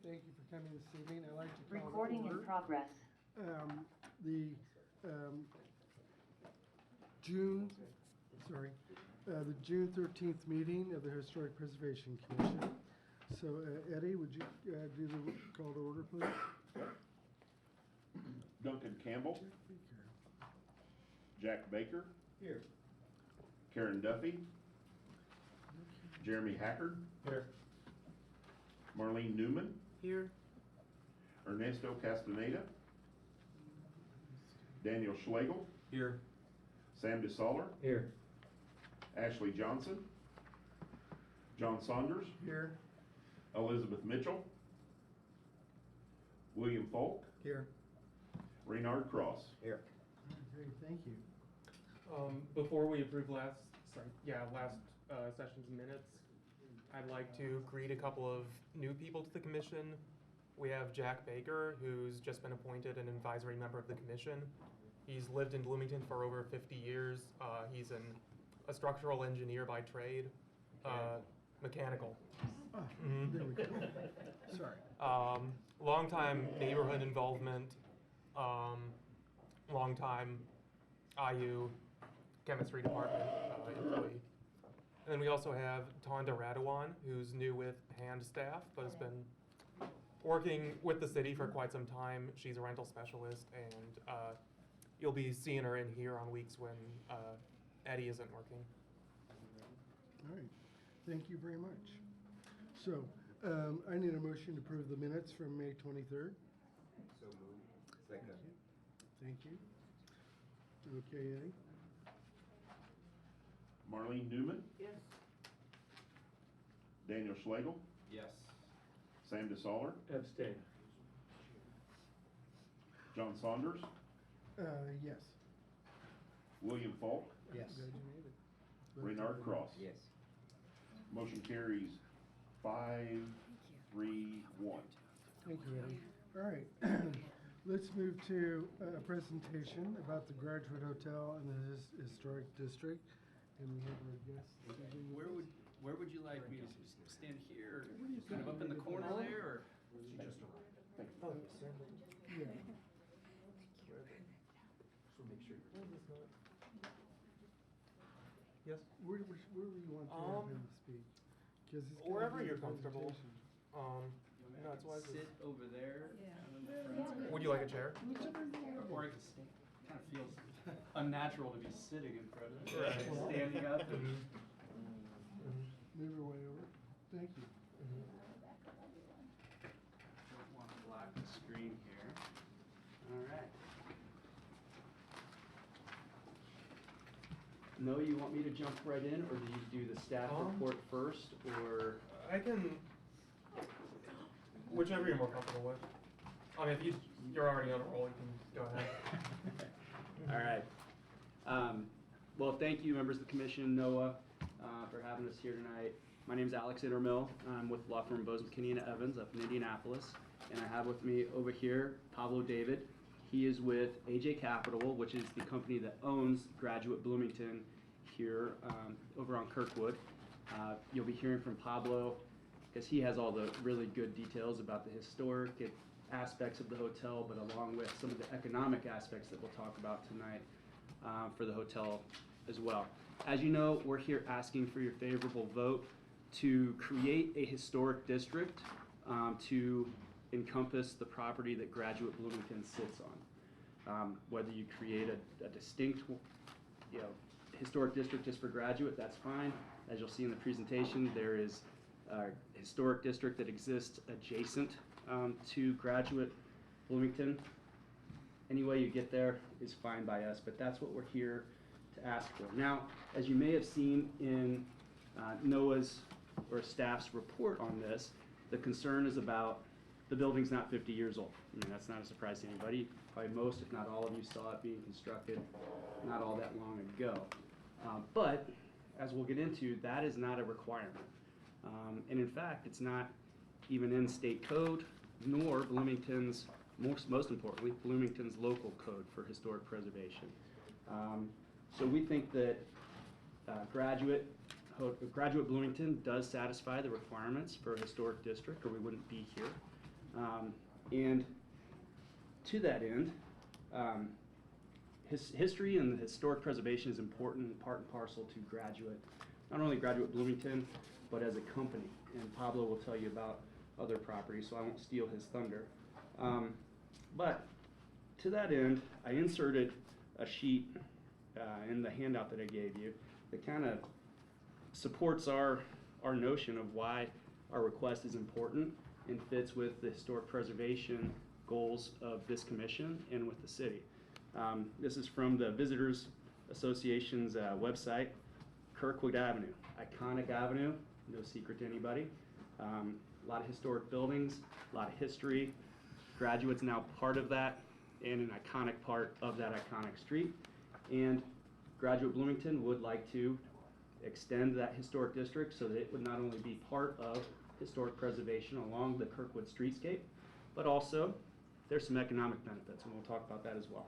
Thank you for coming this evening. I'd like to call Recording in progress. The June 13th meeting of the Historic Preservation Commission. So Eddie, would you do the call to order, please? Duncan Campbell. Jack Baker. Here. Karen Duffy. Jeremy Hackard. Here. Marlene Newman. Here. Ernesto Castaneda. Daniel Schlegel. Here. Sam DeSaller. Here. Ashley Johnson. John Saunders. Here. Elizabeth Mitchell. William Falk. Here. Reynard Cross. Here. Great, thank you. Before we approve last session's minutes, I'd like to greet a couple of new people to the commission. We have Jack Baker, who's just been appointed an advisory member of the commission. He's lived in Bloomington for over 50 years. He's a structural engineer by trade, mechanical. There we go. Sorry. Long-time neighborhood involvement, long-time IU chemistry department employee. And then we also have Tonda Radawan, who's new with hand staff, but has been working with the city for quite some time. She's a rental specialist, and you'll be seeing her in here on weeks when Eddie isn't working. All right. Thank you very much. So I need a motion to approve the minutes from May 23rd. So moved. Second. Thank you. Okay, Eddie? Marlene Newman. Yes. Daniel Schlegel. Yes. Sam DeSaller. Abstain. John Saunders. Yes. William Falk. Yes. Glad you made it. Reynard Cross. Yes. Motion carries 5-3-1. Thank you, Eddie. All right. Let's move to a presentation about the Graduate Hotel in the Historic District. And we have our guest. Where would you like me to stand here, or kind of up in the corner there, or? Yeah. Yes? Where do you want to have him speak? 'Cause it's gonna Wherever be a you're comfortable. presentation. No, it's wise. Sit over there. Would you like a chair? Or I could stand. Kind of feels unnatural to be sitting in front of it. Right. Standing up. And Move your way over. Thank you. don't want to block the screen here. All right. No, you want me to jump right in, or do you do the staff report first, or? I can, whichever you're more comfortable with. I mean, if you're already on a roll, you can go ahead. All right. Well, thank you, members of the commission, Noah, for having us here tonight. My name is Alex Intermill. I'm with law firm Bose McKinney & Evans up in Indianapolis. And I have with me over here Pablo David. He is with AJ Capital, which is the company that owns Graduate Bloomington here over on Kirkwood. You'll be hearing from Pablo because he has all the really good details about the historic aspects of the hotel, but along with some of the economic aspects that we'll talk about tonight for the hotel as well. As you know, we're here asking for your favorable vote to create a historic district to encompass the property that Graduate Bloomington sits on. Whether you create a distinct, historic district just for Graduate, that's fine. As you'll see in the presentation, there is a historic district that exists adjacent to Graduate Bloomington. Any way you get there is fine by us, but that's what we're here to ask for. Now, as you may have seen in Noah's or staff's report on this, the concern is about the building's not 50 years old. I mean, that's not a surprise to anybody. Probably most, if not all of you, saw it being constructed not all that long ago. But, as we'll get into, that is not a requirement. And in fact, it's not even in state code, nor Bloomington's, most importantly, Bloomington's local code for historic preservation. So we think that Graduate Bloomington does satisfy the requirements for a historic district, or we wouldn't be here. And to that end, history and historic preservation is important, part and parcel to not only Graduate Bloomington, but as a company. And Pablo will tell you about other properties, so I won't steal his thunder. But to that end, I inserted a sheet in the handout that I gave you that kind of supports our notion of why our request is important and fits with the historic preservation goals of this commission and with the city. This is from the Visitors Association's website. Kirkwood Avenue, iconic avenue, no secret to anybody. A lot of historic buildings, a lot of history. Graduate's now part of that and an iconic part of that iconic street. And Graduate Bloomington would like to extend that historic district so that it would not only be part of historic preservation along the Kirkwood streetscape, but also there's some economic benefits, and we'll talk about that as well.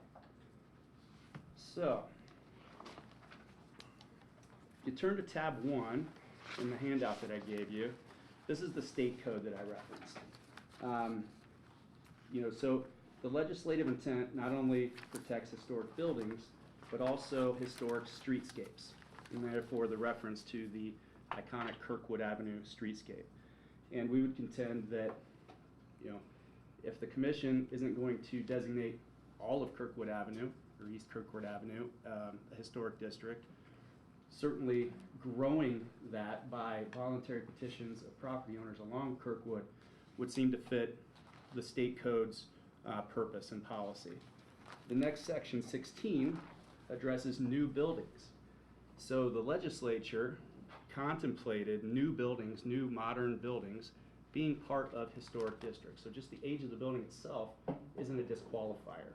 So, if you turn to tab 1 in the handout that I gave you, this is the state code that I referenced. So the legislative intent not only protects historic buildings, but also historic streetscapes, and therefore the reference to the iconic Kirkwood Avenue streetscape. And we would contend that, if the commission isn't going to designate all of Kirkwood Avenue, or East Kirkwood Avenue, a historic district, certainly growing that by voluntary petitions of property owners along Kirkwood would seem to fit the state code's purpose and policy. The next section, 16, addresses new buildings. So the legislature contemplated new buildings, new modern buildings, being part of historic districts. So just the age of the building itself isn't a disqualifier.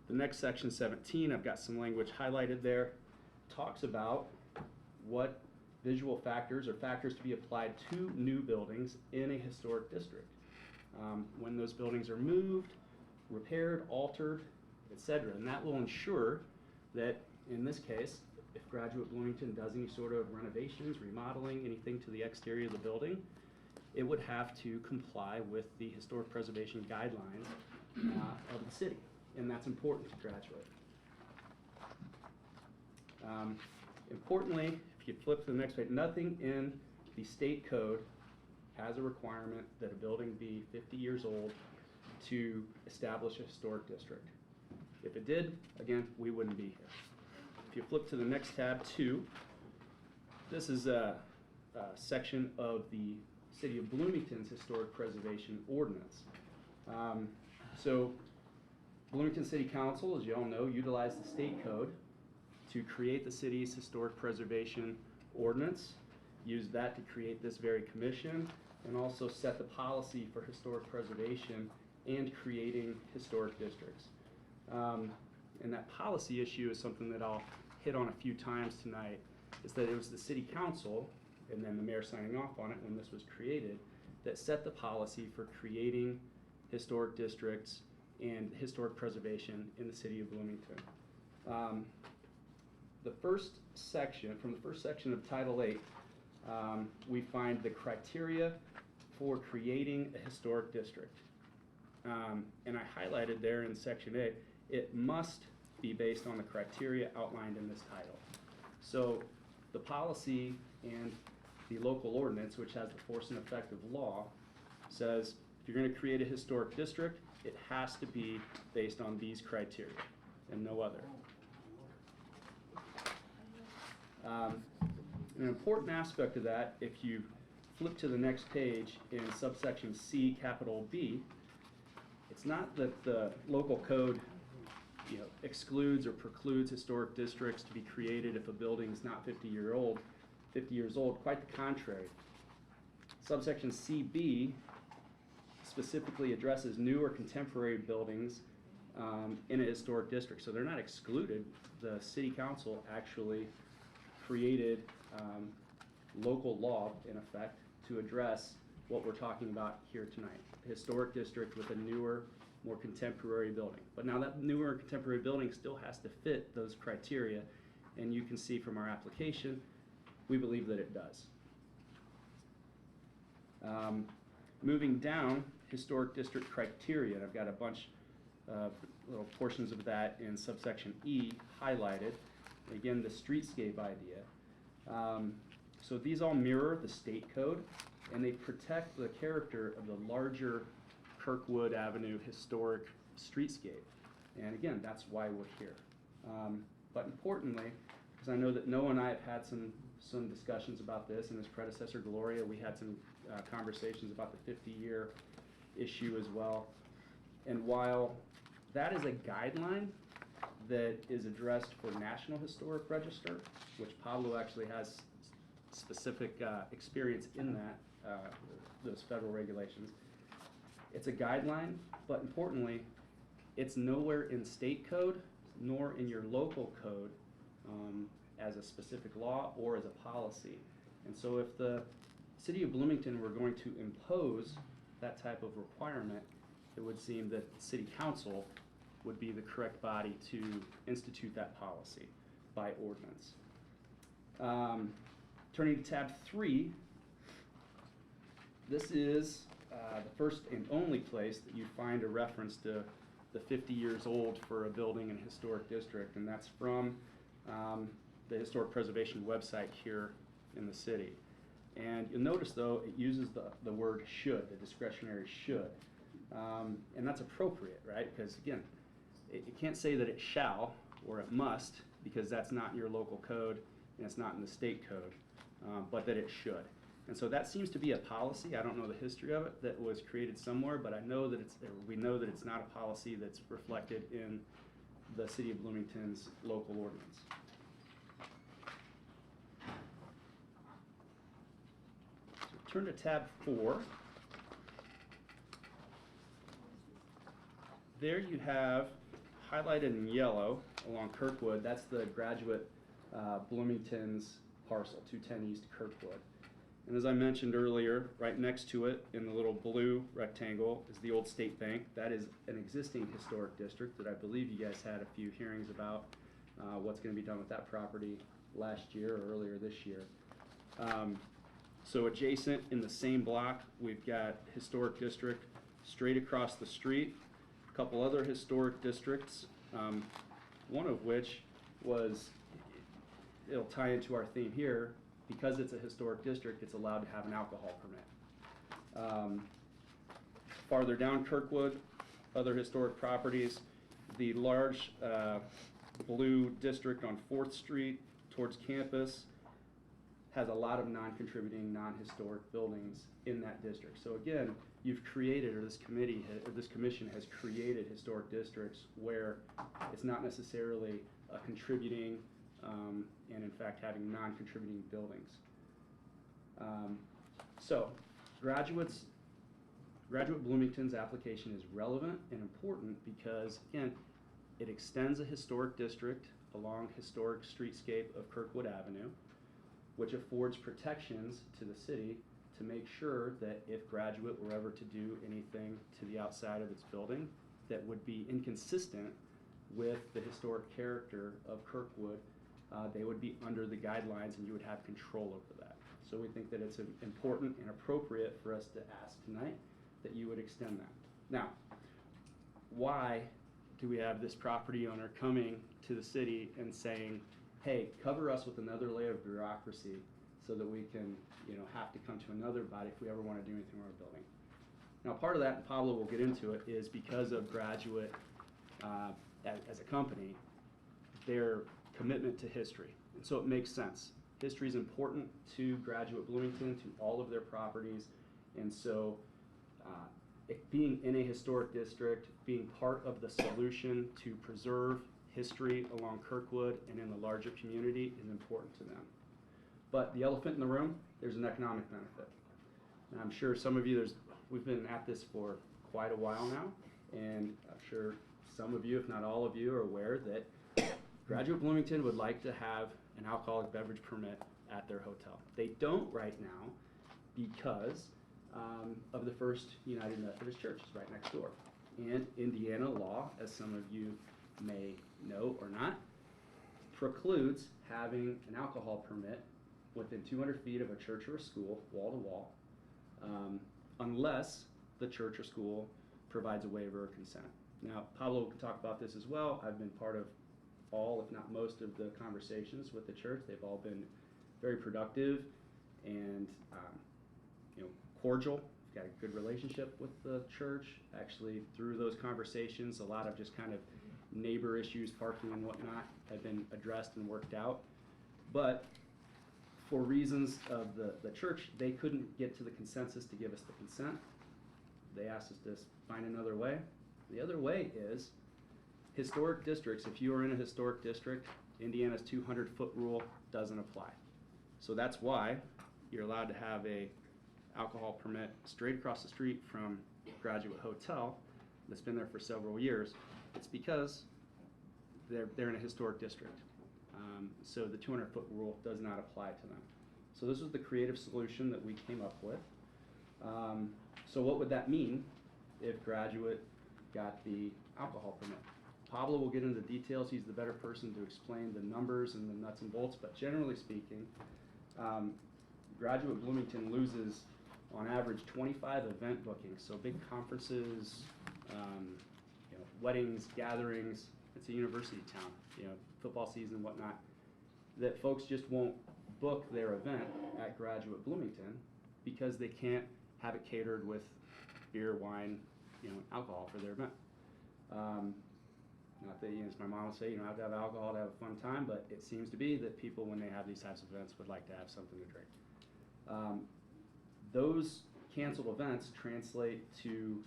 The next section, 17, I've got some language highlighted there, talks about what visual factors or factors to be applied to new buildings in a historic district. When those buildings are moved, repaired, altered, etc. And that will ensure that, in this case, if Graduate Bloomington does any sort of renovations, remodeling, anything to the exterior of the building, it would have to comply with the historic preservation guidelines of the city. And that's important to Graduate. Importantly, if you flip to the next page, nothing in the state code has a requirement that a building be 50 years old to establish a historic district. If it did, again, we wouldn't be here. If you flip to the next tab, 2, this is a section of the City of Bloomington's Historic Preservation Ordinance. So Bloomington City Council, as you all know, utilized the state code to create the city's Historic Preservation Ordinance, used that to create this very commission, and also set the policy for historic preservation and creating historic districts. And that policy issue is something that I'll hit on a few times tonight, is that it was the city council, and then the mayor signing off on it when this was created, that set the policy for creating historic districts and historic preservation in the city of Bloomington. The first section, from the first section of Title 8, we find the criteria for creating a historic district. And I highlighted there in Section A, it must be based on the criteria outlined in this title. So the policy and the local ordinance, which has the force and effect of law, says if you're going to create a historic district, it has to be based on these criteria and no other. An important aspect of that, if you flip to the next page in subsection C, capital B, it's not that the local code excludes or precludes historic districts to be created if a building is not 50 years old, quite the contrary. Subsection CB specifically addresses new or contemporary buildings in a historic district, so they're not excluded. The city council actually created local law, in effect, to address what we're talking about here tonight. A historic district with a newer, more contemporary building. But now that newer contemporary building still has to fit those criteria, and you can see from our application, we believe that it does. Moving down, historic district criteria, and I've got a bunch of little portions of that in subsection E highlighted. Again, the streetscape idea. So these all mirror the state code, and they protect the character of the larger Kirkwood Avenue historic streetscape. And again, that's why we're here. But importantly, because I know that Noah and I have had some discussions about this, and his predecessor Gloria, we had some conversations about the 50-year issue as well. And while that is a guideline that is addressed for National Historic Register, which Pablo actually has specific experience in that, those federal regulations. It's a guideline, but importantly, it's nowhere in state code, nor in your local code as a specific law or as a policy. And so if the city of Bloomington were going to impose that type of requirement, it would seem that the city council would be the correct body to institute that policy by ordinance. Turning to tab 3, this is the first and only place that you find a reference to the 50 years old for a building in a historic district, and that's from the Historic Preservation website here in the city. And you'll notice, though, it uses the word should, the discretionary should. And that's appropriate, right? Because, again, it can't say that it shall or it must, because that's not in your local code and it's not in the state code, but that it should. And so that seems to be a policy. I don't know the history of it, that was created somewhere, but I know that we know that it's not a policy that's reflected in the City of Bloomington's local ordinance. So turn to tab 4. There you have highlighted in yellow along Kirkwood, that's the graduate Bloomington's parcel, 210 East Kirkwood. And as I mentioned earlier, right next to it in the little blue rectangle is the old State Bank. That is an existing historic district that I believe you guys had a few hearings about what's going to be done with that property last year or earlier this year. So adjacent in the same block, we've got historic district straight across the street, a couple other historic districts, one of which was, it'll tie into our theme here, because it's a historic district, it's allowed to have an alcohol permit. Farther down Kirkwood, other historic properties, the large blue district on 4th Street towards campus has a lot of non-contributing, non-historic buildings in that district. So again, you've created, or this committee, or this commission has created historic districts where it's not necessarily a contributing and in fact having non-contributing buildings. So Graduate Bloomington's application is relevant and important because, again, it extends a historic district along historic streetscape of Kirkwood Avenue, which affords protections to the city to make sure that if Graduate were ever to do anything to the outside of its building that would be inconsistent with the historic character of Kirkwood, they would be under the guidelines and you would have control over that. So we think that it's important and appropriate for us to ask tonight that you would extend that. Now, why do we have this property owner coming to the city and saying, hey, cover us with another layer of bureaucracy so that we can, have to come to another body if we ever want to do anything with our building? Now, part of that, and Pablo will get into it, is because of Graduate as a company, their commitment to history. And so it makes sense. History is important to Graduate Bloomington, to all of their properties, and so it being in a historic district, being part of the solution to preserve history along Kirkwood and in the larger community is important to them. But the elephant in the room, there's an economic benefit. And I'm sure some of you, we've been at this for quite a while now, and I'm sure some of you, if not all of you, are aware that Graduate Bloomington would like to have an alcoholic beverage permit at their hotel. They don't right now because of the First United Methodist Church is right next door. And Indiana law, as some of you may know or not, precludes having an alcohol permit within 200 feet of a church or a school, wall to wall, unless the church or school provides a waiver or consent. Now, Pablo can talk about this as well. I've been part of all, if not most, of the conversations with the church. They've all been very productive and cordial. We've got a good relationship with the church. Actually, through those conversations, a lot of just kind of neighbor issues, parking and whatnot, have been addressed and worked out. But for reasons of the church, they couldn't get to the consensus to give us the consent. They asked us to find another way. The other way is historic districts. If you are in a historic district, Indiana's 200-foot rule doesn't apply. So that's why you're allowed to have a alcohol permit straight across the street from Graduate Hotel that's been there for several years. It's because they're in a historic district. So the 200-foot rule does not apply to them. So this was the creative solution that we came up with. So what would that mean if Graduate got the alcohol permit? Pablo will get into the details. He's the better person to explain the numbers and the nuts and bolts, but generally speaking, Graduate Bloomington loses on average 25 event bookings. So big conferences, weddings, gatherings. It's a university town, football season and whatnot, that folks just won't book their event at Graduate Bloomington because they can't have it catered with beer, wine, alcohol for their event. Not that, as my mom would say, you don't have to have alcohol to have a fun time, but it seems to be that people, when they have these types of events, would like to have something to drink. Those canceled events translate to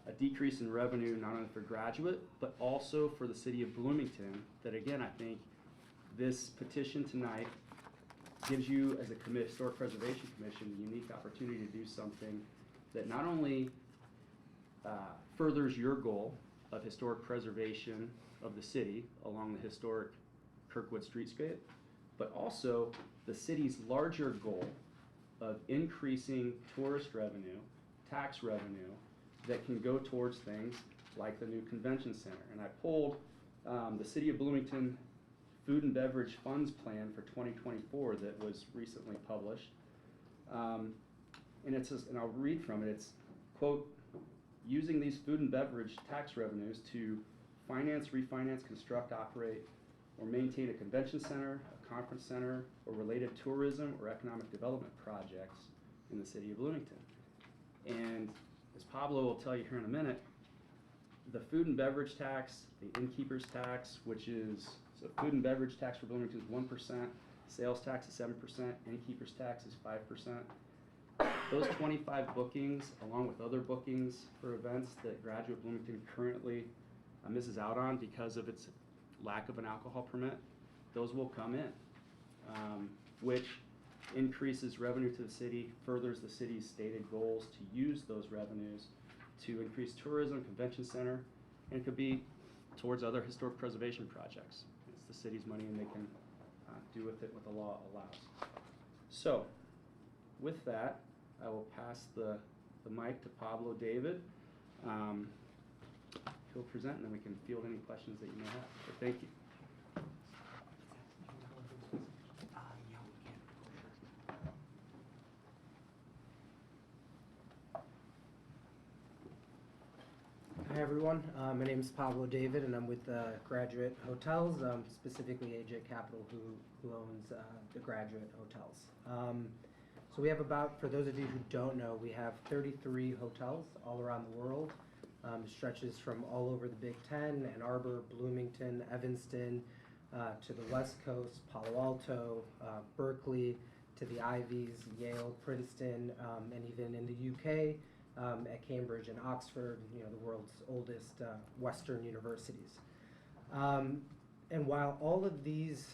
a decrease in revenue, not only for Graduate, but also for the city of Bloomington, that again, I think this petition tonight gives you, as a Historic Preservation Commission, a unique opportunity to do something that not only furthers your goal of historic preservation of the city along the historic Kirkwood streetscape, but also the city's larger goal of increasing tourist revenue, tax revenue, that can go towards things like the new convention center. And I pulled the City of Bloomington Food and Beverage Funds Plan for 2024 that was recently published. And it says, and I'll read from it, it's, quote, using these food and beverage tax revenues to finance, refinance, construct, operate, or maintain a convention center, a conference center, or related tourism or economic development projects in the city of Bloomington. And as Pablo will tell you here in a minute, the food and beverage tax, the innkeeper's tax, which is, so food and beverage tax for Bloomington is 1%, sales tax is 7%, innkeeper's tax is 5%. Those 25 bookings, along with other bookings for events that Graduate Bloomington currently misses out on because of its lack of an alcohol permit, those will come in, which increases revenue to the city, furthers the city's stated goals to use those revenues to increase tourism, convention center, and it could be towards other historic preservation projects. It's the city's money and they can do with it what the law allows. So, with that, I will pass the mic to Pablo David. He'll present and then we can field any questions that you may have. So thank you. Hi everyone, my name is Pablo David and I'm with Graduate Hotels, specifically AJ Capital who owns the Graduate Hotels. So we have about, for those of you who don't know, we have 33 hotels all around the world. Stretches from all over the Big Ten, Ann Arbor, Bloomington, Evanston, to the West Coast, Palo Alto, Berkeley, to the Ivies, Yale, Princeton, and even in the UK, at Cambridge and Oxford, the world's oldest Western universities. And while all of these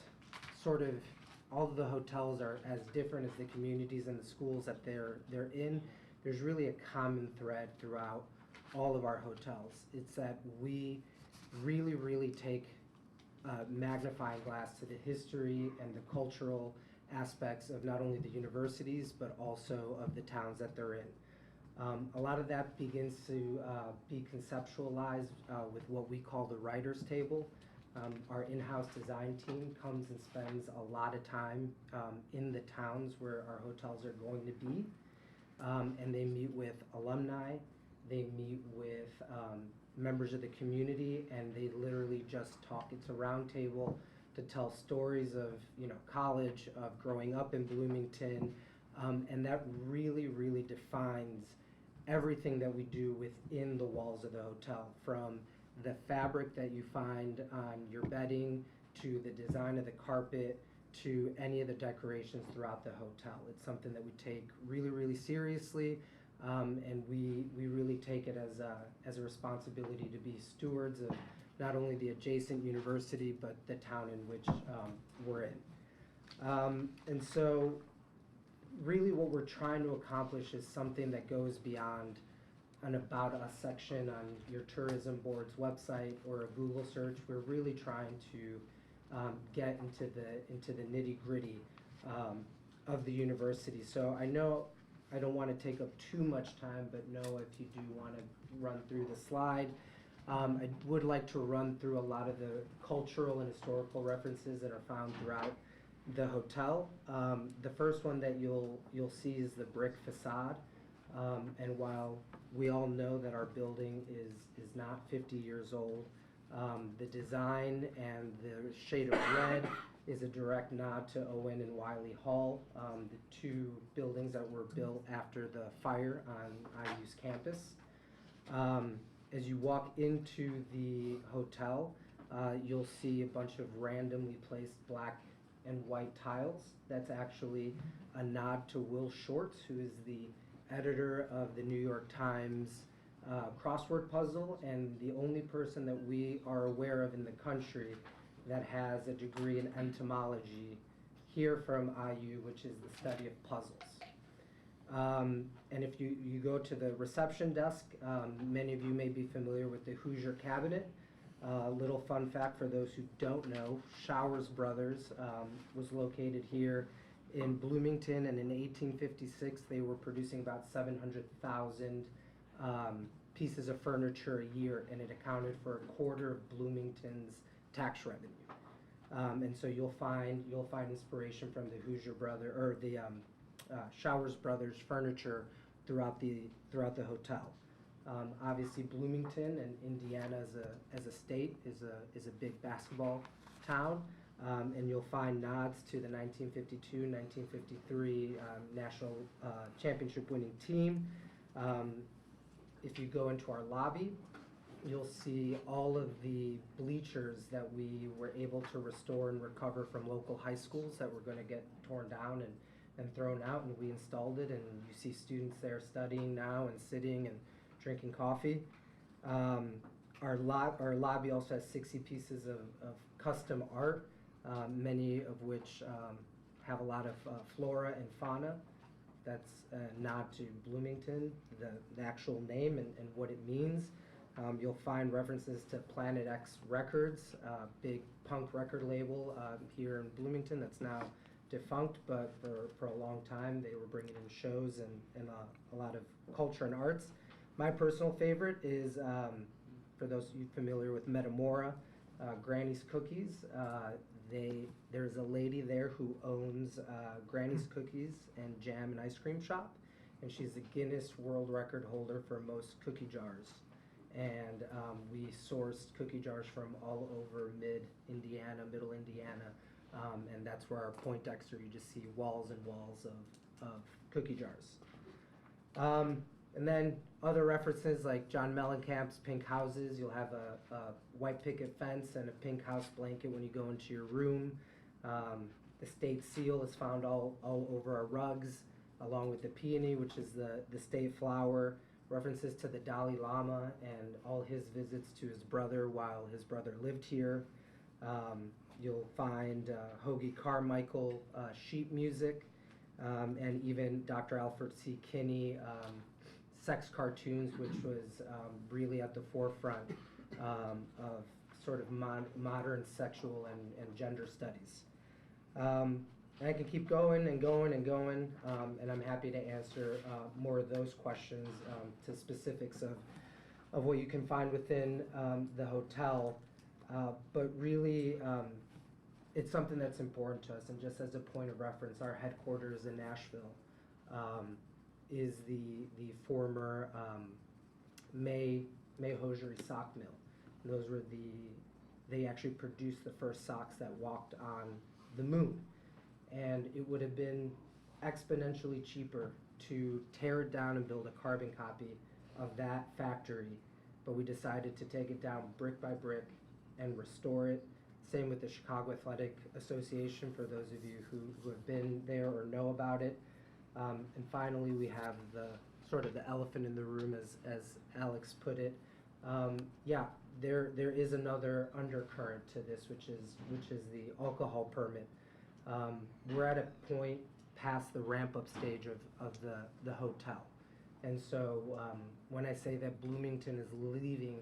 all of the hotels are as different as the communities and the schools that they're in, there's really a common thread throughout all of our hotels. It's that we really, really take a magnifying glass to the history and the cultural aspects of not only the universities, but also of the towns that they're in. A lot of that begins to be conceptualized with what we call the writer's table. Our in-house design team comes and spends a lot of time in the towns where our hotels are going to be. and they meet with alumni, they meet with members of the community, and they literally just talk. It's a round table to tell stories of, college, of growing up in Bloomington, and that really, really defines everything that we do within the walls of the hotel, from the fabric that you find on your bedding, to the design of the carpet, to any of the decorations throughout the hotel. It's something that we take really, really seriously, and we really take it as a responsibility to be stewards of not only the adjacent university, but the town in which we're in. And so really what we're trying to accomplish is something that goes beyond an About Us section on your tourism board's website or a Google search. We're really trying to get into the nitty-gritty of the university. So I know I don't want to take up too much time, but Noah, if you do want to run through the slide. I would like to run through a lot of the cultural and historical references that are found throughout the hotel. The first one that you'll see is the brick facade. And while we all know that our building is not 50 years old, the design and the shade of red is a direct nod to Owen and Wiley Hall, the two buildings that were built after the fire on IU's campus. As you walk into the hotel, you'll see a bunch of randomly placed black and white tiles. That's actually a nod to Will Shorts, who is the editor of the New York Times crossword puzzle, and the only person that we are aware of in the country that has a degree in entomology here from IU, which is the study of puzzles. And if you go to the reception desk, many of you may be familiar with the Hoosier Cabinet. Little fun fact for those who don't know, Showers Brothers was located here in Bloomington, and in 1856 they were producing about 700,000 pieces of furniture a year, and it accounted for a quarter of Bloomington's tax revenue. And so you'll find inspiration from the Hoosier Brother or the Showers Brothers furniture throughout the hotel. Obviously, Bloomington and Indiana as a state is a big basketball town, and you'll find nods to the 1952-1953 national championship winning team. If you go into our lobby, you'll see all of the bleachers that we were able to restore and recover from local high schools that were going to get torn down and thrown out, and we installed it, and you see students there studying now and sitting and drinking coffee. Our lobby also has 60 pieces of custom art, many of which have a lot of flora and fauna. That's a nod to Bloomington, the actual name and what it means. You'll find references to Planet X Records, big punk record label here in Bloomington that's now defunct, but for a long time they were bringing in shows and a lot of culture and arts. My personal favorite is, for those of you familiar with Metamora, Granny's Cookies. There's a lady there who owns Granny's Cookies and Jam and Ice Cream Shop, and she's the Guinness World Record holder for most cookie jars. And we sourced cookie jars from all over mid-Indiana, middle Indiana, and that's where our Poindexter, you just see walls and walls of cookie jars. And then other references like John Mellencamp's Pink Houses. You'll have a white picket fence and a pink house blanket when you go into your room. The state seal is found all over our rugs, along with the peony, which is the state flower. References to the Dalai Lama and all his visits to his brother while his brother lived here. You'll find Hoagie Carmichael sheet music, and even Dr. Alfred C. Kinney sex cartoons, which was really at the forefront of sort of modern sexual and gender studies. And I can keep going and going and going, and I'm happy to answer more of those questions to specifics of what you can find within the hotel. But really, it's something that's important to us. And just as a point of reference, our headquarters in Nashville, is the former May Hosiery sock mill. And those were they actually produced the first socks that walked on the moon. And it would have been exponentially cheaper to tear it down and build a carbon copy of that factory, but we decided to take it down brick by brick and restore it. Same with the Chicago Athletic Association, for those of you who have been there or know about it. And finally, we have the sort of the elephant in the room, as Alex put it. Yeah, there is another undercurrent to this, which is the alcohol permit. We're at a point past the ramp-up stage of the hotel. And so when I say that Bloomington is leaving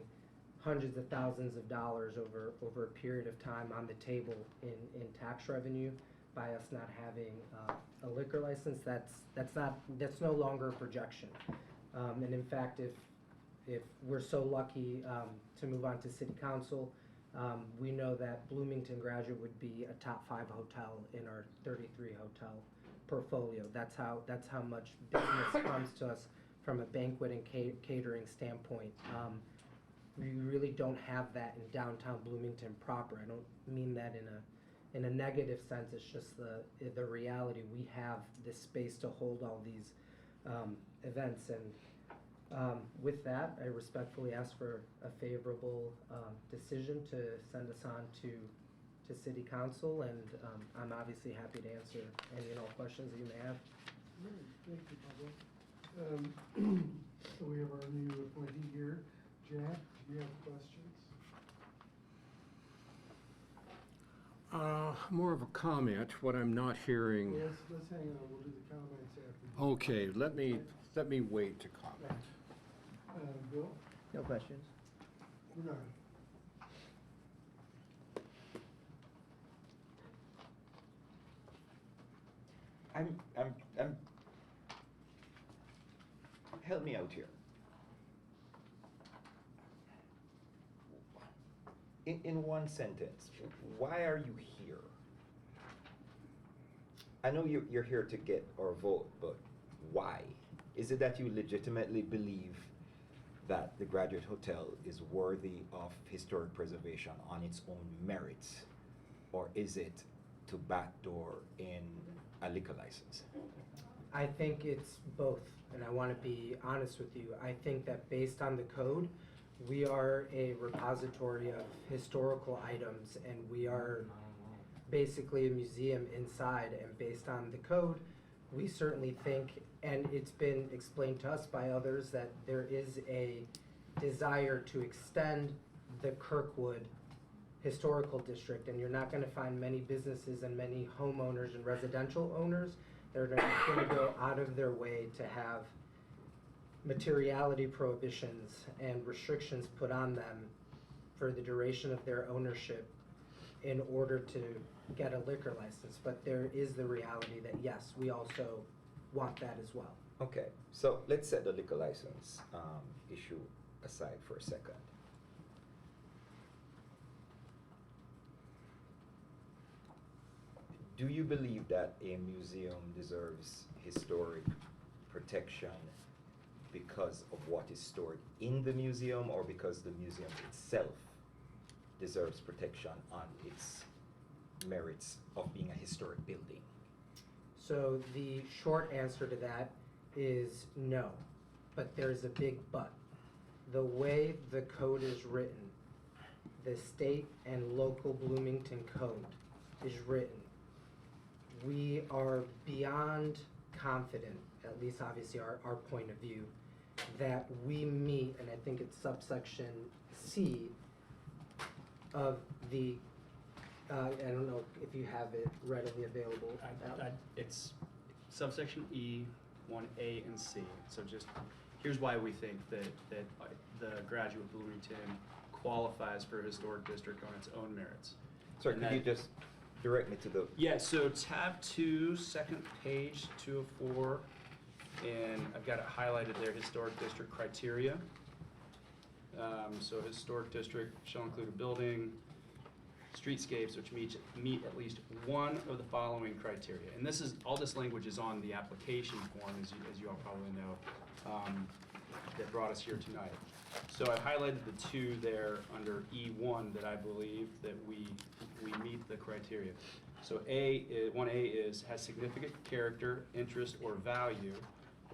hundreds of thousands of dollars over a period of time on the table in tax revenue by us not having a liquor license, that's no longer a projection. And in fact, if we're so lucky to move on to city council, we know that Bloomington Graduate would be a top 5 hotel in our 33 hotel portfolio. That's how much business comes to us from a banquet and catering standpoint. We really don't have that in downtown Bloomington proper. I don't mean that in a negative sense. It's just the reality. We have this space to hold all these events, and with that, I respectfully ask for a favorable decision to send us on to City Council, and I'm obviously happy to answer any and all questions that you may have. Thank you, Pablo. So we have our new appointee here. Jack, do you have questions? More of a comment, what I'm not hearing. Well, let's hang on, we'll do the comments after. Okay, let me wait to comment. Bill? No questions. Bernard? I'm help me out here. In one sentence, why are you here? I know you're here to get our vote, but why? Is it that you legitimately believe that the Graduate Hotel is worthy of historic preservation on its own merits? Or is it to backdoor in a liquor license? I think it's both, and I want to be honest with you. I think that based on the code, we are a repository of historical items, and we are basically a museum inside. And based on the code, we certainly think, and it's been explained to us by others, that there is a desire to extend the Kirkwood Historical District, and you're not going to find many businesses and many homeowners and residential owners that are going to go out of their way to have materiality prohibitions and restrictions put on them for the duration of their ownership in order to get a liquor license. But there is the reality that, yes, we also want that as well. Okay, so let's set the liquor license issue aside for a second. Do you believe that a museum deserves historic protection because of what is stored in the museum, or because the museum itself deserves protection on its merits of being a historic building? So the short answer to that is no, but there's a big but. The way the code is written, the state and local Bloomington code is written, we are beyond confident, at least obviously our point of view, that we meet, and I think it's subsection C of the, I don't know if you have it readily available. It's subsection E, 1A and C. So just, here's why we think that the Graduate Bloomington qualifies for a historic district on its own merits. Sir, And could you just direct me to the... Yeah, so tab 2, second page, 204, and I've got it highlighted there, historic district criteria. So historic district shall include a building, streetscapes which meet at least one of the following criteria. And this is, all this language is on the application form, as you all probably know, that brought us here tonight. So I've highlighted the two there under E1 that I believe that we meet the criteria. So 1A is, has significant character, interest, or value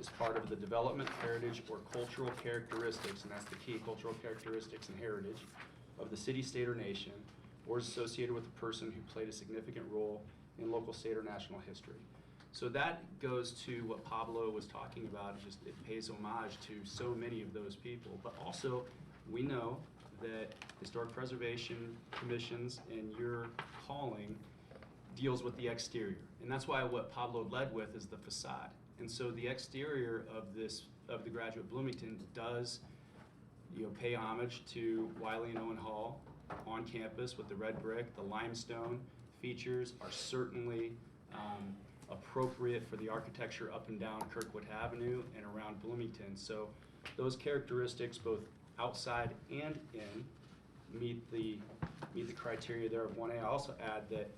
as part of the development, heritage, or cultural characteristics, and that's the key, cultural characteristics and heritage, of the city, state, or nation, or is associated with a person who played a significant role in local, state, or national history. So that goes to what Pablo was talking about, just it pays homage to so many of those people. But also, we know that historic preservation commissions and your calling deals with the exterior. And that's why what Pablo led with is the facade. And so the exterior of the Graduate Bloomington does, pay homage to Wiley and Owen Hall on campus with the red brick. The limestone features are certainly appropriate for the architecture up and down Kirkwood Avenue and around Bloomington. So those characteristics, both outside and in, meet the criteria there of 1A. I also add that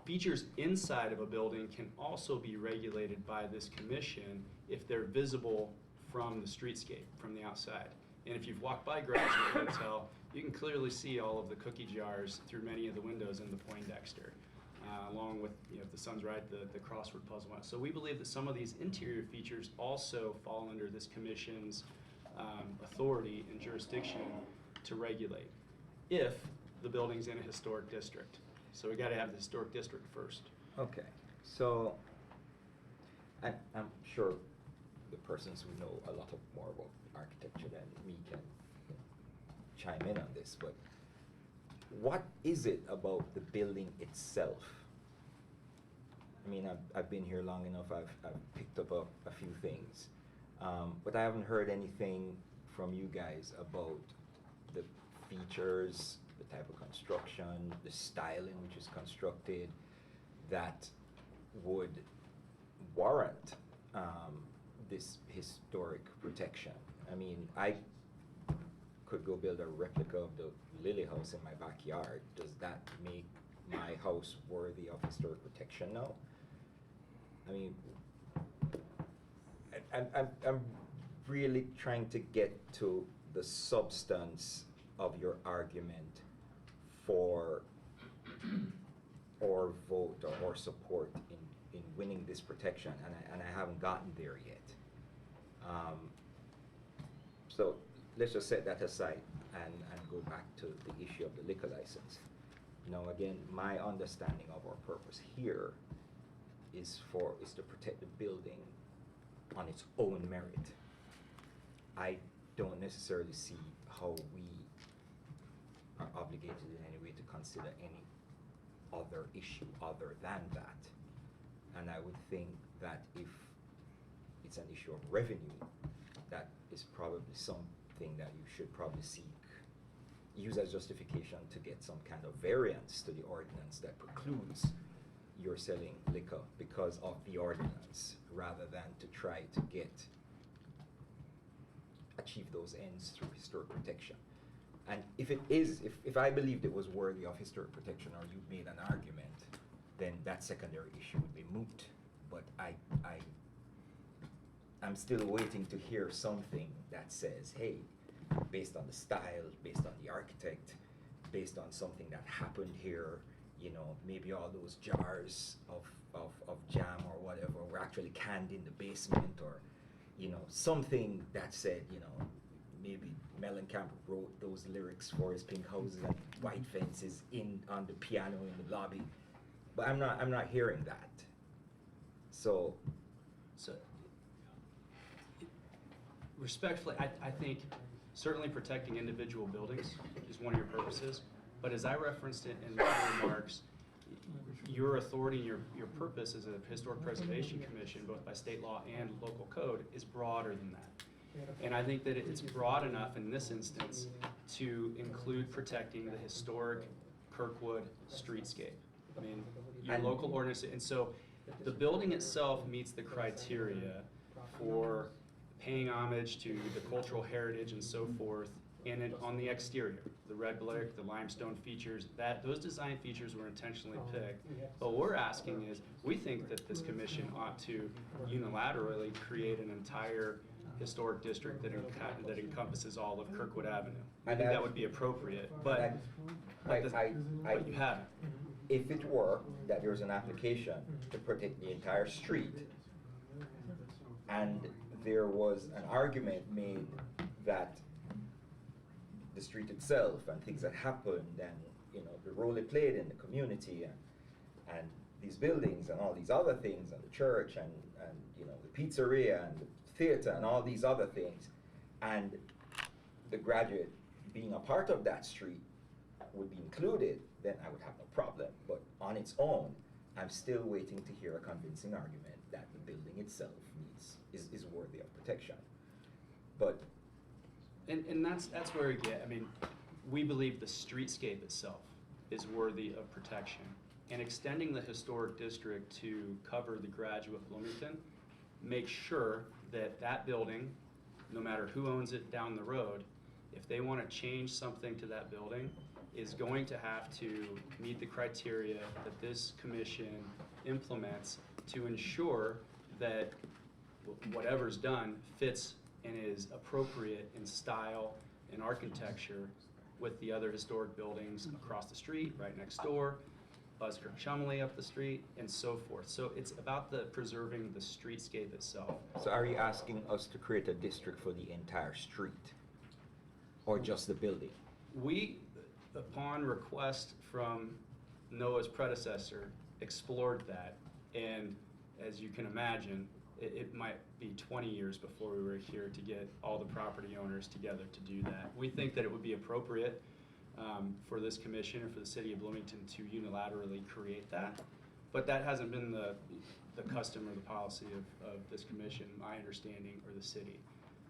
features inside of a building can also be regulated by this commission if they're visible from the streetscape, from the outside. And if you've walked by Graduate Hotel, you can clearly see all of the cookie jars through many of the windows in the Poindexter, along with, if the sun's right, the crossword puzzle. So we believe that some of these interior features also fall under this commission's authority and jurisdiction to regulate, if the building's in a historic district. So we gotta have the historic district first. Okay, so I'm sure the persons who know a lot more about architecture than me can chime in on this, but what is it about the building itself? I mean, I've been here long enough, I've picked up a few things, but I haven't heard anything from you guys about the features, the type of construction, the style in which it's constructed, that would warrant this historic protection. I mean, I could go build a replica of the Lily House in my backyard. Does that make my house worthy of historic protection now? I mean, I'm really trying to get to the substance of your argument for or vote or support in winning this protection, and I haven't gotten there yet. So let's just set that aside and go back to the issue of the liquor license. Now again, my understanding of our purpose here is to protect the building on its own merit. I don't necessarily see how we are obligated in any way to consider any other issue other than that. And I would think that if it's an issue of revenue, that is probably something that you should probably use as justification to get some kind of variance to the ordinance that precludes your selling liquor because of the ordinance, rather than to try to achieve those ends through historic protection. And if I believed it was worthy of historic protection, or you made an argument, then that secondary issue would be moot. But I'm still waiting to hear something that says, hey, based on the style, based on the architect, based on something that happened here, maybe all those jars of jam or whatever were actually canned in the basement, or, something that said, maybe Mellencamp wrote those lyrics for his pink houses and white fences on the piano in the lobby. But I'm not hearing that. So Respectfully, I think certainly protecting individual buildings is one of your purposes, but as I referenced it in my remarks, your authority and your purpose as a historic preservation commission, both by state law and local code, is broader than that. And I think that it's broad enough in this instance to include protecting the historic Kirkwood streetscape. I mean, your local ordinance, and so the building itself meets the criteria for paying homage to the cultural heritage and so forth And then on the exterior, the red brick, the limestone features, those design features were intentionally picked. But what we're asking is, we think that this commission ought to unilaterally create an entire historic district that encompasses all of Kirkwood Avenue. I think that would be appropriate, but you haven't. If it were that there's an application to protect the entire street, and there was an argument made that the street itself and things that happened and, you know, the role it played in the community and these buildings and all these other things and the church and you know, the pizzeria and the theater and all these other things, and the Graduate being a part of that street would be included, then I would have no problem. But on its own, I'm still waiting to hear a convincing argument that the building itself is worthy of protection. But And that's where we get, I mean, we believe the streetscape itself is worthy of protection. And extending the historic district to cover the Graduate Bloomington makes sure that that building, no matter who owns it down the road, if they want to change something to that building, is going to have to meet the criteria that this commission implements to ensure that whatever's done fits and is appropriate in style and architecture with the other historic buildings across the street, right next door, Buzzkirk Chumley up the street, and so forth. So it's about preserving the streetscape itself. so are you asking us to create a district for the entire street? Or just the building? We, upon request from Noah's predecessor, explored that, and as you can imagine, it might be 20 years before we were here to get all the property owners together to do that. We think that it would be appropriate for this commission or for the city of Bloomington to unilaterally create that, but that hasn't been the custom or the policy of this commission, my understanding, or the city.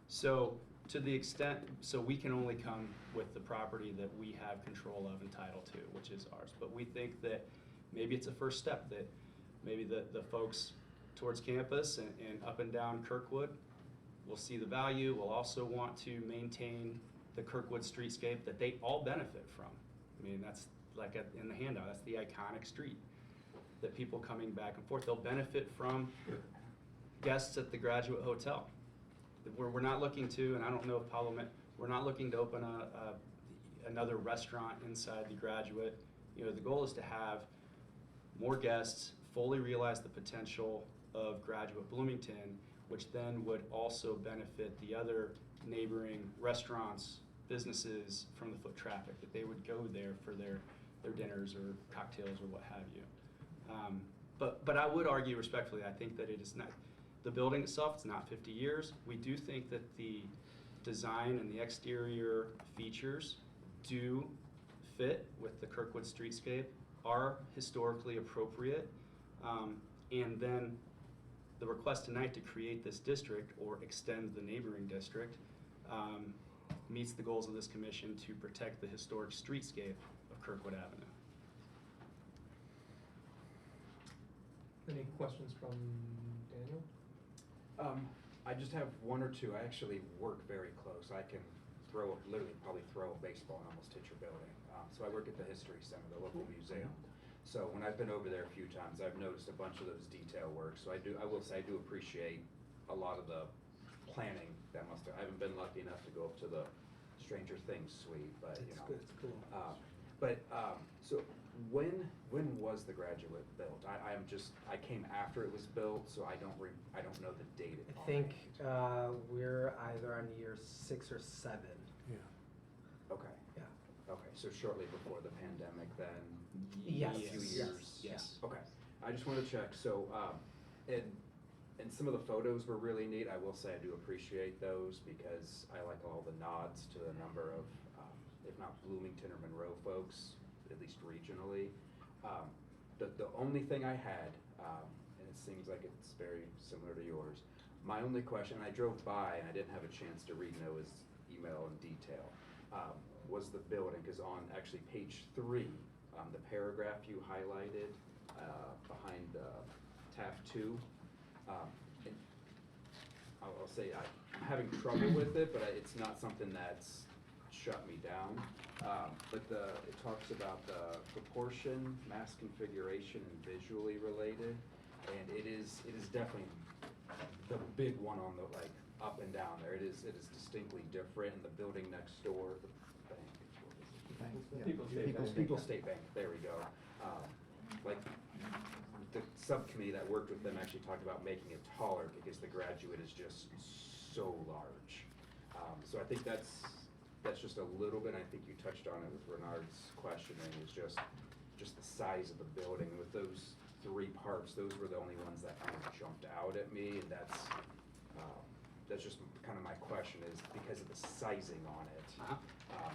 So to the extent, so we can only come with the property that we have control of and title to, which is ours. But we think that maybe it's a first step, that maybe the folks towards campus and up and down Kirkwood will see the value, will also want to maintain the Kirkwood streetscape that they all benefit from. I mean, that's like in the handout, that's the iconic street that people coming back and forth, they'll benefit from guests at the Graduate Hotel. We're not looking to, and I don't know if Pablo meant, we're not looking to open another restaurant inside the Graduate. You know, the goal is to have more guests fully realize the potential of Graduate Bloomington, which then would also benefit the other neighboring restaurants, businesses from the foot traffic, that they would go there for their dinners or cocktails or what have you. But I would argue respectfully, I think that it is not, the building itself, it's not 50 years. We do think that the design and the exterior features do fit with the Kirkwood streetscape, are historically appropriate, and then the request tonight to create this district or extend the neighboring district meets the goals of this commission to protect the historic streetscape of Kirkwood Avenue. Any questions from Daniel? I just have one or two. I actually work very close. I can probably throw a baseball and almost hit your building. So I work at the History Center, the local museum. So when I've been over there a few times, I've noticed a bunch of those detail work. So I will say I do appreciate a lot of the planning that I haven't been lucky enough to go up to the Stranger Things suite, but you know. It's cool. So when was the Graduate built? I came after it was built, so I don't know the date. I think we're either on year 6 or 7. Yeah. Okay. Yeah. Okay, so shortly before the pandemic then? Yes. A few years? Yes. Okay, I just wanted to check, so, and some of the photos were really neat. I will say I do appreciate those because I like all the nods to a number of, if not Bloomington or Monroe folks, at least regionally. The only thing I had, and it seems like it's very similar to yours, my only question, I drove by and I didn't have a chance to read Noah's email in detail, was the building, because on actually page 3, the paragraph you highlighted behind tab 2, and I'll say I'm having trouble with it, but it's not something that's shut me down. But it talks about the proportion, mass configuration, and visually related. And it is definitely the big one on the, like, up and down there. It is distinctly different, and the building next door, the bank, what is it? People's State Bank, there we go. Like, the subcommittee that worked with them actually talked about making it taller because the Graduate is just so large. So I think that's just a little bit, I think you touched on it with Renard's questioning, is just the size of the building. With those 3 parts, those were the only ones that kind of jumped out at me, and that's just kind of my question, is because of the sizing on it.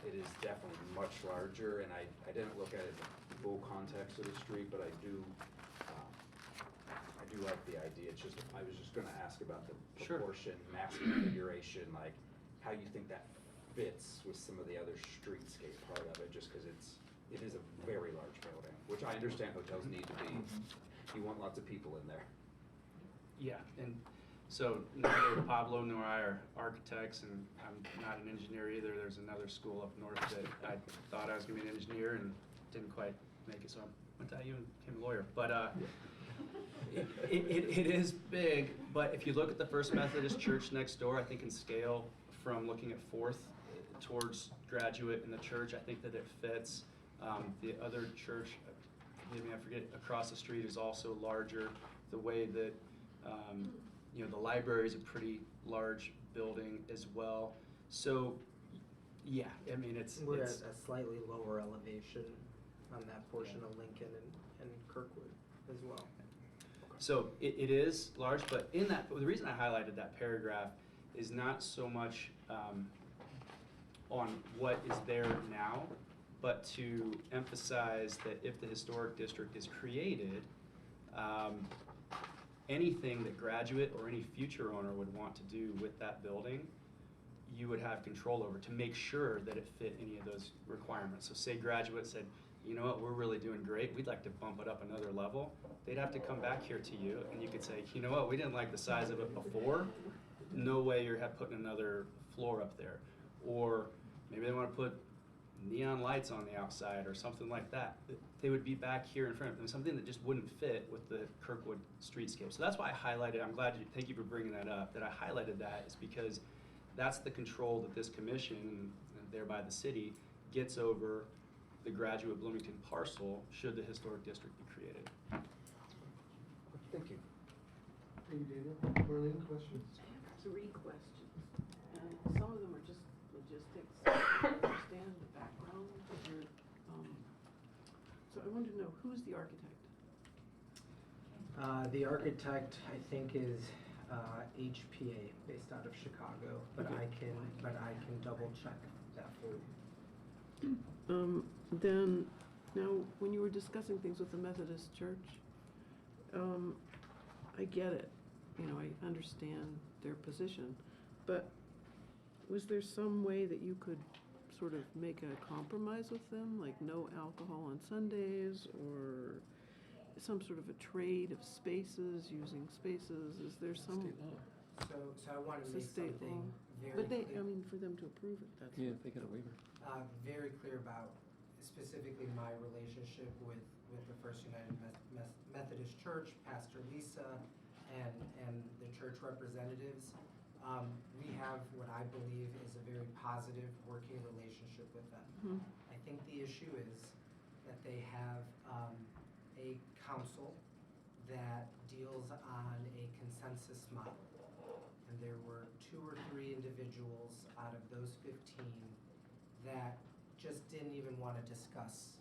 It is definitely much larger, and I didn't look at it in the full context of the street, but I do like the idea. It's just, I was just gonna ask about the Sure. proportion, mass configuration, like how you think that fits with some of the other streetscape part of it, just cause it is a very large building, which I understand hotels need to be. You want lots of people in there. Yeah, and so neither Pablo nor I are architects, and I'm not an engineer either. There's another school up north that I thought I was gonna be an engineer and didn't quite make it, so I went to IU and became a lawyer. But it is big, but if you look at the First Methodist Church next door, I think in scale from looking at Fourth towards Graduate and the church, I think that it fits. The other church, forgive me, I forget, across the street is also larger. The way that, the library is a pretty large building as well. So, yeah, I mean, We're it's at a slightly lower elevation on that portion of Lincoln and Kirkwood as well. So it is large, but in that, the reason I highlighted that paragraph is not so much on what is there now, but to emphasize that if the historic district is created, anything that Graduate or any future owner would want to do with that building, you would have control over to make sure that it fit any of those requirements. So say Graduate said, you know what, we're really doing great, we'd like to bump it up another level. They'd have to come back here to you, and you could say, you know what, we didn't like the size of it before, no way you're putting another floor up there. Or maybe they want to put neon lights on the outside or something like that. They would be back here in front of them, something that just wouldn't fit with the Kirkwood streetscape. So that's why I highlighted, thank you for bringing that up, that I highlighted that is because that's the control that this commission, and thereby the city, gets over the Graduate Bloomington parcel should the historic district be created. Thank you. Thank you, Daniel. Marlene, questions? I have 3 questions, and some of them are just logistics. I understand the background of your, so I wanted to know, who's the architect? The architect, I think, is HPA, based out of Chicago, but Okay. I can double check that for you. Then, now, when you were discussing things with the Methodist Church, I get it, I understand their position, but was there some way that you could sort of make a compromise with them, like no alcohol on Sundays, or some sort of a trade of spaces, using spaces? Is there some? So I want to It's a make state something law. very But they, clear. for them to approve it, that's. Yeah, if they get a waiver. Very clear about specifically my relationship with the First United Methodist Church, Pastor Lisa, and the church representatives. We have what I believe is a very positive working relationship with them. Mhm. I think the issue is that they have a council that deals on a consensus model. And there were 2 or 3 individuals out of those 15 that just didn't even want to discuss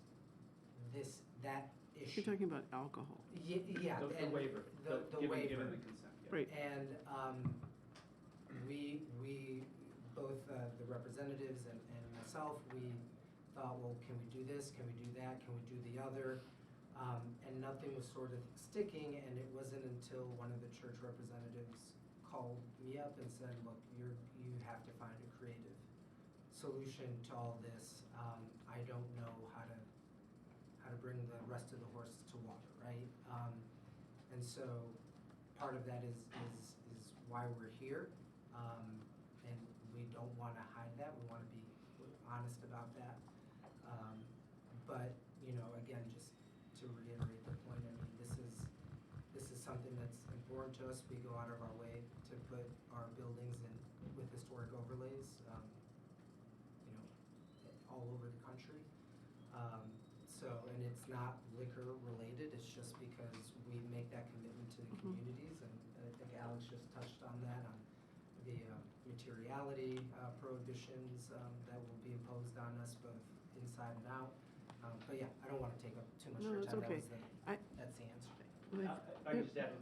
that issue. You're talking about alcohol. Yeah. The and waiver, The waiver. given the consent, yeah. Right. And we both the representatives and myself, we thought, well, can we do this? Can we do that? Can we do the other? And nothing was sort of sticking, and it wasn't until one of the church representatives called me up and said, look, you have to find a creative solution to all this. I don't know how to bring the rest of the horse to water, right? And so part of that is why we're here. And we don't want to hide that. We want to be important to us. We go out of our way to put our buildings in with historic overlays, you know, all over the country. And it's not liquor related, it's just because we make that commitment to the communities, and I think Alex just touched on that, on the materiality prohibitions that will be imposed on us both inside and out. But yeah, I don't want to take up too much of No, your it's time. okay. That's the answer. I can just add,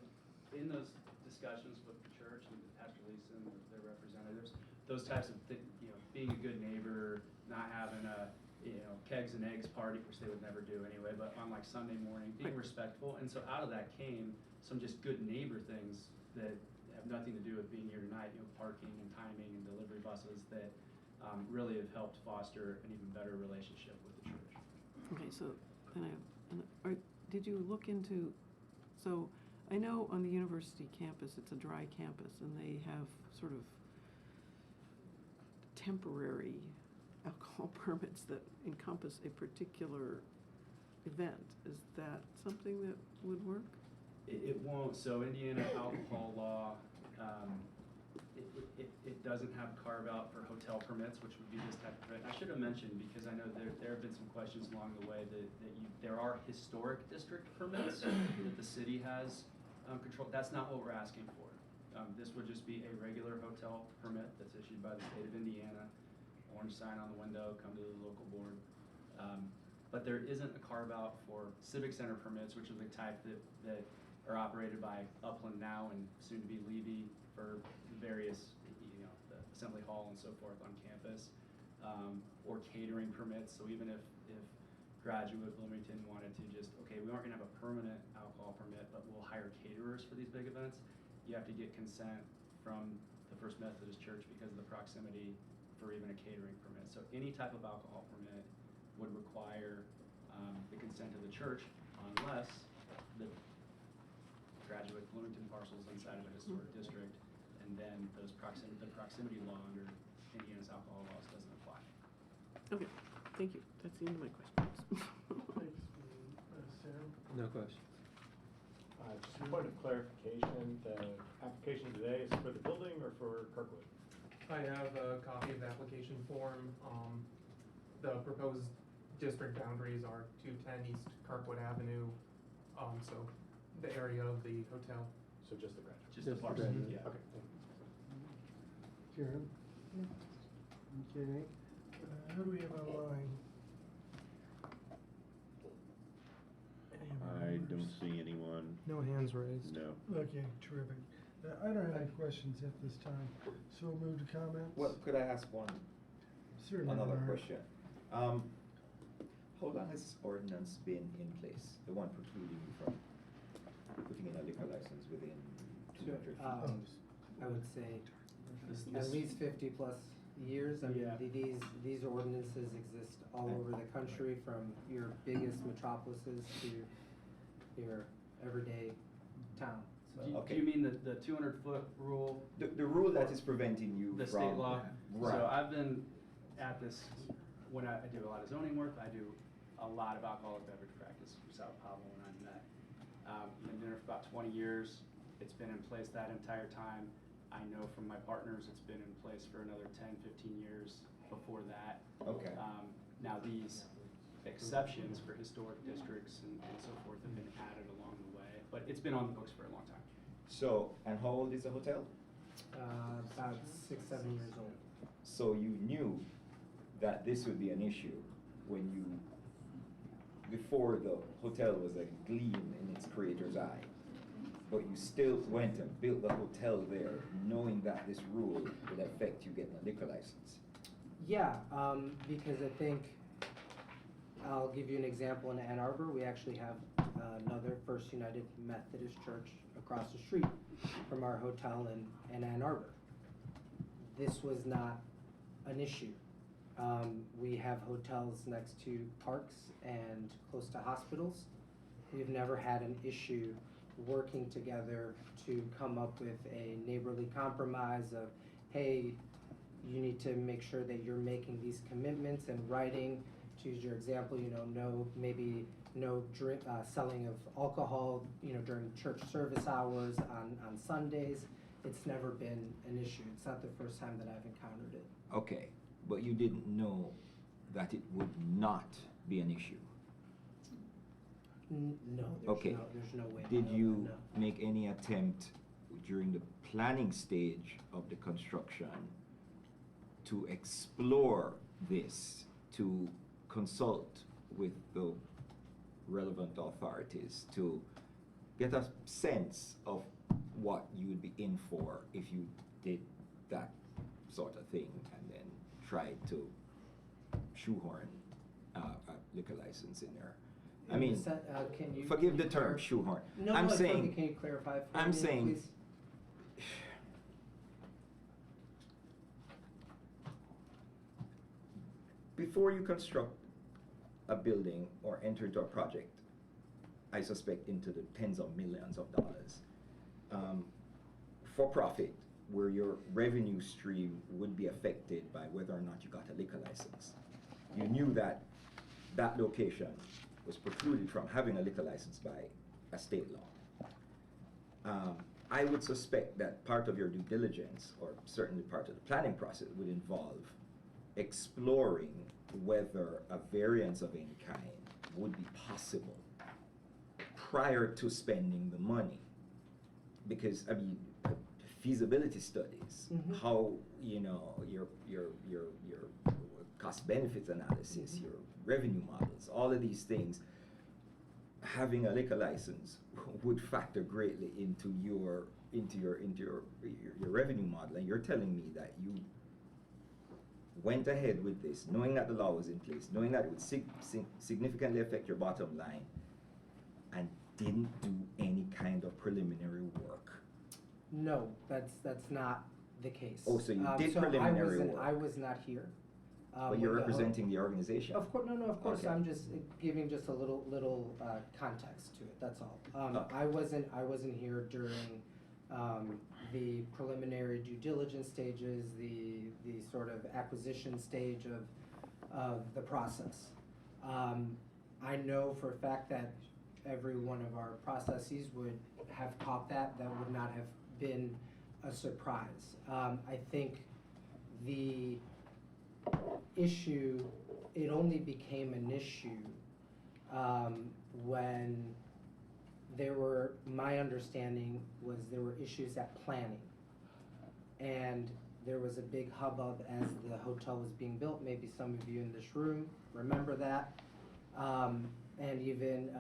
in those discussions with the church and Pastor Lisa and their representatives, those types of things, you know, being a good neighbor, not having a, you know, kegs and eggs party, which they would never do anyway, but on like Sunday morning, being respectful. And so out of that came some just good neighbor things that have nothing to do with being here tonight, you know, parking and timing and delivery buses that really have helped foster an even better relationship with the church. Okay, so, did you look into, so I know on the university campus, it's a dry campus, and they have sort of temporary alcohol permits that encompass a particular event. Is that something that would work? It won't. So Indiana alcohol law, it doesn't have carve out for hotel permits, which would be this type of event. I should have mentioned, because I know there have been some questions along the way that there are historic district permits that the city has control. That's not what we're asking for. This would just be a regular hotel permit that's issued by the state of Indiana. Orange sign on the window, come to the local board. But there isn't a carve out for civic center permits, which are the type that are operated by Upland now and soon to be Levy for various, you know, the assembly hall and so forth on campus, or catering permits. So even if Graduate Bloomington wanted to just, okay, we aren't gonna have a permanent alcohol permit, but we'll hire caterers for these big events, you have to get consent from the First Methodist Church because of the proximity for even a catering permit. So any type of alcohol permit would require the consent of the church, unless the Graduate Bloomington parcels inside of a historic district, and then the proximity law under Indiana's alcohol laws doesn't apply. Okay, thank you. That's the end of my questions. Thanks, Sam. No questions. Just a point of clarification, the application today is for the building or for Kirkwood? I have a copy of the application form. The proposed district boundaries are 210 East Kirkwood Avenue, so the area of the hotel. So just the graduate? Just the Just the parcel, graduate. yeah. Okay, thank you. Karen? Okay. Who do we have online? I don't see anyone. No hands raised. No. Okay, terrific. I don't have any questions at this time, so we'll move to comments. Well, could I ask Certainly, another Mark. question? How long has this ordinance been in place, the one precluding you from putting in a liquor license within 200 feet? I would say at least 50 plus years. I mean, Yeah. these ordinances exist all over the country, from your biggest metropolises to your everyday town. So. Do you mean the 200-foot rule? The rule that is preventing you The from. state law? Right. So I've been at this, when I do a lot of zoning work, I do a lot of alcoholic beverage practice from South Pablo when I'm met. Been doing it for about 20 years. It's been in place that entire time. I know from my partners, it's been in place for another 10, 15 years before that. Okay. Now these exceptions for historic districts and so forth have been added along the way, but it's been on the books for a long time. So, and how old is the hotel? About 6, 7 years old. So you knew that this would be an issue when you, before the hotel was a gleam in its creator's eye, but you still went and built the hotel there, knowing that this rule would affect you getting a liquor license. Yeah, because I think, I'll give you an example. In Ann Arbor, we actually have another First United Methodist Church across the street from our hotel in Ann Arbor. This was not an issue. We have hotels next to parks and close to hospitals. We've never had an issue working together to come up with a neighborly compromise of, hey, you need to make sure that you're making these commitments in writing. To use your example, you know, no maybe no selling of alcohol, during church service hours on Sundays. It's never been an issue. It's not the first time that I've encountered it. Okay, but you didn't know that it would not be an issue. No, Okay. there's no way. to Did know you that, no. make any attempt during the planning stage of the construction to explore this, to consult with the relevant authorities, to get a sense of what you would be in for if you did that sort of thing and then tried to shoehorn a liquor license in there? I mean, Can you, forgive can the you term clar- shoehorn. No, I'm no, it's saying, okay. Can you clarify for I'm me, saying, please? before you construct a building or enter into a project, I suspect into the tens of millions of dollars, for profit, where your revenue stream would be affected by whether or not you got a liquor license. You knew that that location was precluded from having a liquor license by a state law. I would suspect that part of your due diligence, or certainly part of the planning process, would involve exploring whether a variance of any kind would be possible prior to spending the money. Because, I mean, feasibility studies, Mhm. how, your cost benefits analysis, your revenue models, all of these things, having a liquor license would factor greatly into your revenue model. And you're telling me that you went ahead with this, knowing that the law was in place, knowing that it would significantly affect your bottom line, and didn't do any kind of preliminary work. No, that's not the case. Oh, so you did so preliminary work. I was not here. But you're representing the organization. Of course, no, of course. Okay. I'm just giving just a little context to it. That's all. Okay. I wasn't here during the preliminary due diligence stages, the sort of acquisition stage of the process. I know for a fact that every one of our processes would have caught that. That would not have been a surprise. I think the issue, it only became an issue when my understanding was there were issues at planning. And there was a big hubbub as the hotel was being built. Maybe some of you in this room remember that. And even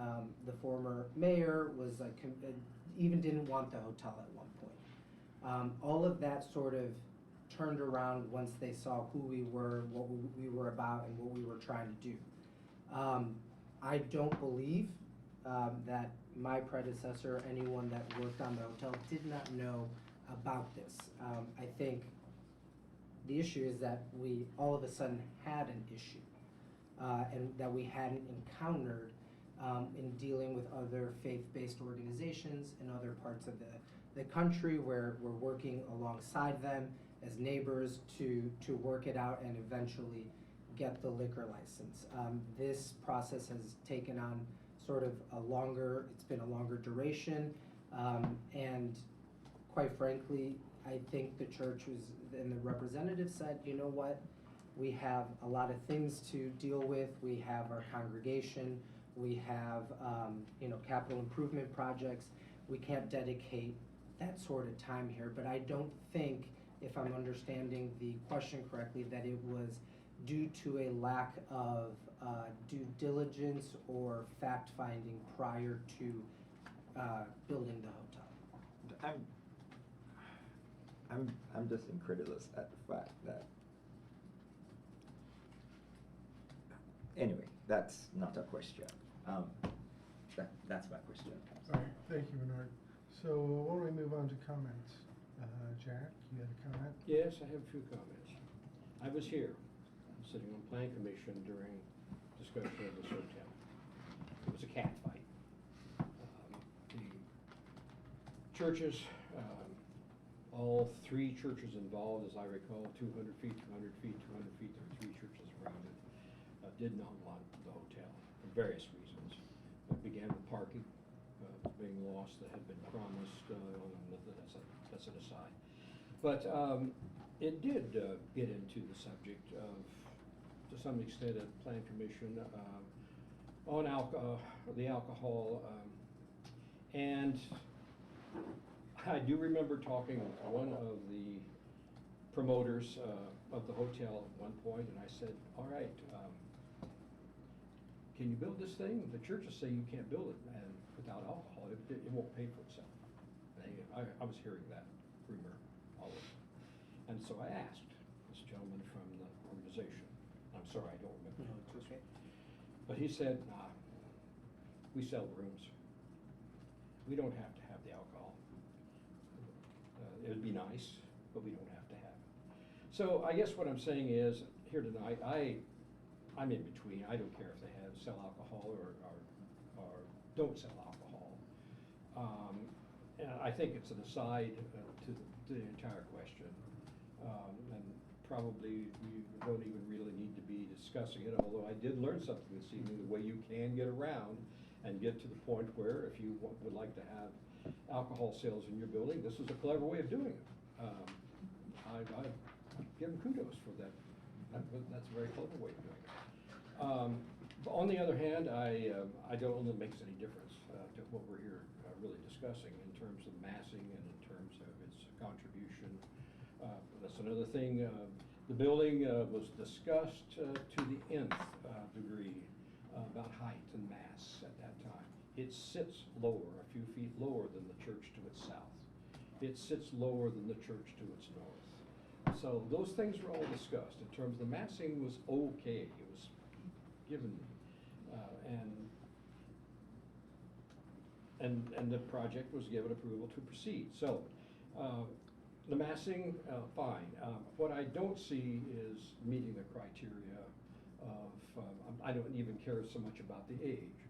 the former mayor was like, even didn't want the hotel at one point. All of that sort of turned around once they saw who we were, what we were about, and what we were trying to do. I don't believe that my predecessor, anyone that worked on the hotel, did not know about this. I think the issue is that we all of a sudden had an issue, and that we hadn't encountered in dealing with other faith-based organizations in other parts of the country, where we're working alongside them as neighbors to work it out and eventually get the liquor license. This process has taken on sort of it's been a longer duration, and quite frankly, I think the church and the representative said, you know what, we have a lot of things to deal with. We have our congregation, we have capital improvement projects. We can't dedicate that sort of time here, but I don't think, if I'm understanding the question correctly, that it was due to a lack of due diligence or fact-finding prior to building the hotel. I'm just incredulous at the fact that. Anyway, that's not a question. That's my question. All right, thank you, Bernard. So why don't we move on to comments? Jack, you had a comment? Yes, I have a few comments. I was here, sitting on plan commission during discussion of this hotel. It was a cat fight. The churches, all three churches involved, as I recall, 200 feet, 200 feet, 200 feet, there were three churches around it, did not want the hotel for various reasons. costs that had been promised, that's an aside. But it did get into the subject of, to some extent, at Plan Commission on the alcohol. And I do remember talking with one of the promoters of the hotel at one point, and I said, all right, can you build this thing? The churches say you can't build it and without alcohol, it won't pay for itself. I was hearing that rumor all over. And so I asked this gentleman from the organization, I'm sorry, I don't remember. No, it's okay. But he said, nah, we sell rooms. We don't have to have the alcohol. It'd be nice, but we don't have to have it. So I guess what I'm saying is, here tonight, I'm in between. I don't care if they sell alcohol or don't sell alcohol. And I think it's an aside to the entire question. And probably we don't even really need to be discussing it, although I did learn something this evening, the way you can get around and get to the point where if you would like to have alcohol sales in your building, this is a clever way of doing it. I give them kudos for that. That's a very clever way of doing it. On the other hand, I don't think it makes any difference to what we're here really discussing in terms of massing and in terms of its contribution. That's another thing. The building was discussed to the nth degree about height and mass at that time. It sits lower, a few feet lower than the church to its south. It sits lower than the church to its north. So those things were all discussed. In terms of the massing was okay. It was given, and the project was given approval to proceed. So the massing, fine. What I don't see is meeting the criteria of, I don't even care so much about the age.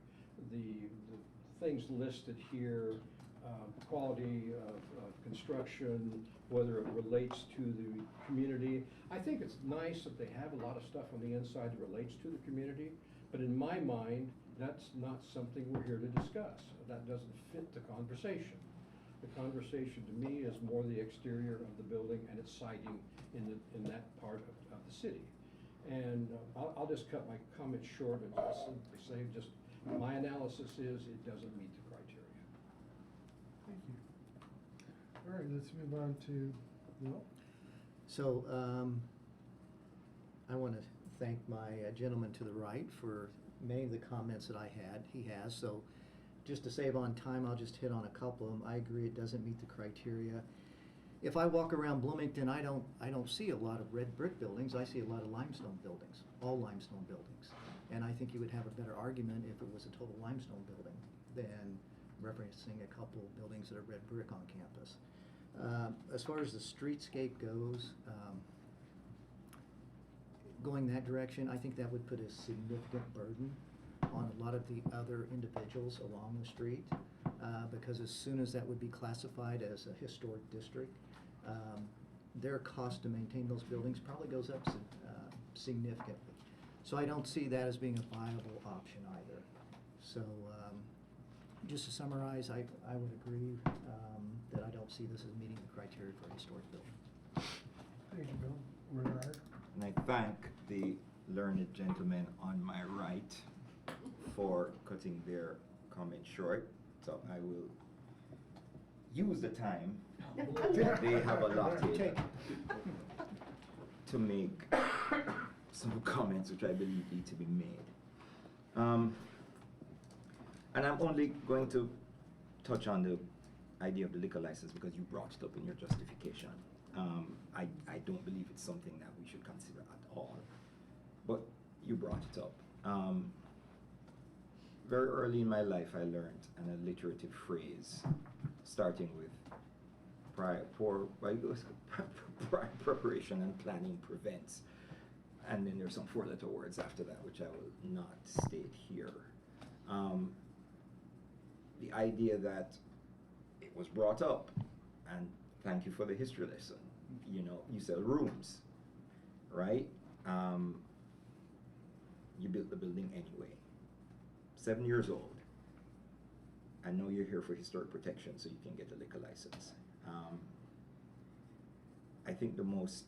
The things listed here, quality of construction, whether it relates to the community. I think it's nice that they have a lot of stuff on the inside that relates to the community, but in my mind, that's not something we're here to discuss. That doesn't fit the conversation. The conversation to me is more the exterior of the building and its siting in that part of the city. And I'll just cut my comments short and just simply say, just my analysis is it doesn't meet the criteria. Thank you. All right, let's move on to Will. So, I want to thank my gentleman to the right for many of the comments that he has. So, just to save on time, I'll just hit on a couple of them. I agree it doesn't meet the criteria. If I walk around Bloomington, I don't see a lot of red brick buildings. I see a lot of limestone buildings, all limestone buildings. And I think you would have a better argument if it was a total limestone building than referencing a couple of buildings that are red brick on campus. As far as the streetscape goes, going that direction, I think that would put a significant burden on a lot of the other individuals along the street, because as soon as that would be classified as a historic district, their cost to maintain those buildings probably goes up significantly. So I don't see that as being a viable option either. So just to summarize, I would agree that I don't see this as meeting the criteria for a historic building. Thank you, Bill. Bernard? And I thank the learned gentleman on my right for cutting their comment short. So I will use the time. They have allotted to make some comments which I believe need to be made. And I'm only going to touch on the idea of the liquor license because you brought it up in your justification. I don't believe it's something that we should consider at all, but you brought it up. Very early in my life, I learned an alliterative phrase starting with preparation and planning prevents. And then there's some four-letter words after that, which I will not state here. The idea that it was brought up, and thank you for the history lesson. You know, you sell rooms, right? You built the building anyway. 7 years old. I know you're here for historic protection, so you can get a liquor license. I think the most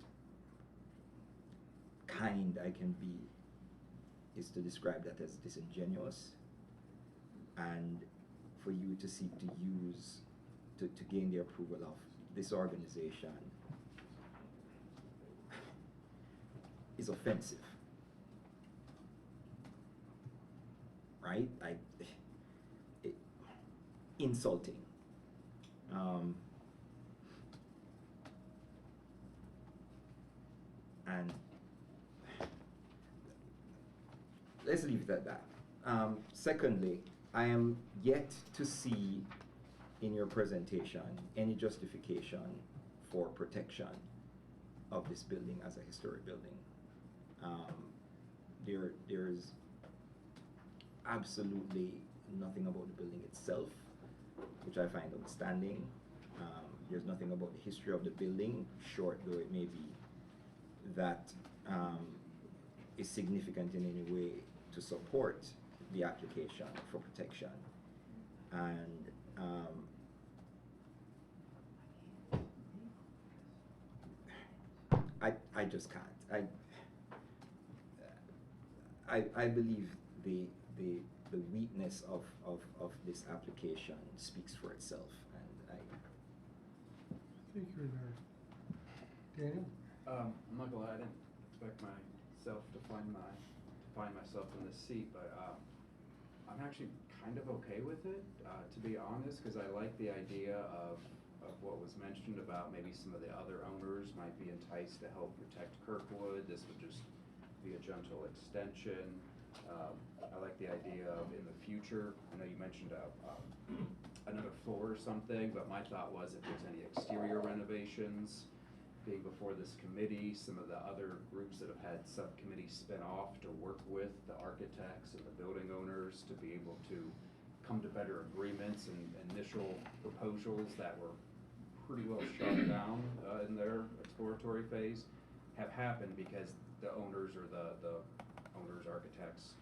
kind I can be is to describe that as disingenuous, and for you to seek to use, to gain the approval of this organization is offensive. Right? Insulting. And let's leave it at that. Secondly, I am yet to see in your presentation any justification for protection of this building as a historic building. There's absolutely nothing about the building itself, which I find outstanding. There's nothing about the history of the building, short though it may be, that is significant in any way to support the application for protection. And I just can't. I believe the weakness of this application speaks for itself, and Thank you, Renard. Daniel? I'm not gonna lie, I didn't expect myself to find myself in this seat, but I'm actually kind of okay with it, to be honest, because I like the idea of what was mentioned about maybe some of the other owners might be enticed to help protect Kirkwood. This would just be a gentle extension. I like the idea of in the future, I know you mentioned another floor or something, but my thought was if there's any exterior renovations being before this committee, some of the other groups that have had subcommittees spin off to work with the architects and the building owners to be able to come to better agreements and initial proposals that were pretty well shot down in their exploratory phase have happened because the owners or the owners, architects,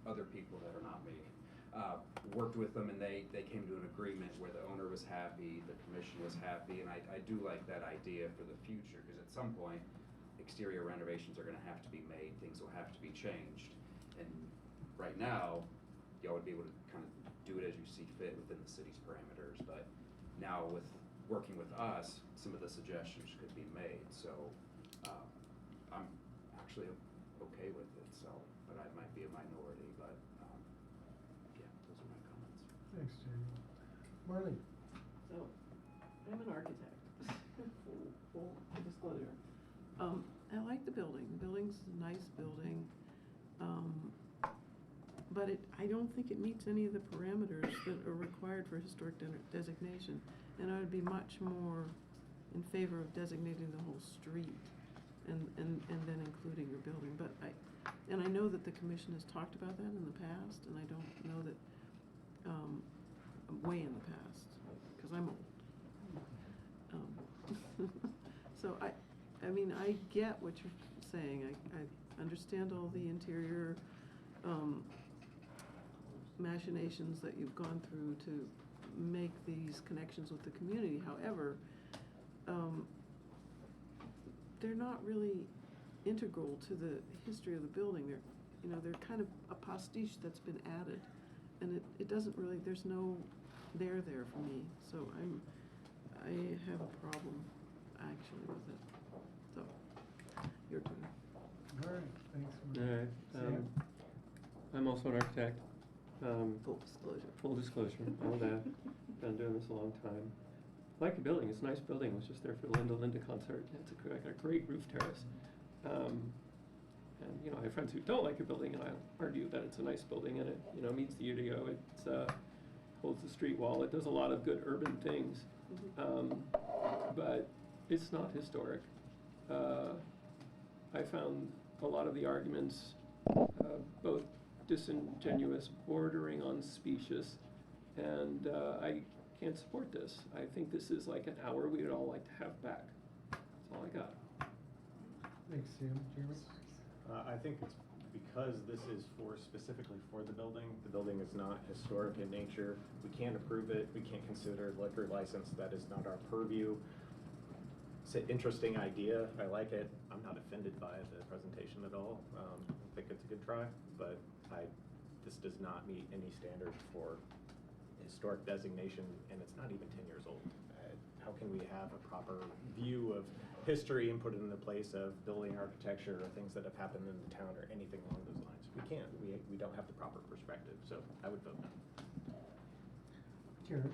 other people that are not me, worked with them and they came to an agreement where the owner was happy, the commission was happy, and I do like that idea for the future, because at some point, exterior renovations are gonna have to be made, things will have to be changed. And right now, y'all would be able to kind of do it as you see fit within the city's parameters, but now with working with us, some of the suggestions could be made, so I'm actually okay with it, so, but I might be a minority, but yeah, those are my comments. Thanks, Daniel. Marlene? So, I'm an architect, full disclosure. I like the building. The building's a nice building. But I don't think it meets any of the parameters that are required for historic designation. And I would be much more in favor of designating the whole street and then including your building. But I know that the commission has talked about that in the past, and I don't know that, way in the past, because I'm old. So I mean, I get what you're saying. I understand all the interior machinations that you've gone through to make these connections with the community. However, they're not really integral to the history of the building. They're kind of a pastiche that's been added, and it doesn't really. There's no there for me. So I have a problem actually with it. So your turn. All right, thanks. All Marlene. right. Sam? I'm also an architect. Full disclosure. Full disclosure, all that. Been doing this a long time. Like the building, it's a nice building. I was just there for the Linda concert. It's a great roof terrace. And I have friends who don't like the building, and I argue that it's a nice building, and it meets the UDO. It holds the street wall. It does a lot of good urban things, but it's not historic. I found a lot of the arguments both disingenuous, bordering on specious, and I can't support this. I think this is like an hour we would all like to have back. That's all I got. Thanks, Sam. Jeremy? I think it's because this is specifically for the building is not historic in nature. We can't approve it, we can't consider liquor license, that is not our purview. It's an interesting idea, I like it. I'm not offended by the presentation at all. I think it's a good try, but this does not meet any standard for historic designation, and it's not even 10 years old. How can we have a proper view of history and put it in the place of building architecture or things that have happened in the town or anything along those lines? We can't. We don't have the proper perspective, so I would vote no. Karen?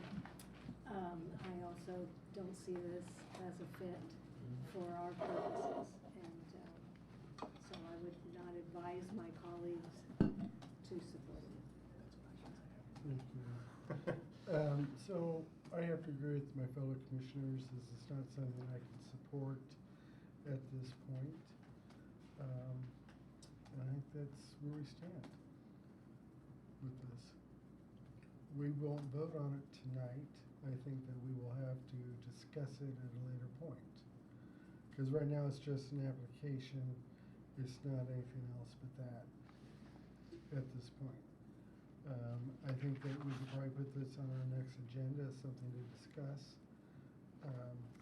I also don't see this as a fit for our purposes, and so I would not advise my colleagues to support it. Thank you. So I have to agree with my fellow commissioners. This is not something I can support at this point. And I think that's where we stand with this. We won't vote on it tonight. I think that we will have to discuss it at a later point. Because right now it's just an application. It's not anything else but that at this point. I think that we could probably put this on our next agenda as something to discuss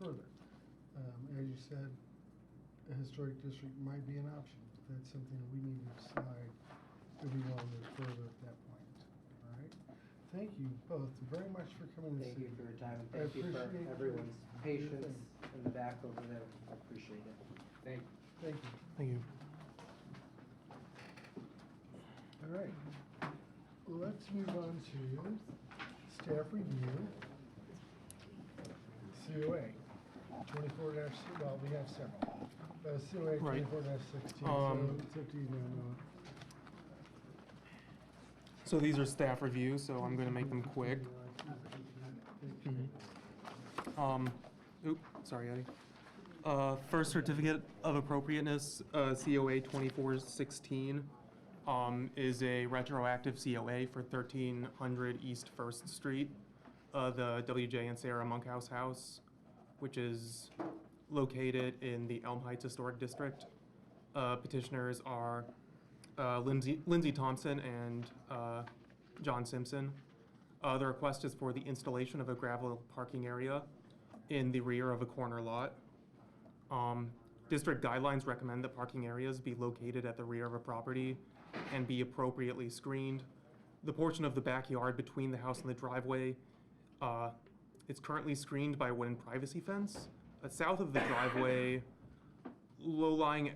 further. As you said, a historic district might be an option, but that's something we need to decide if we want to move further at that point. All right? Thank you both very much for coming this Thank you evening. for your time, and I thank you for appreciate everyone's your patience thing. in the back over there. I appreciate it. Thank you. Thank you. Thank you. All right. Let's move on to staff review. COA 24 well, we have several. COA Right. 24-16, Um, so it's up to you now, So these are staff reviews, so I'm gonna make them quick. Sorry, Eddie. First certificate of appropriateness, COA 2416, is a retroactive COA for 1300 East First Street, the WJ and Sarah Monkhouse House, which is located in the Elm Heights Historic District. Petitioners are Lindsay Thompson and John Simpson. The request is for the installation of a gravel parking area in the rear of a corner lot. District guidelines recommend that parking areas be located at the rear of a property and be appropriately screened. The portion of the backyard between the house and the driveway, it's currently screened by a wooden privacy fence. South of the driveway, low-lying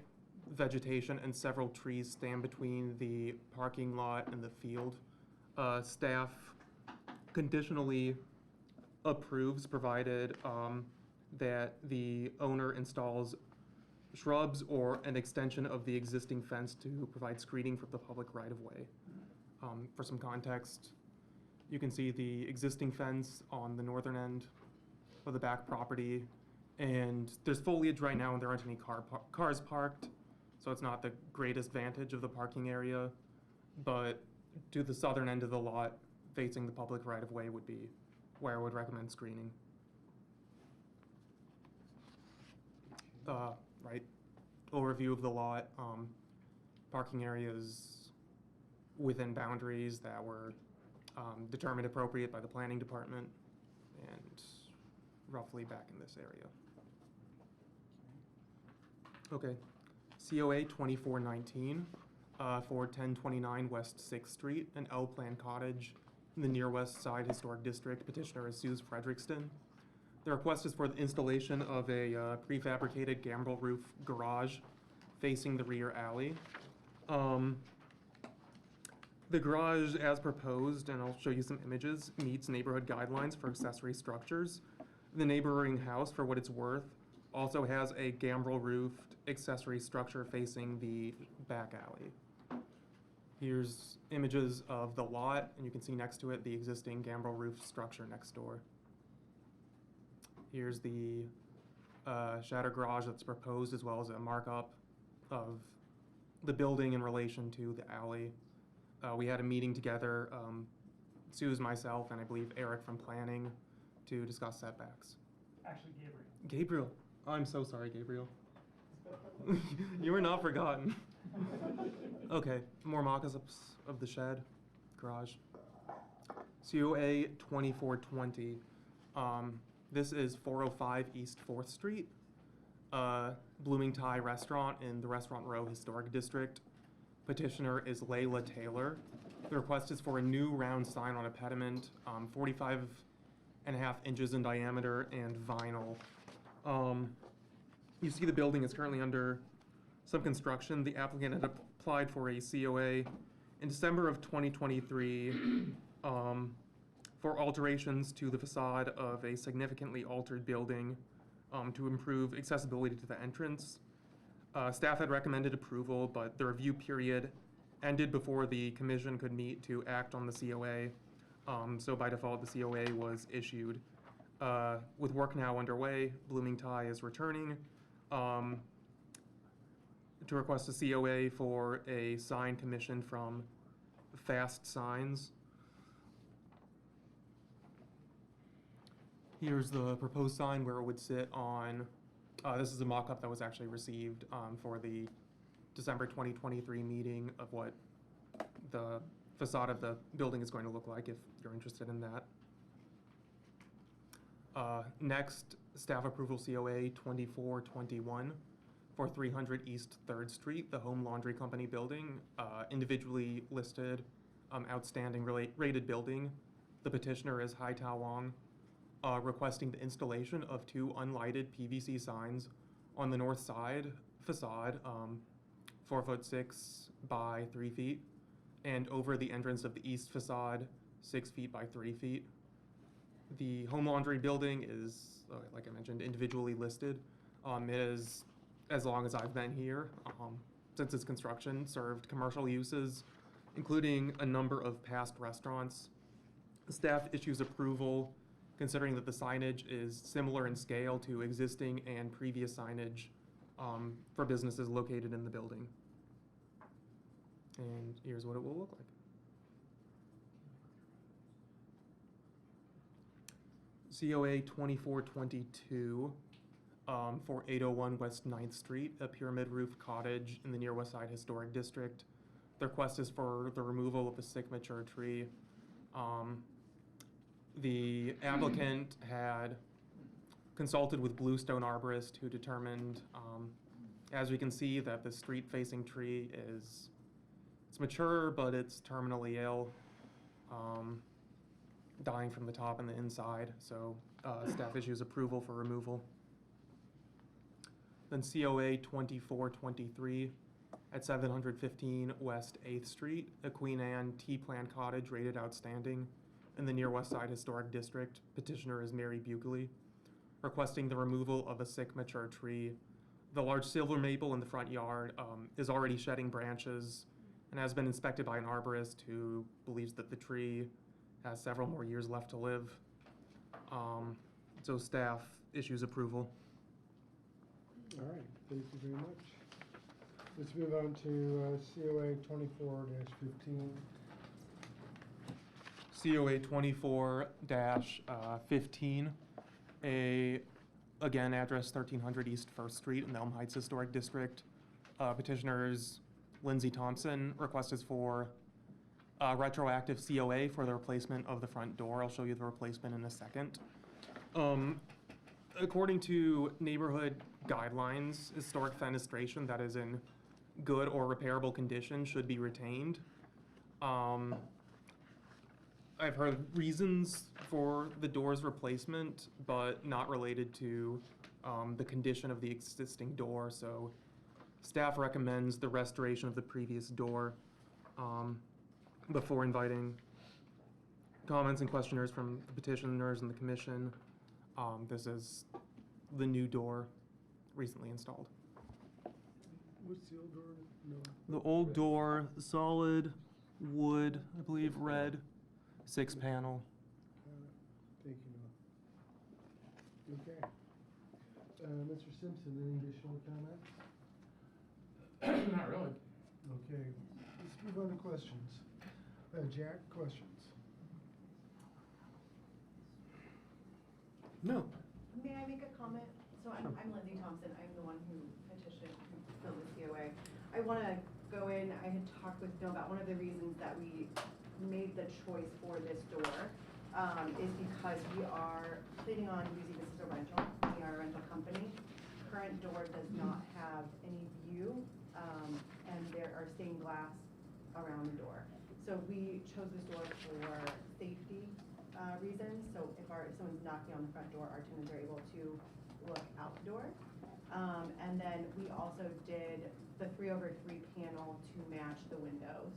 vegetation and several trees stand between the parking lot and the field. Staff conditionally approves provided that the owner installs shrubs or an extension of the existing fence to provide screening from the public right-of-way. For some context, you can see the existing fence on the northern end of the back property, and there's foliage right now and there aren't any cars parked, so it's not the greatest vantage of the parking area, but to the southern end of the lot facing the public right-of-way would be where I would recommend screening. Right, overview of the lot, parking areas within boundaries that were determined appropriate by the planning department and roughly back in this area. Okay, COA 2419 for 1029 West 6th Street, an L-plan cottage in the near west side historic district. Petitioner is Suze Frederickston. The request is for the installation of a prefabricated gambrel roof garage facing the rear alley. The garage, as proposed, and I'll show you some images, meets neighborhood guidelines for accessory structures. The neighboring house, for what it's worth, also has a gambrel roofed accessory structure facing the back alley. Here's images of the lot, and you can see next to it the existing gambrel roof structure next door. Here's the shatter garage that's proposed, as well as a markup of the building in relation to the alley. We had a meeting together, Suze, myself, and I believe Eric from planning, to discuss setbacks. Actually, Gabriel. Gabriel, I'm so sorry, Gabriel. You were not forgotten. Okay, more mock-ups of the shed, garage. COA 2420. This is 405 East 4th Street, Bloomington Restaurant in the Restaurant Row Historic District. Petitioner is Layla Taylor. The request is for a new round sign on a pediment, 45.5 inches in diameter and vinyl. You see the building is currently under some construction. The applicant had applied for a COA in December of 2023 for alterations to the facade of a significantly altered building to improve accessibility to the entrance. Staff had recommended approval, but the review period ended before the commission could meet to act on the COA. So by default, the COA was issued. With work now underway, Bloomington is returning to request a COA for a sign commissioned from Fast Signs. Here's the proposed sign where it would sit on, this is a mock-up that was actually received for the December 2023 meeting of what the facade of the building is going to look like, if you're interested in that. Next, staff approval COA 2421 for 300 East 3rd Street, the Home Laundry Company building, individually listed, outstanding rated building. The petitioner is Hai Tao Wong, requesting the installation of 2 unlighted PVC signs on the north side facade, 4'6" by 3 feet, and over the entrance of the east facade, 6 feet by 3 feet. The home laundry building is, like I mentioned, individually listed. It is, as long as I've been here, since its construction, served commercial uses, including a number of past restaurants. The staff issues approval, considering that the signage is similar in scale to existing and previous signage for businesses located in the building. And here's what it will look like. COA 2422 for 801 West 9th Street, a pyramid roof cottage in the near West Side Historic District. The request is for the removal of a sick mature tree. The applicant had consulted with Bluestone Arborist, who determined, as we can see, that the street-facing tree it's mature, but it's terminally ill, dying from the top and the inside. So staff issues approval for removal. Then COA 2423 at 715 West 8th Street, a Queen Anne T-plan cottage rated outstanding in the near West Side Historic District. Petitioner is Mary Bugley, requesting the removal of a sick mature tree. The large silver maple in the front yard is already shedding branches and has been inspected by an arborist who believes that the tree has several more years left to live. So staff issues approval. All right, thank you very much. Let's move on to COA 24-15. COA 24-15, again, address 1300 East 1st Street in the Elm Heights Historic District. Petitioners Lindsay Thompson. Request is for retroactive COA for the replacement of the front door. I'll show you the replacement in a second. According to neighborhood guidelines, historic fenestration that is in good or repairable condition should be retained. I've heard reasons for the door's replacement, but not related to the condition of the existing door. So staff recommends the restoration of the previous door before inviting comments and questionnaires from the petitioners and the commission. This is the new door recently installed. What's the old door? No. The old door, solid wood, I believe red, 6-panel. Thank you, Noah. Okay. Mr. Simpson, any additional comments? Not really. Okay, let's move on to questions. Jack, questions? No. May I make a comment? So I'm Lindsay Thompson. I'm the one who petitioned, who filled the COA. I want to go in, I had talked with Bill about one of the reasons that we made the choice for this door is because we are planning on using this as a rental. We are a rental company. Current door does not have any view, and there are stained glass around the door. So we chose this door for safety reasons. So if someone's knocking on the front door, our tenants are able to look out the door. And then we also did the 3/3 panel to match the windows.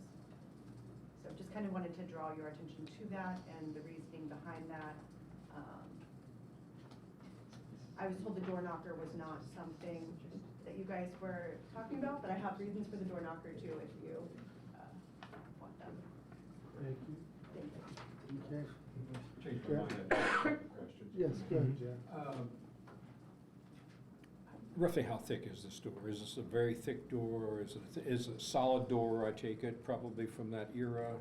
So just kind of wanted to draw your attention to that and the reasoning behind that. I was told the door knocker was not something that you guys were talking about, but I have reasons for the door knocker too if you want them. Thank you. Thank you. Okay. Change my mind, I have questions. Yes, go ahead, Jack. Roughly how thick is this door? Is this a very thick door, or is it a solid door, I take it, probably from that era?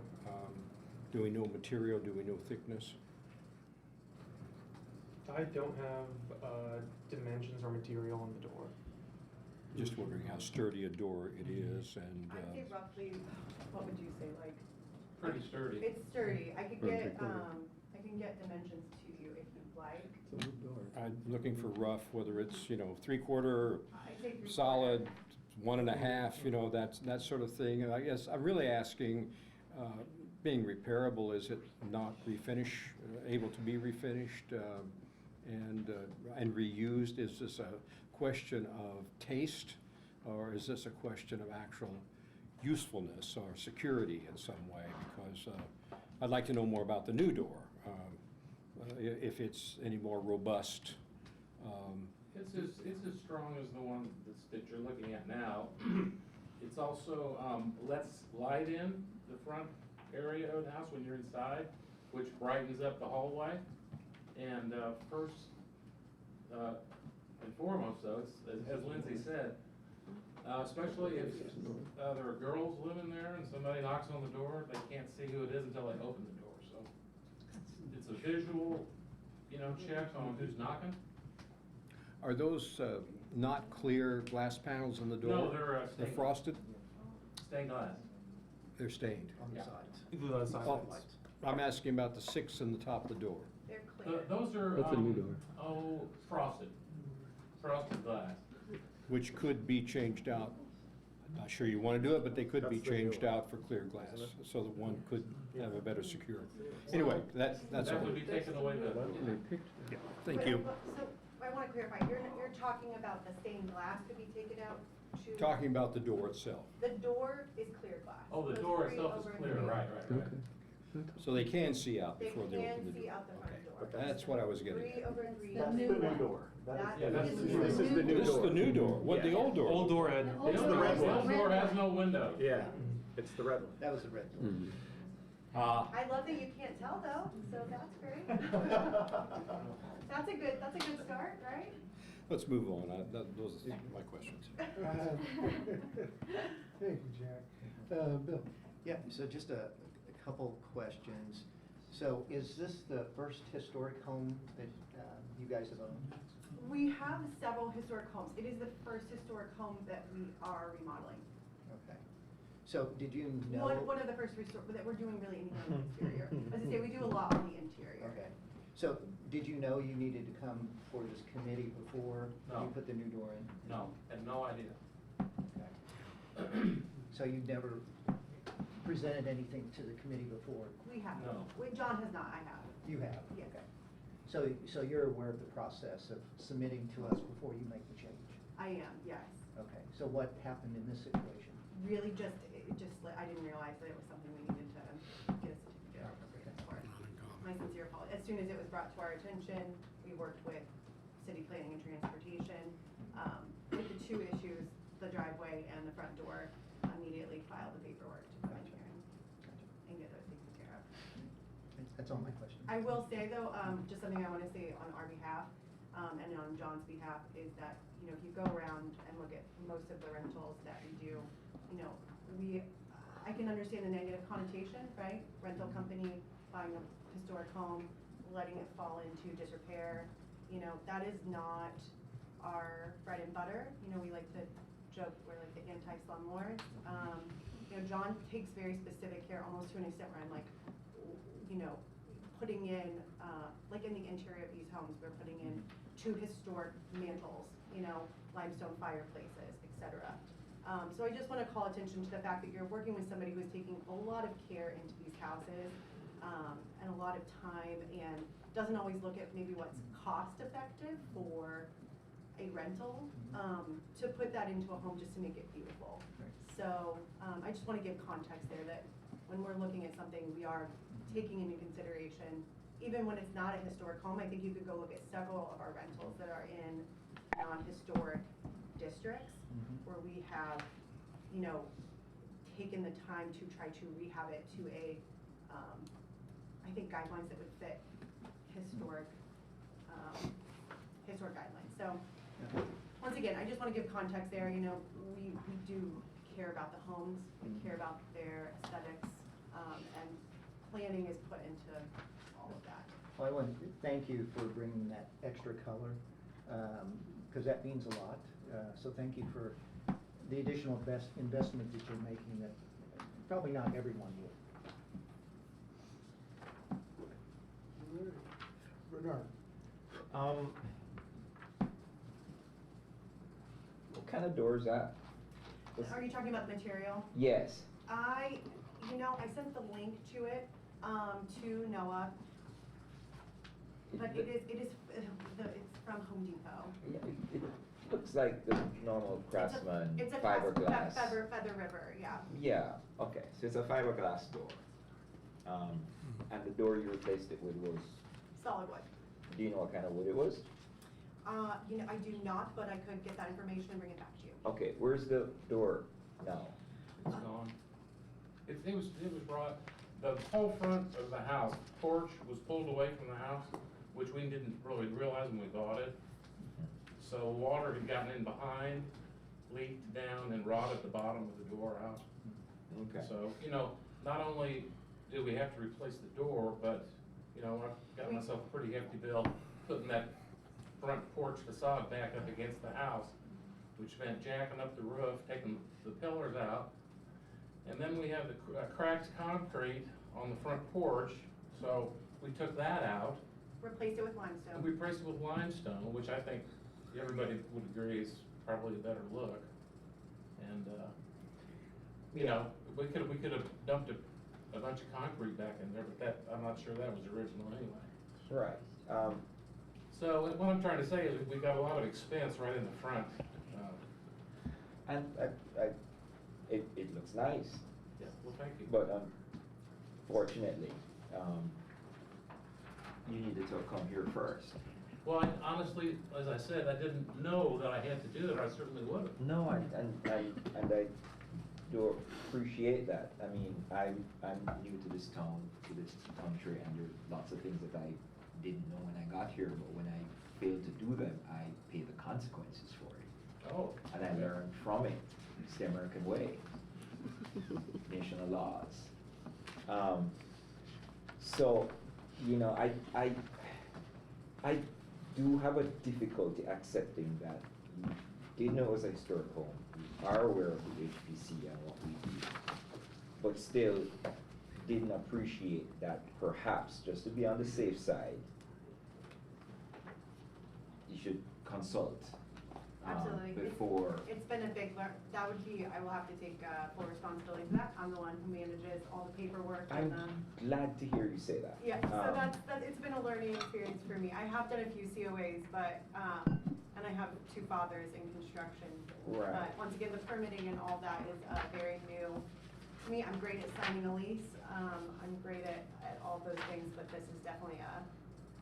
Do we know material, do we know thickness? I don't have dimensions or material on the door. Just wondering how sturdy a door it is, and I'd say roughly, what would you say, like? Pretty sturdy. It's sturdy. I could Or get, three-quarter. I can get dimensions to you if you'd like. It's a wood door. I'm looking for rough, whether it's, 3/4, I'd say 3/4. solid, 1.5, that sort of thing. And I guess I'm really asking, being repairable, is it not able to be refinished and reused? Is this a question of taste, or is this a question of actual usefulness or security in some way? Because I'd like to know more about the new door, if it's any more robust. It's as strong as the one that you're looking at now. It's also, lets light in the front area of the house when you're inside, which brightens up the hallway. And first and foremost, though, it's, as Lindsay said, especially if there are girls living there and somebody knocks on the door, they can't see who it is until they open the door. So it's a visual, check on who's knocking. Are those not clear glass panels on the door? No, they're They're stained. frosted? Stained glass. They're stained. On the Yeah. sides. Oh, I'm asking about the 6 in the top of the door. They're clear. Those are, That's a new door. frosted glass. Which could be changed out. I'm not sure you want to do it, but they could be That's the new changed one, out for clear glass, isn't so that one could have a better security. Anyway, that's all. That would be taking away the. Yeah, thank you. So I want to clarify, you're talking about the stained glass could be taken out to? Talking about the door itself. The door is clear glass. Oh, the So it's door 3 itself is over clear, 3. right. So they can see out They before they open can the see door. out the front Okay, door. that's what I was getting 3 at. over 3. That's the new door. That Yeah, that's is the the new This new is the new This is door. the new door. What, the Yeah. old door? Old door had. The old door has no window. Yeah, it's the red one. That was the red door. I love that you can't tell though, so that's great. That's a good start, right? Let's move on. Those are my questions. Thank you, Jack. Bill? Yeah, so just a couple questions. So is this the first historic home that you guys have owned? We have several historic homes. It is the first historic home that we are remodeling. Okay. So did you know? One of the first that we're doing really anything on the exterior. As I say, we do a lot on the interior. Okay. So did you know you needed to come for this committee before No. you put the new door in? No, had no idea. Okay. So you never presented anything to the committee before? We have. No. John has not, I have. You have? Yes. Okay. So you're aware of the process of submitting to us before you make the change? I am, yes. Okay. So what happened in this situation? Really I didn't realize that it was something we needed to get a certificate of appropriateness for. My sincere apology. As soon as it was brought to our attention, we worked with city planning and transportation. With the 2 issues, the driveway and the front door, immediately filed the paperwork to come in here and get those taken care of. That's all my questions. I will say though, just something I want to say on our behalf, and on John's behalf, is that, if you go around and look at most of the rentals that we do, I can understand the negative connotation, right? Rental company buying a historic home, letting it fall into disrepair, that is not our bread and butter. We like to joke we're like the anti-slumlords. You know, John takes very specific care, almost to an extent where I'm like, you know, putting in, like in the interior of these homes, we're putting in 2 historic mantles, you know, limestone fireplaces, etc. So I just want to call attention to the fact that you're working with somebody who's taking a lot of care into these houses, and a lot of time, and doesn't always look at maybe what's cost effective for a rental, to put that into a home just to make it beautiful. So I just want to give context there that when we're looking at something, we are taking into consideration, even when it's not a historic home. I think you could go look at several of our rentals that are in non-historic districts where we have, you know, taken the time to try to rehab it to a, I think, guidelines that would fit historic, historic guidelines. So once again, I just want to give context there. You know, we do care about the homes, we care about their aesthetics, and planning is put into all of that. Well, I want to thank you for bringing that extra color, because that means a lot. So thank you for the additional investment that you're making that probably not everyone would. Bernard? What kind of door is that? Are you talking about the material? Yes. You know, I sent the link to it, to Noah, but it's from Home Depot. Yeah, it looks like the normal Craftsman It's a fiberglass. Feather River, yeah. Yeah, okay, so it's a fiberglass door. And the door you replaced it with was, Solid wood. do you know what kind of wood it was? You know, I do not, but I could get that information and bring it back to you. Okay, where's the door now? It's gone. It was brought, the whole front of the house, porch was pulled away from the house, which we didn't really realize when we bought it. So water had gotten in behind, leaked down, and rotted the bottom of the door out. Okay. So, you know, not only did we have to replace the door, but, you know, I've got myself a pretty hefty bill putting that front porch facade back up against the house, which meant jacking up the roof, taking the pillars out. And then we have the cracked concrete on the front porch, so we took that out. Replace it with limestone. And we replaced it with limestone, which I think everybody would agree is probably a better look. And, you know, we could have dumped a bunch of concrete back in there, but I'm not sure that was original anyway. Right. So what I'm trying to say is we've got a lot of expense right in the front. And it looks nice. Yeah, well, thank you. But fortunately, you needed to come here first. Well, honestly, as I said, I didn't know that I had to do it, I certainly would have. No, and I do appreciate that. I mean, I'm new to this town, to this country, and there are lots of things that I didn't know when I got here, but when I failed to do them, I pay the consequences for it. Oh. And I learned from it. It's the American way. Nation of laws. So, you know, I do have a difficulty accepting that you did know it was a historic home. You are aware of the HPC and what we do, but still didn't appreciate that perhaps, just to be on the safe side, you should consult. Absolutely. Before. It's been a big that would be, I will have to take full responsibility for that. I'm the one who manages all the paperwork and I'm glad to hear you say that. yeah, so that's, it's been a learning experience for me. I have done a few COAs, but, and I have 2 fathers in construction. Right. But once again, the permitting and all that is very new to me. I'm great at signing a lease. I'm great at all those things, but this is definitely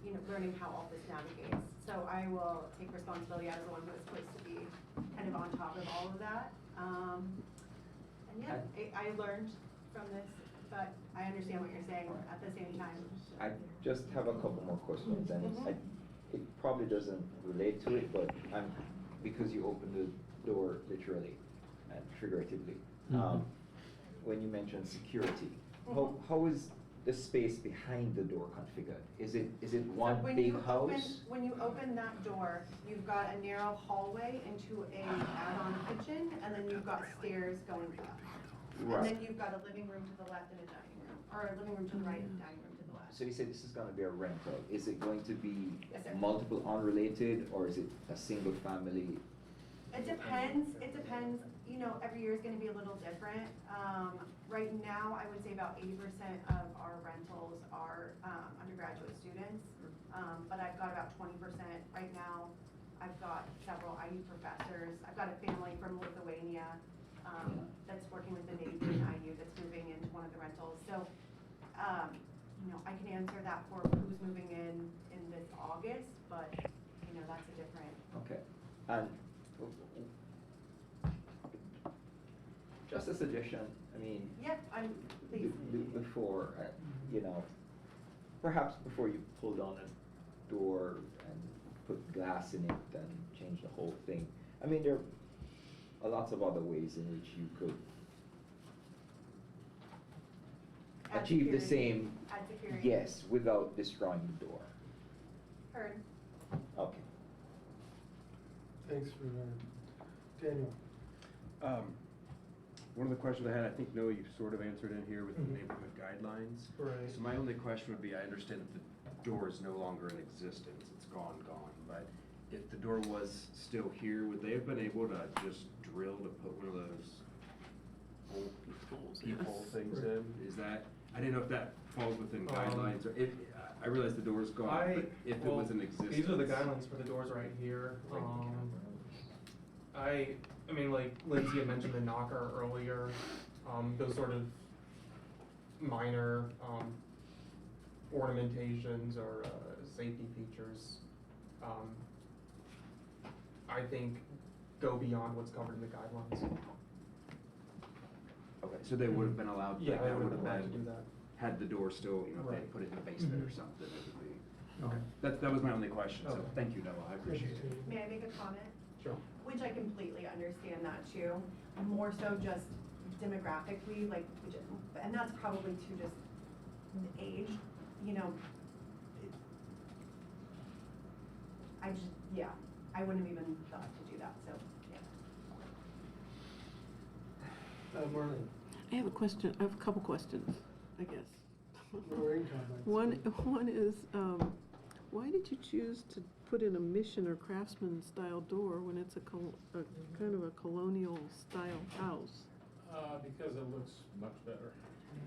you know, learning how all this navigates. So I will take responsibility as the one who is supposed to be kind of on top of all of that. And yeah, I learned from this, but I understand what you're saying at the same time. I just have a couple more questions, and it probably doesn't relate to it, but because you opened the door literally and figuratively, when you mentioned security, how is the space behind the door configured? Is it So one when big you open- house? When you open that door, you've got a narrow hallway into a add-on kitchen, and then you've got stairs going up. And Right. then you've got a living room to the left and a dining room, or a living room to the right and a dining room to the left. So you say this is gonna be a rental. Is it going to be Yes, sir. multiple unrelated, or is it a single family? It depends, you know, every year is gonna be a little different. Right now, I would say about 80% of our rentals are, undergraduate students. But I've got about 20% right now. I've got several IU professors. I've got a family from Lithuania, that's working with the Navy in IU that's moving into one of the rentals. So, you know, I can answer that for who's moving in this August, but, you know, that's a different. Okay, and just a suggestion, I mean. Yeah, please. Before, you know, perhaps before you pull down a door and put glass in it and change the whole thing. I mean, there are lots of other ways in which you could Add achieve the security. same, Add security. yes, without destroying the door. Heard. Okay. Thanks for that. Daniel? One of the questions I had, I think, Noah, you sort of answered in here with the Mhm. neighborhood guidelines. Right. So my only question would be, I understand that the door is no longer in existence, it's gone, but if the door was still here, would they have been able to just drill to put one of those peephole things Right. in? Is that, I didn't know if that falls within guidelines, or if, I realize the door's gone, but if it was in existence. These are the guidelines for the doors right here. I mean, like Lindsay had mentioned the knocker earlier, those sort of minor, ornamentations or, safety features, I think go beyond what's covered in the guidelines. Okay, so they would have been allowed, Yeah, like, they that would would have have been allowed to been, do that. had the door still, you know, if they Right. put it in the basement or Mhm. something, it would be. Okay. That was my only question, so Okay. thank you, Noah, I appreciate it. May I make a comment? Sure. Which I completely understand that too, more so just demographically, like, and that's probably to just age, you know. I just, yeah, I wouldn't have even thought to do that, so, yeah. Marlene? I have a question, I have a couple questions, I guess. Lorraine comments. One is, why did you choose to put in a mission or craftsman style door when it's a kind of a colonial style house? Because it looks much better.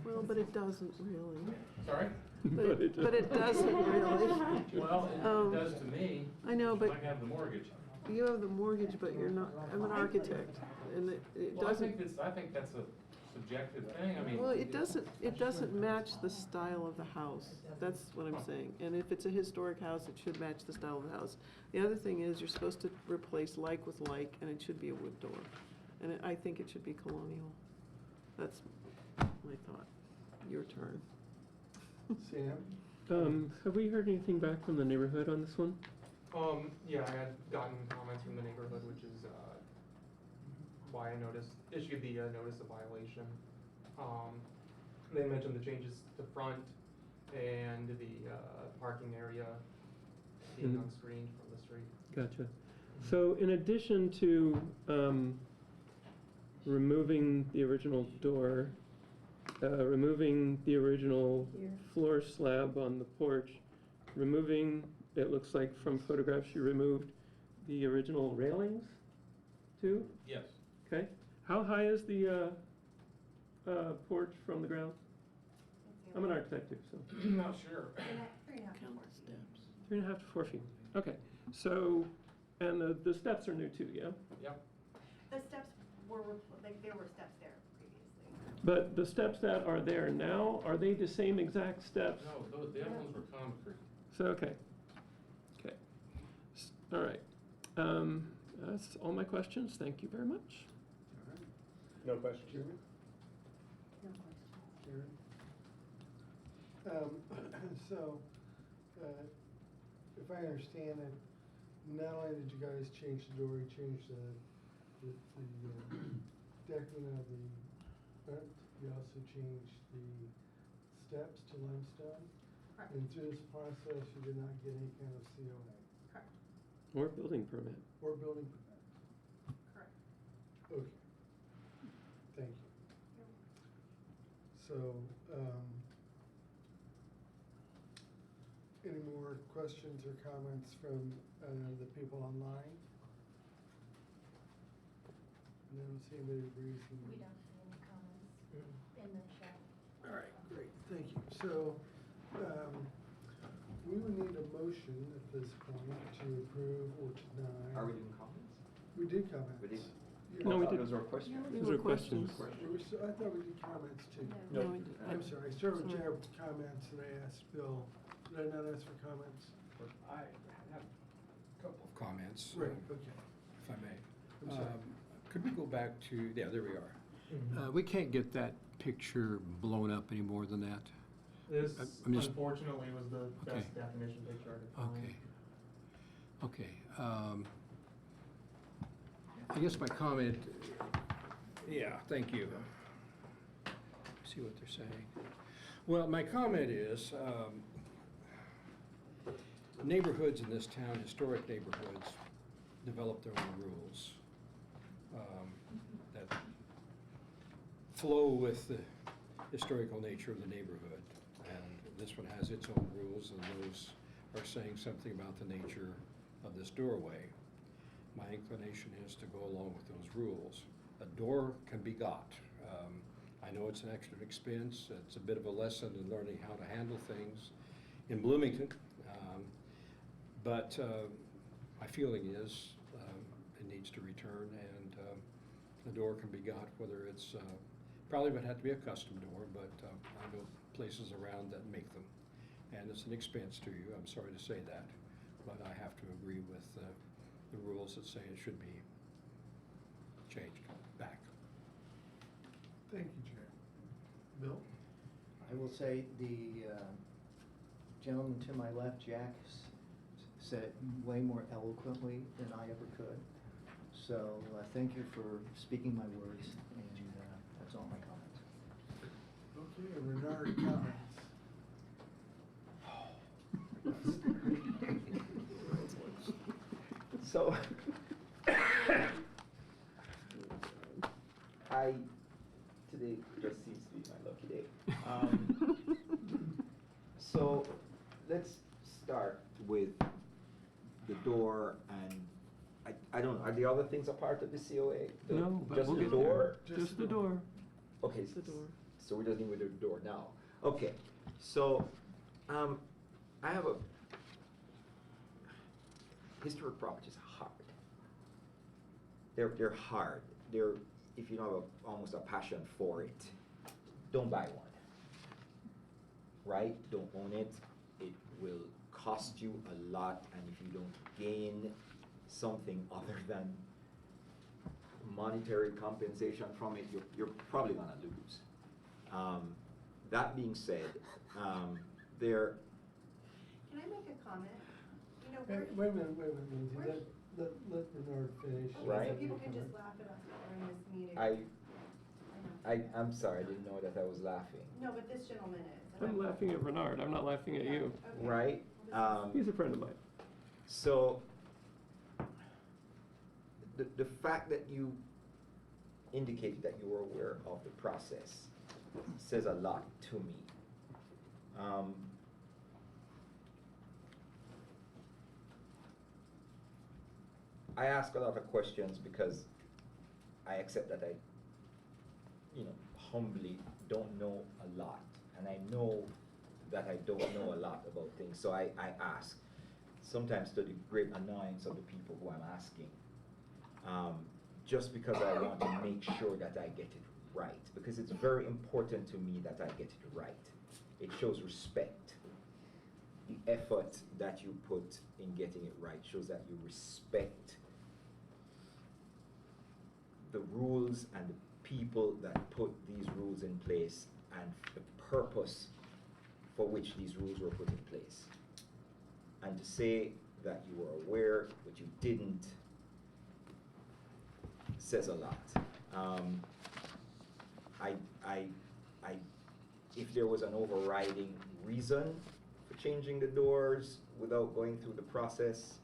Well, but it doesn't really. Sorry? But it doesn't really. Well, it does to me. I know, but I have the mortgage. you have the mortgage, but you're not, I'm an architect, and it Well, doesn't. I think that's a subjective thing, I mean. Well, it doesn't match the style of the house, that's what I'm saying. And if it's a historic house, it should match the style of the house. The other thing is, you're supposed to replace like with like, and it should be a wood door. And I think it should be colonial. That's my thought. Your turn. Sam? Have we heard anything back from the neighborhood on this one? Yeah, I had gotten comments from the neighborhood, which is, why I issued the, notice of violation. They mentioned the changes to front and the, parking area being Mhm. unscreened from the street. Gotcha. So in addition to removing the original door, removing the original Here. floor slab on the porch, removing, it looks like from photographs you removed the original railings too? Yes. Okay. How high is the porch from the ground? I'm an architect too, so. Not sure. 3.5 to 4 steps. 3.5 to 4 feet. Okay. So, and the steps are new too, yeah? Yep. The steps were, like, there were steps there previously. But the steps that are there now, are they the same exact steps? No, the other ones were concrete. So, okay. Okay. All right. That's all my questions. Thank you very much. No questions? Jeremy? No question. Karen? So, if I understand it, not only did you guys change the door, you changed the decking of the front, you also changed the steps to limestone. Correct. And through this process, you did not get any kind of COA Correct. Or building permit. or building permit. Correct. Okay. Thank you. So, any more questions or comments from the people online? I don't see anybody raising. We don't see any comments in the chat. All right, great, thank you. So, we would need a motion at this point to approve or deny. Are we doing comments? We did comments. We did? Yeah. No, we I thought did. those were questions. Those are questions. I thought we did comments too. No, we did- I'm sorry, I started with Jared with comments and I asked Bill, did I not ask for comments? I have a couple of comments. Right, okay. If I may. I'm sorry. Could we go back to, yeah, there we are. Mhm. We can't get that picture blown up any more than that. This I'm just- unfortunately was the Okay. best definition picture I could find. Okay. Okay. I guess my comment, yeah, thank you. See what they're saying. Well, my comment is, neighborhoods in this town, historic neighborhoods, develop their own rules that flow with the historical nature of the neighborhood. And this one has its own rules, and those are saying something about the nature of this doorway. My inclination is to go along with those rules. A door can be got. I know it's an extra expense. It's a bit of a lesson in learning how to handle things in Bloomington. But my feeling is it needs to return, and the door can be got, whether it's, probably would have to be a custom door, but I know places around that make them. And it's an expense to you, I'm sorry to say that, but I have to agree with the rules that say it should be changed back. Thank you, Jared. Bill? I will say the gentleman to my left, Jack, said it way more eloquently than I ever could. So thank you for speaking my words, and that's all my comments. Okay, and Renard comments. So, today just seems to be my lucky day. So, let's start with the door, and I don't know, are the other things a part of the COA? No, but Just we'll the get door? there. Just the door. Okay, Just the door. so we're just dealing with the door now. Okay, so, I have a, historic properties are hard. They're hard. If you don't have almost a passion for it, don't buy one. Right? Don't own it. It will cost you a lot, and if you don't gain something other than monetary compensation from it, you're probably gonna lose. That being said, there. Can I make a comment? You know, Hey, we're. wait a minute, Lindsay, we're- let Renard finish. Okay, Right. so people can just laugh at us during this meeting. I'm sorry, I didn't know that I was laughing. No, but this gentleman is. and I'm laughing at Renard, I'm not laughing at you. Okay. Right? He's a friend of mine. So, the fact that you indicated that you were aware of the process says a lot to me. I ask a lot of questions because I accept that I, humbly don't know a lot. And I know that I don't know a lot about things, so I ask. Sometimes to the great annoyance of the people who I'm asking. Just because I want to make sure that I get it right. Because it's very important to me that I get it right. It shows respect. The effort that you put in getting it right shows that you respect the rules and the people that put these rules in place and the purpose for which these rules were put in place. And to say that you were aware but you didn't says a lot. I if there was an overriding reason for changing the doors without going through the process,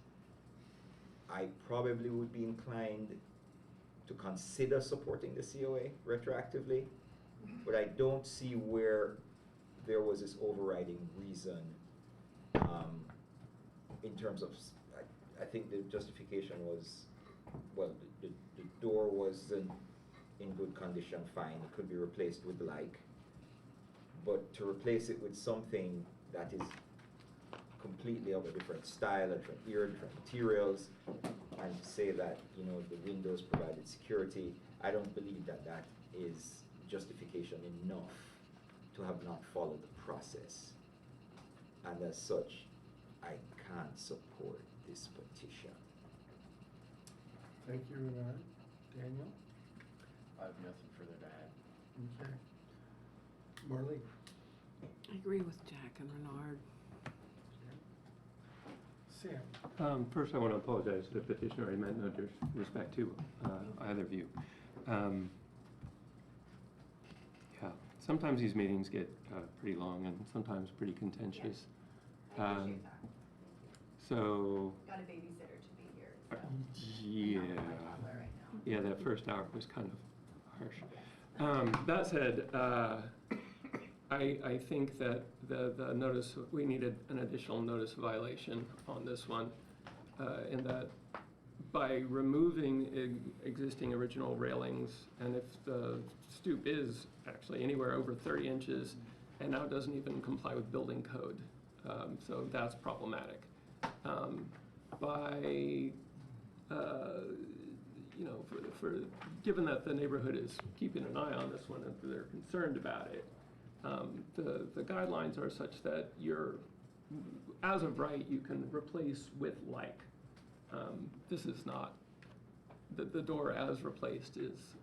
I probably would be inclined to consider supporting the COA retroactively, but I don't see where there was this overriding reason in terms of, I think the justification was, well, the door wasn't in good condition, fine, it could be replaced with like, but to replace it with something that is completely of a different style, a different era, different materials, and to say that, you know, the windows provided security, I don't believe that that is justification enough to have not followed the process. And as such, I can't support this petition. Thank you, Renard. Daniel? I have nothing further to add. Okay. Marlene? I agree with Jack and Renard. Sam? First, I want to apologize to the petitioner. I meant no disrespect to either of you. Yeah, sometimes these meetings get pretty long and sometimes pretty contentious. I appreciate that. So. Got a babysitter to be here, so. Yeah. I'm not with my toddler right now. Yeah, that first hour was kind of harsh. That said, I think that the notice, we needed an additional notice of violation on this one, in that by removing existing original railings, and if the stoop is actually anywhere over 30 inches, and now doesn't even comply with building code, so that's problematic. You know, given that the neighborhood is keeping an eye on this one and they're concerned about it, the guidelines are such that as of right, you can replace with like. This is not, the door as replaced is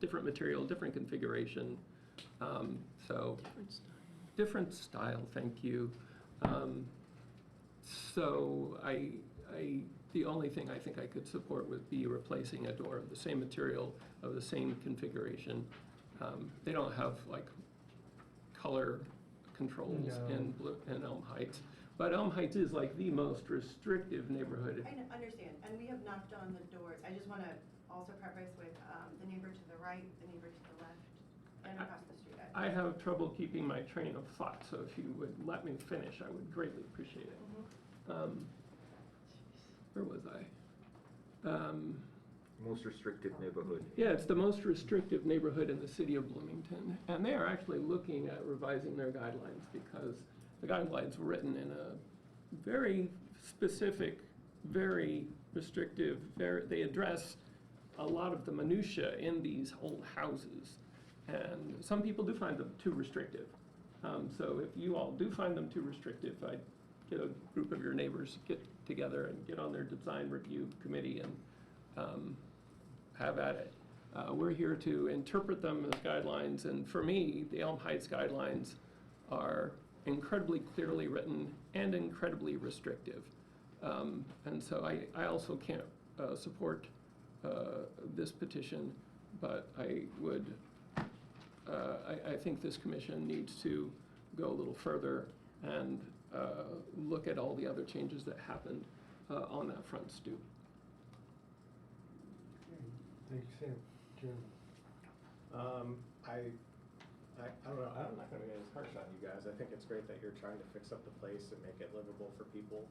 different material, different configuration. So different style, thank you. So the only thing I think I could support would be replacing a door of the same material, of the same configuration. They don't have like color controls in Elm Heights, but Elm Heights is like the most restrictive neighborhood. I understand, and we have knocked on the doors. I just want to also preface with the neighbor to the right, the neighbor to the left, and across the street. I have trouble keeping my train of thought, so if you would let me finish, I would greatly appreciate it. Where was I? Most restrictive neighborhood. Yeah, it's the most restrictive neighborhood in the city of Bloomington. And they are actually looking at revising their guidelines because the guidelines were written in a very specific, very restrictive, they address a lot of the minutia in these old houses. And some people do find them too restrictive. So if you all do find them too restrictive, I'd get a group of your neighbors, get together and get on their design review committee and have at it. We're here to interpret them as guidelines, and for me, the Elm Heights guidelines are incredibly clearly written and incredibly restrictive. And so I also can't support this petition, but I would, I think this commission needs to go a little further and look at all the other changes that happened on that front stoop. Thank you, Sam. Jim? I don't know, I'm not gonna get as harsh on you guys. I think it's great that you're trying to fix up the place and make it livable for people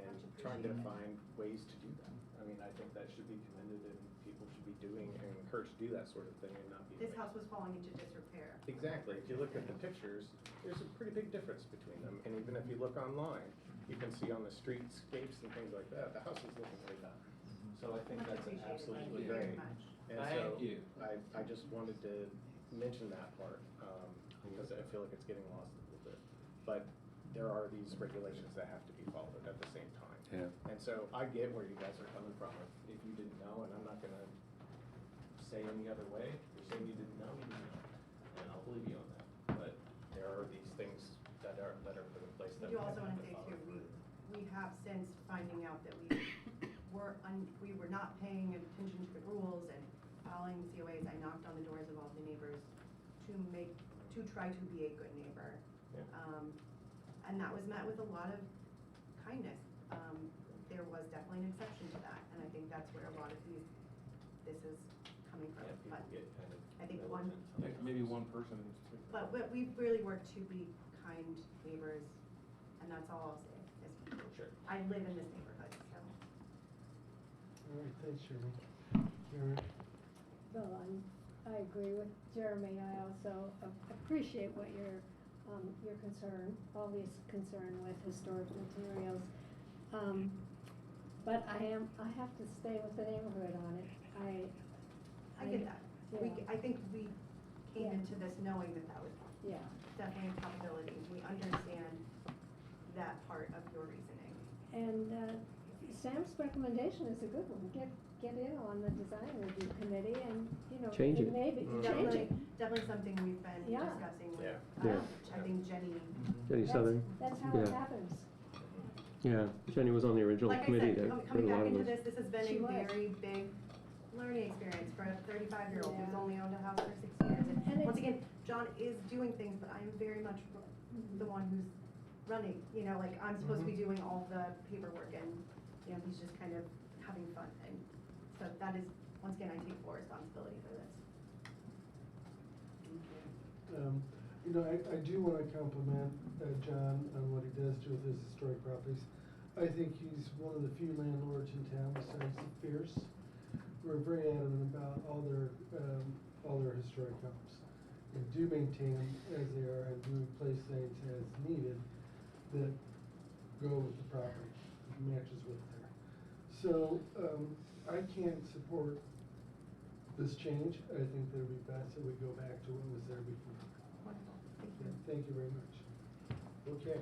and trying to find ways to do that. I mean, I think that should be commended and people should be doing and encouraged to do that sort of thing and not be. This house was falling into disrepair. Exactly. If you look at the pictures, there's a pretty big difference between them. And even if you look online, you can see on the streetscapes and things like that, the house is looking way better. So I think Much that's appreciated. absolutely Thank you very great. much. And Thank so you. I just wanted to mention that part, because I feel like it's getting lost a little bit. But there are these regulations that have to be followed at the same time. Yeah. And so I get where you guys are coming from. If you didn't know, and I'm not gonna say any other way, you're saying you didn't know, you didn't know. And I'll believe you on that. But there are these things that are put in place that I do we have also want to to say follow. too, we have since finding out that we were not paying attention to the rules and following COAs. I knocked on the doors of all the neighbors to make to try to be a good neighbor. Yeah. And that was met with a lot of kindness. There was definitely an exception to that, and I think that's where a lot of this is coming from. Yeah, people But get kind of I think one, Like maybe one person in particular. but we've really worked to be kind neighbors, and that's all I'll say. Sure. I live in this neighborhood, so. All right, thanks, Jeremy. Karen? Well, I agree with Jeremy. I also appreciate what your concern, obvious concern with historic materials. But I have to stay with the neighborhood on it. I get that. Yeah. I think we came Yeah. into this knowing that was Yeah. definitely a possibility. We understand that part of your reasoning. And Sam's recommendation is a good one. Get in on the design review committee and, Change it. maybe change Definitely, it. definitely something we've been Yeah. discussing with, Yeah. I think Jenny. Jenny Southern. That's how Yeah. it happens. Yeah, Jenny was on the original Like I committee said, that coming heard a lot back of into us. this has been She a was. very big learning experience for a 35-year-old who's Yeah. only owned a house for 6 years. And And once it's- again, John is doing things, but I am very much the one who's running, like I'm supposed to be doing all the paperwork and, he's just kind of having fun. And so that is, once again, I take full responsibility for this. I do want to compliment John on what he does do with his historic properties. I think he's one of the few landlords in town besides the Fierce who are very adamant about all their historic homes and do maintain them as they are and do replace things as needed that go with the property, matches with there. So I can't support this change. I think that it would be best that we go back to what was there before. Wonderful. Yeah, thank you very much. Okay.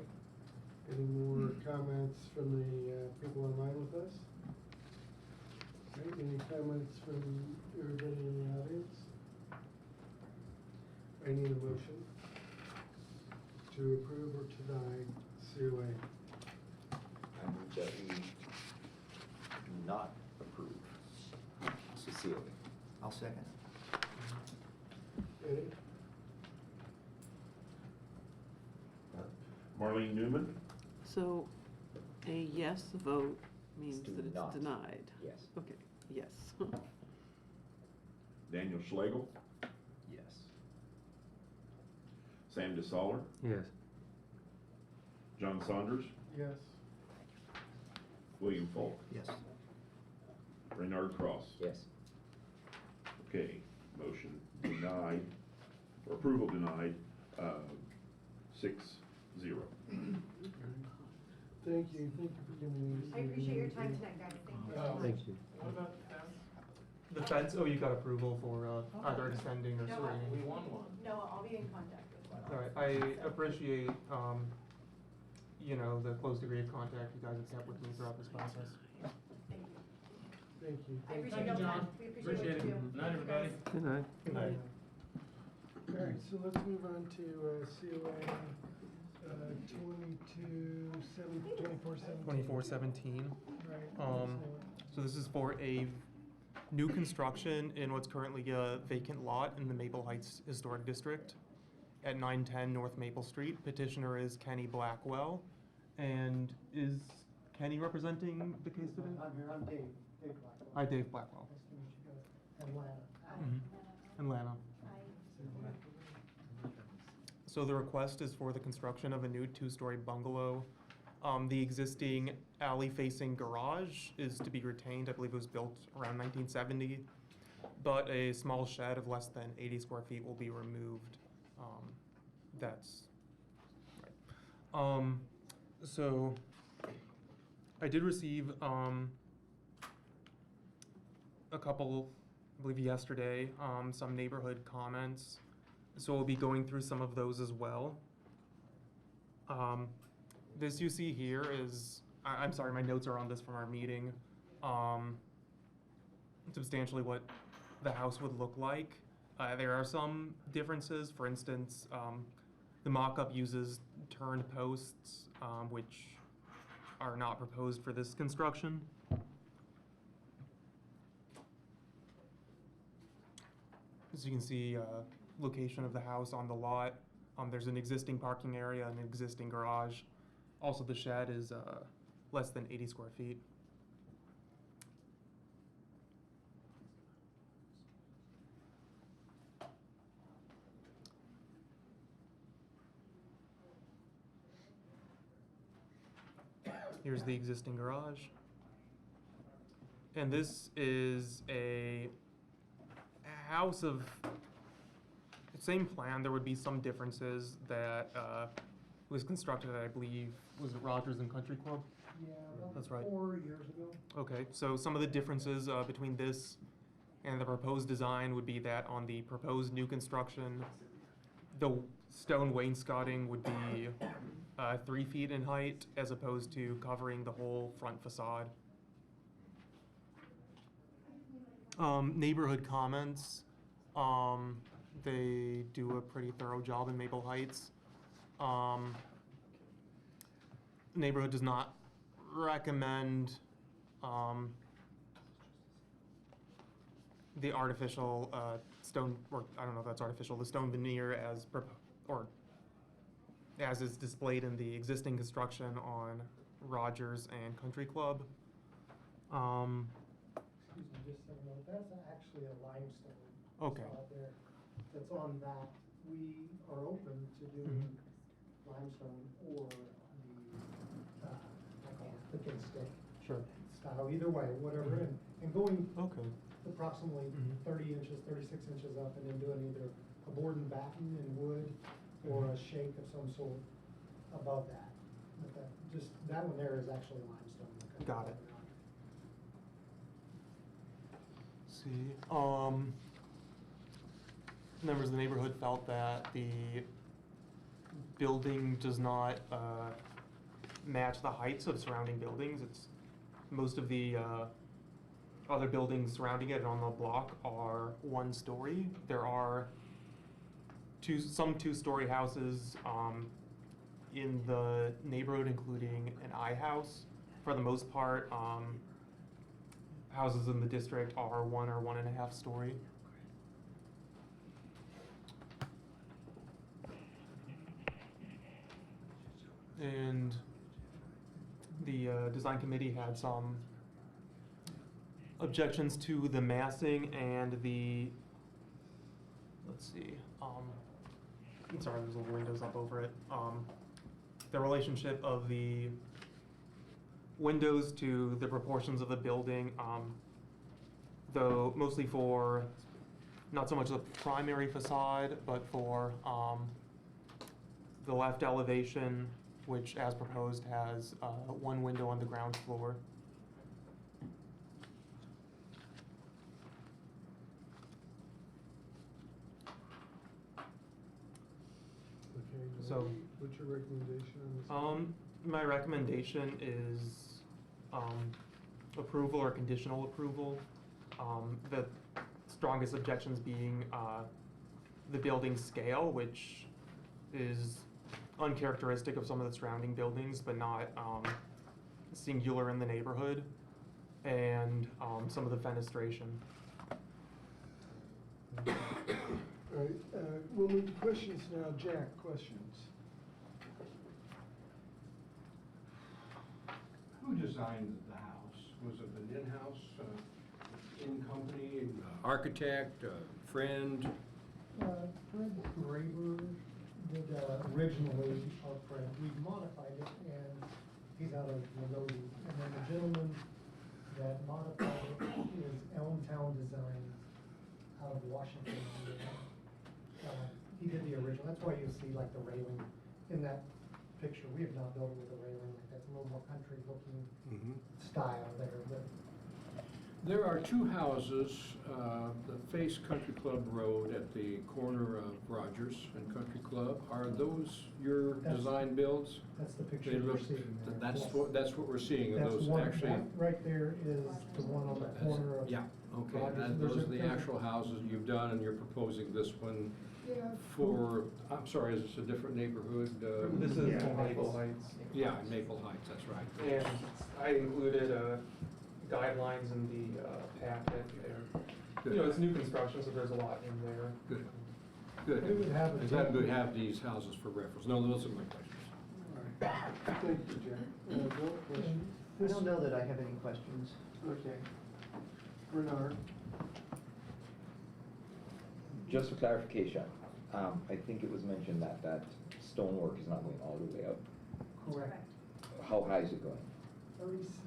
Any more comments from the people online with us? Right, any comments from everybody in the audience? I need a motion to approve or to deny COA. I move that we do not approve the COA. I'll second. Eddie? Marlene Newman? So a yes vote means Do that it's not. denied. Yes. Okay, yes. Daniel Schlegel? Yes. Sam DeSaller? Yes. John Saunders? Yes. William Falk? Yes. Reynard Cross? Yes. Okay, motion denied, or approval denied, 6-0. Thank you for giving me. I appreciate your time tonight, guys. Thank you so much. Thank you. What about the fence? The fence, you got approval for either extending or No, swinging. We won one. No, I'll be in contact with one. All right, I appreciate, the close degree of contact you guys have kept with me throughout this process. Thank you. Thank you. I appreciate Thank you, your John. time. We appreciate what you do. Good night, everybody. Good night. Good night. All right, so let's move on to COA 2417. Right. So this is for a new construction in what's currently a vacant lot in the Maple Heights Historic District at 910 North Maple Street. Petitioner is Kenny Blackwell. And is Kenny representing the case today? I'm here, I'm Dave Blackwell. Hi, Dave Blackwell. Nice to meet you guys. And Lana. And Lana. So the request is for the construction of a new two-story bungalow. The existing alley-facing garage is to be retained. I believe it was built around 1970. But a small shed of less than 80 square feet will be removed. That's right. So I did receive a couple, I believe yesterday, some neighborhood comments. So we'll be going through some of those as well. This you see here is, I'm sorry, my notes are on this from our meeting. Substantially what the house would look like. There are some differences. For instance, the mock-up uses turned posts, which are not proposed for this construction. As you can see, location of the house on the lot. There's an existing parking area, an existing garage. Also, the shed is less than 80 square feet. Here's the existing garage. And this is a house of same plan. There would be some differences that was constructed at, I believe, was it Rogers and Country Club? Yeah, about That's right. 4 years ago. Okay, so some of the differences between this and the proposed design would be that on the proposed new construction, the stone wainscoting would be 3 feet in height as opposed to covering the whole front facade. Neighborhood comments, they do a pretty thorough job in Maple Heights. Neighborhood does not recommend the artificial stone, or I don't know if that's artificial, the stone veneer as is displayed in the existing construction on Rogers and Country Club. Excuse me, just a second, that's actually a limestone. Okay. Out there, that's on that. We are open to doing limestone or the thick and stick Sure. style, either way, whatever, and going Okay. approximately 30 inches, 36 inches up, and then doing either a board and batten in wood or a shake of some sort above that. But that one there is actually limestone. Got it. See, members of the neighborhood felt that the building does not match the heights of surrounding buildings. Most of the other buildings surrounding it on the block are 1 story. There are some 2-story houses in the neighborhood, including an I-house. For the most part, houses in the district are 1 or 1.5 story. And the design committee had some objections to the massing and the, let's see, I'm sorry, there's little windows up over it. The relationship of the windows to the proportions of the building, though mostly for not so much the primary facade, but for the left elevation, which as proposed has 1 window on the ground floor. Okay, So, what's your recommendation on this? My recommendation is approval or conditional approval. The strongest objections being the building scale, which is uncharacteristic of some of the surrounding buildings, but not singular in the neighborhood, and some of the fenestration. All right, we'll move to questions now. Jack, questions? Who designed the house? Was it an in-house, in-company, architect, friend? Fred Graber did originally our friend. We've modified it, and he's out of Lagodi. And then the gentleman that modified it is Elmtown Design out of Washington. He did the original. That's why you see like the railing in that picture. We have not built it with a railing like that. It's a little more country looking style there. But There are 2 houses that face Country Club Road at the corner of Rogers and Country Club. Are those your design builds? that's the picture They we're look, seeing there. that's Yes. what we're seeing, and That's those one, actually. that right there is the one on the corner of. Yeah, okay, Rogers. and There's those a- are the there's a- actual houses you've done, and you're proposing this one Yeah. for, I'm sorry, is this a different neighborhood? This is Yeah. Maple Heights. Yeah, Maple Heights, that's right. And I included guidelines in the packet there. You know, it's new construction, so there's a lot in there. Good. good. It would have a Is that total- we have these houses for reference? No, those are my questions. Thank you, Jack. Bill, questions? I don't know that I have any questions. Okay. Bernard? Just for clarification, I think it was mentioned that that stonework is not going all the way up. Correct. How high is it going?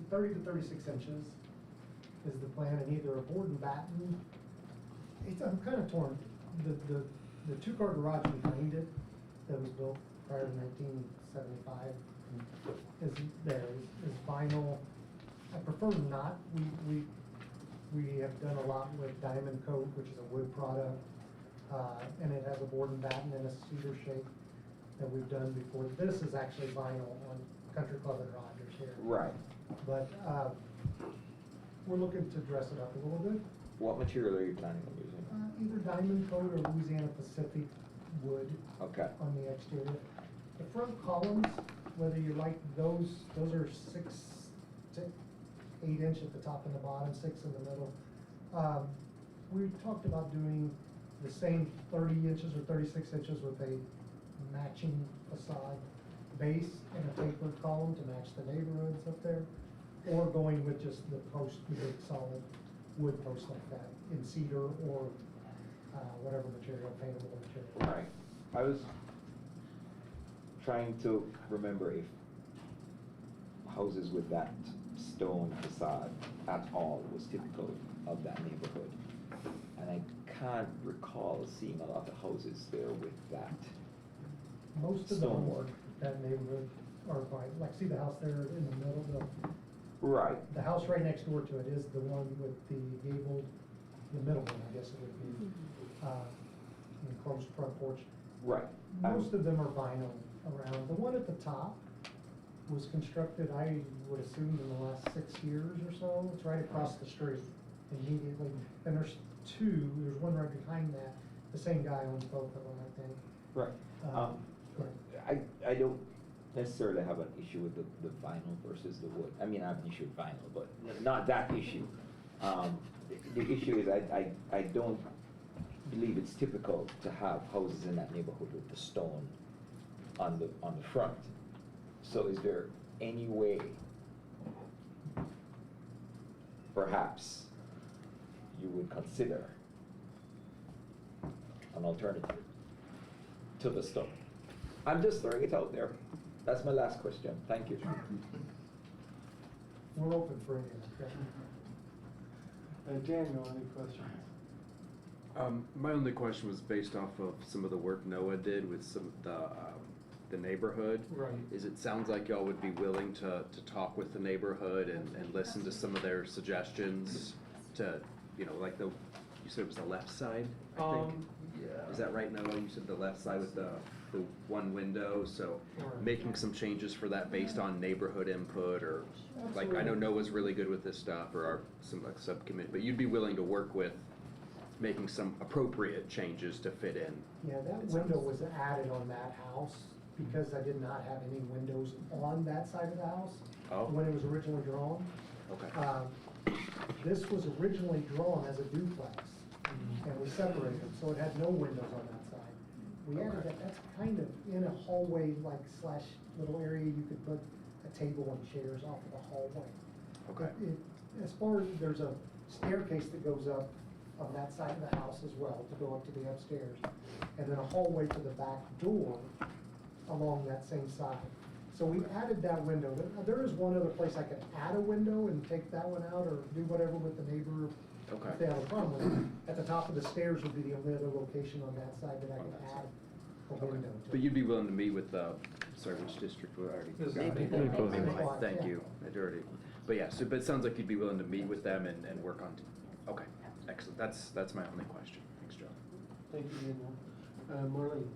30 to 36 inches is the plan, and either a board and batten. I'm kind of torn. The two-car garage behind it that was built prior to 1975 is vinyl. I prefer not. We have done a lot with Diamond Coat, which is a wood product, and it has a board and batten in a cedar shape that we've done before. This is actually vinyl on Country Club and Rogers here. Right. But we're looking to dress it up a little bit. What material are you planning on using? Either Diamond Coat or Louisiana Pacific wood Okay. on the exterior. The front columns, whether you like those are 6 to 8 inch at the top and the bottom, 6 in the middle. We talked about doing the same 30 inches or 36 inches with a matching facade base and a tapered column to match the neighborhoods up there, or going with just the post, the big solid wood post like that in cedar or whatever material, paintable material. Right. I was trying to remember if houses with that stone facade at all was typical of that neighborhood. And I can't recall seeing a lot of houses there with that Most of the homes stonework. in that neighborhood are white. Like, see the house there in the middle? Right. The house right next door to it is the one with the gabled, the middle one, I guess it would be, enclosed front porch. Right. Most of them are vinyl around. The one at the top was constructed, I would assume, in the last 6 years or so. It's right across the street immediately. And there's one right behind that. The same guy owns both of them, I think. Right. I don't necessarily have an issue with the vinyl versus the wood. I mean, I have an issue with vinyl, but not that issue. The issue is I don't believe it's typical to have houses in that neighborhood with the stone on the front. So is there any way, perhaps, you would consider an alternative to the stone? I'm just throwing it out there. That's my last question. Thank you. We're open for any of that. Daniel, any questions? My only question was based off of some of the work Noah did with some of the neighborhood. Right. It sounds like y'all would be willing to talk with the neighborhood and listen to some of their suggestions to, like you said it was the left side, I think? Yeah. Is that right, Noah? You said the left side with the one window, so Right. making some changes for that based on neighborhood input, or, like, I know Absolutely. Noah's really good with this stuff, or some subcommittee, but you'd be willing to work with making some appropriate changes to fit in. Yeah, that window was added on that house because I did not have any windows on that side of the house Oh. when it was originally drawn. Okay. This was originally drawn as a duplex, and we separated them, so it had no windows on that side. We added that, that's kind of in a hallway, like slash little area, you could put a table and chairs off of the hallway. Okay. As far as, there's a staircase that goes up on that side of the house as well, to go up to the upstairs. And then a hallway to the back door along that same side. So we added that window. There is one other place I could add a window and take that one out, or do whatever with the neighbor. Okay. If they have a problem with it. At the top of the stairs would be the only other location on that side that I could add a window to. But you'd be willing to meet with sorry, which district? I already forgot. Maple. Maple. Thank you. I'd already, but yeah, but it sounds like you'd be willing to meet with them and work on, okay, excellent. That's my only question. Thanks, Joe. Thank you, Daniel. Marlene,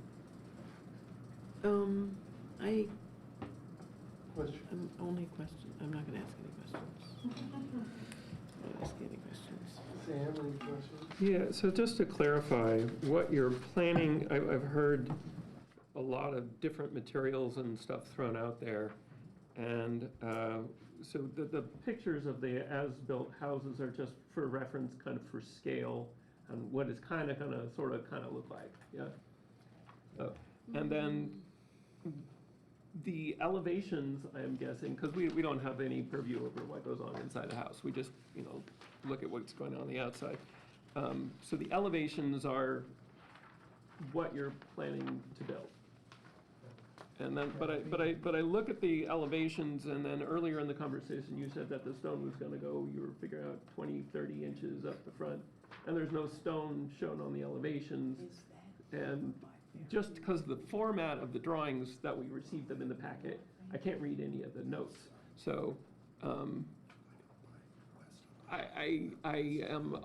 Only question, I'm not gonna ask any questions. Not ask any questions. Sam, any questions? Yeah, so just to clarify, what you're planning, I've heard a lot of different materials and stuff thrown out there. And so the pictures of the as-built houses are just for reference, kind of for scale, and what it's kind of gonna sort of look like, yeah? And then the elevations, I'm guessing, because we don't have any purview over what goes on inside the house. We just, look at what's going on the outside. So the elevations are what you're planning to build. And then, but I look at the elevations, and then earlier in the conversation, you said that the stone was gonna go, you were figuring out 20, 30 inches up the front, and there's no stone shown on the elevations. And just because of the format of the drawings that we received them in the packet, I can't read any of the notes. So, I am,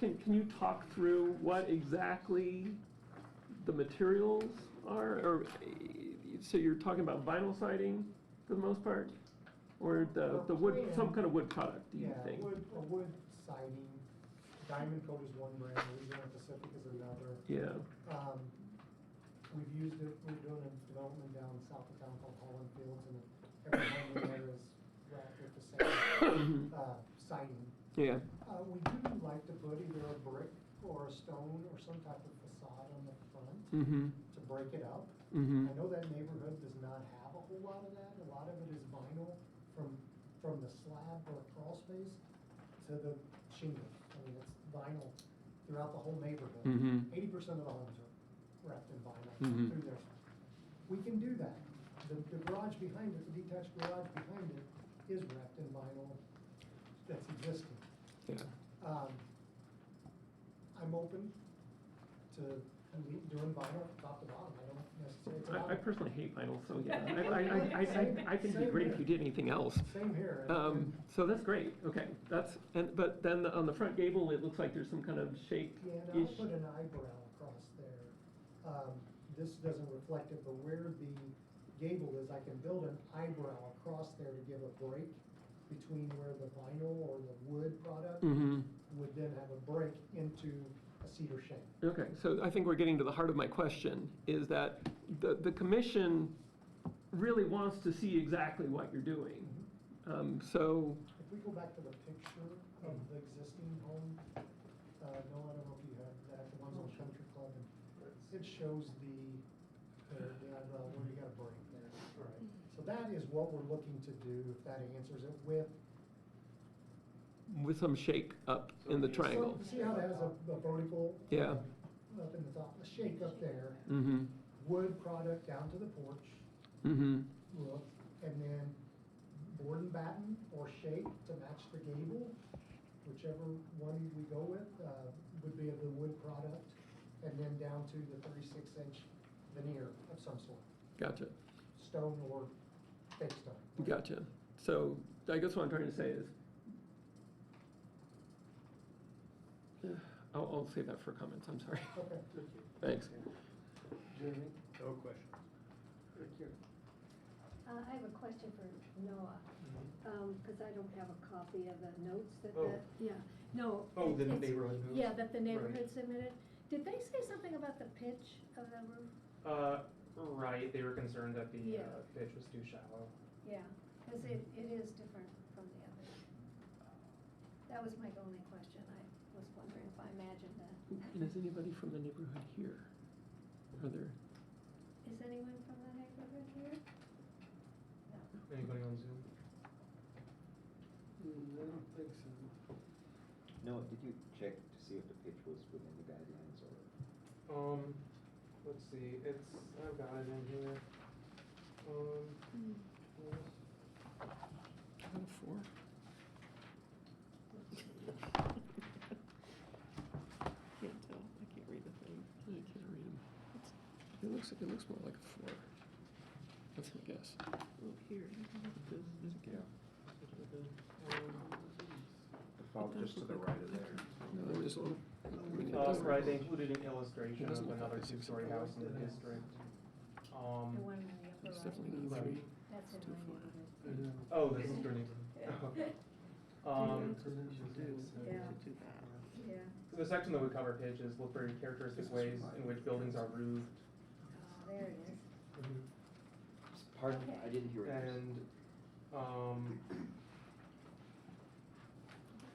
can you talk through what exactly the materials are? Or, so you're talking about vinyl siding for the most part? Or the wood, some kind of wood product, do you think? A wood siding. Diamond coat is one brand, Louisiana Pacific is another. Yeah. We've used it, we're doing a development down south of town called Holland Fields, and every home in there is wrapped with the same siding. Yeah. We do like to put either a brick or a stone or some type of facade on the front to break it up. I know that neighborhood does not have a whole lot of that. A lot of it is vinyl from the slab or crawl space to the shingles. I mean, it's vinyl throughout the whole neighborhood. 80% of the homes are wrapped in vinyl through there. We can do that. The garage behind it, the detached garage behind it, is wrapped in vinyl that's existing. Yeah. I'm open to doing vinyl top to bottom. I don't necessarily. I personally hate vinyl, so yeah, I think it'd be great if you did anything else. Same here. So that's great, okay, but then on the front gable, it looks like there's some kind of Yeah, and I'll shape-ish. put an eyebrow across there. This doesn't reflect it, but where the gable is, I can build an eyebrow across there to give a break between where the vinyl or the wood product would then have a break into a cedar shape. Okay, so I think we're getting to the heart of my question, is that the commission really wants to see exactly what you're doing. So, If we go back to the picture of the existing home, no, I don't know if you have that, the ones on Country Club, and it shows the eyebrow where you got a break there. Right. So that is what we're looking to do, if that answers it, with some shake up in the triangle. See how it has a vertical? Yeah. Up in the top, a shake up there. Mm-hmm. Wood product down to the porch. Look, and then board and batten or shake to match the gable, whichever one we go with, would be of the wood product, and then down to the 36-inch veneer of some sort. Gotcha. Stone or fake stone. Gotcha. So I guess what I'm trying to say is, I'll save that for comments, I'm sorry. Okay. Thanks. Jeremy? No question. I have a question for Noah, because I don't have a copy of the notes that, Oh. no. Oh, the it's- neighborhood notes? Yeah, that the neighborhood Right. submitted. Did they say something about the pitch of the roof? Right, they were concerned that the Yeah. pitch was too shallow. Yeah, because it is different from the others. That was my only question. I was wondering if I imagined that. And is anybody from the neighborhood here? Are there? Is anyone from the neighborhood here? No. Anybody on Zoom? I don't think so. No, did you check to see if the pitch was within the guidelines or? Let's see, I've got it in here. Out of 4? Can't tell, I can't read the thing. I can't read them. It looks more like a 4. That's my guess. Oh, here, Yeah. The fog just to the right of there. No, there is a little. I mean, it doesn't- Right, they included an illustration It doesn't of look like another a 2-story 64. house in the district. The one in the upper It's right. definitely not 3. That's in my neighborhood. Oh, this is your neighborhood. Okay. Yeah, yeah. So the section that would cover pitches look for characteristic ways in which buildings are roofed. Oh, there it is. Pardon, Okay. I didn't hear it. And,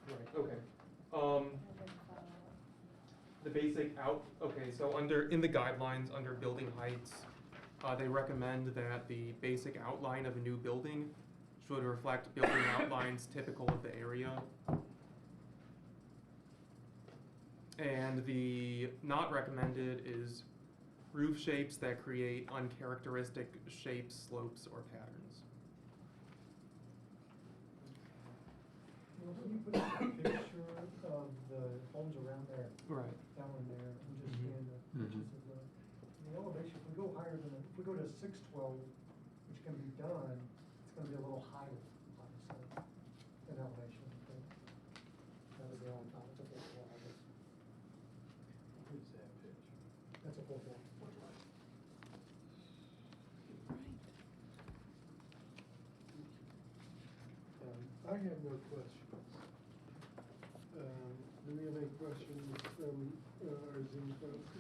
right, okay. I didn't follow The basic okay, so in the guidelines, under building heights, they recommend that the basic outline of a new building should reflect building outlines typical of the area. And the not recommended is roof shapes that create uncharacteristic shapes, slopes, or patterns. Well, can you put up a picture of the homes around there? Right. Down in there, and just scan the pictures of the elevation. If we go higher than, if we go to 612, which can be done, it's gonna be a little higher, obviously, in elevation. But that was the only thought, it's a full floor, I guess. Who's that pitch? That's a full floor. I have no questions. Do we have any questions from our Zoom folks?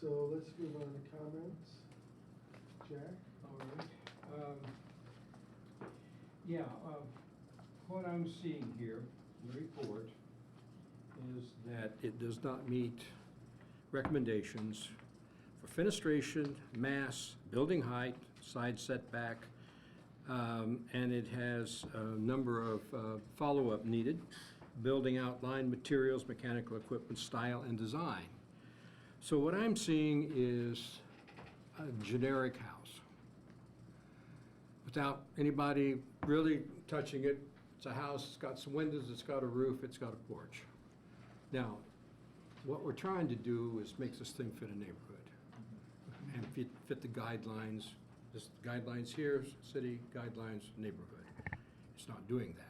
So let's move on to comments. Jack? All right. What I'm seeing here in the report is that it does not meet recommendations for fenestration, mass, building height, side setback, and it has a number of follow-up needed: building outline, materials, mechanical equipment, style, and design. So what I'm seeing is a generic house without anybody really touching it. It's a house, it's got some windows, it's got a roof, it's got a porch. Now, what we're trying to do is make this thing fit a neighborhood and fit the guidelines. This guidelines here, city guidelines, neighborhood. It's not doing that.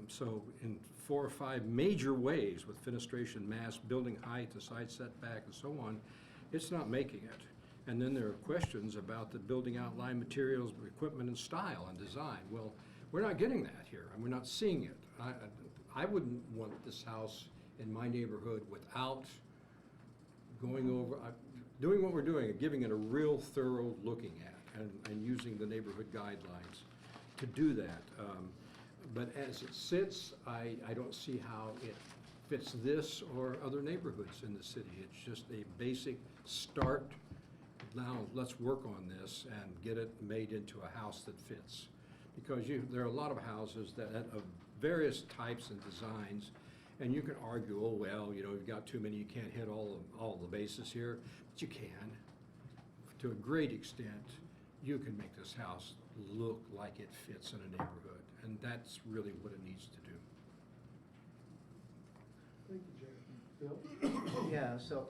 So in 4 or 5 major ways with fenestration, mass, building height, the side setback, and so on, it's not making it. And then there are questions about the building outline, materials, equipment, and style and design. Well, we're not getting that here, and we're not seeing it. I wouldn't want this house in my neighborhood without going over, doing what we're doing, and giving it a real thorough looking at, and using the neighborhood guidelines to do that. But as it sits, I don't see how it fits this or other neighborhoods in the city. It's just a basic start. Now let's work on this and get it made into a house that fits. Because there are a lot of houses that of various types and designs, and you can argue, oh, well, you know, you've got too many, you can't hit all the bases here, but you can. To a great extent, you can make this house look like it fits in a neighborhood, and that's really what it needs to do. Thank you, Jack. Bill? Yeah, so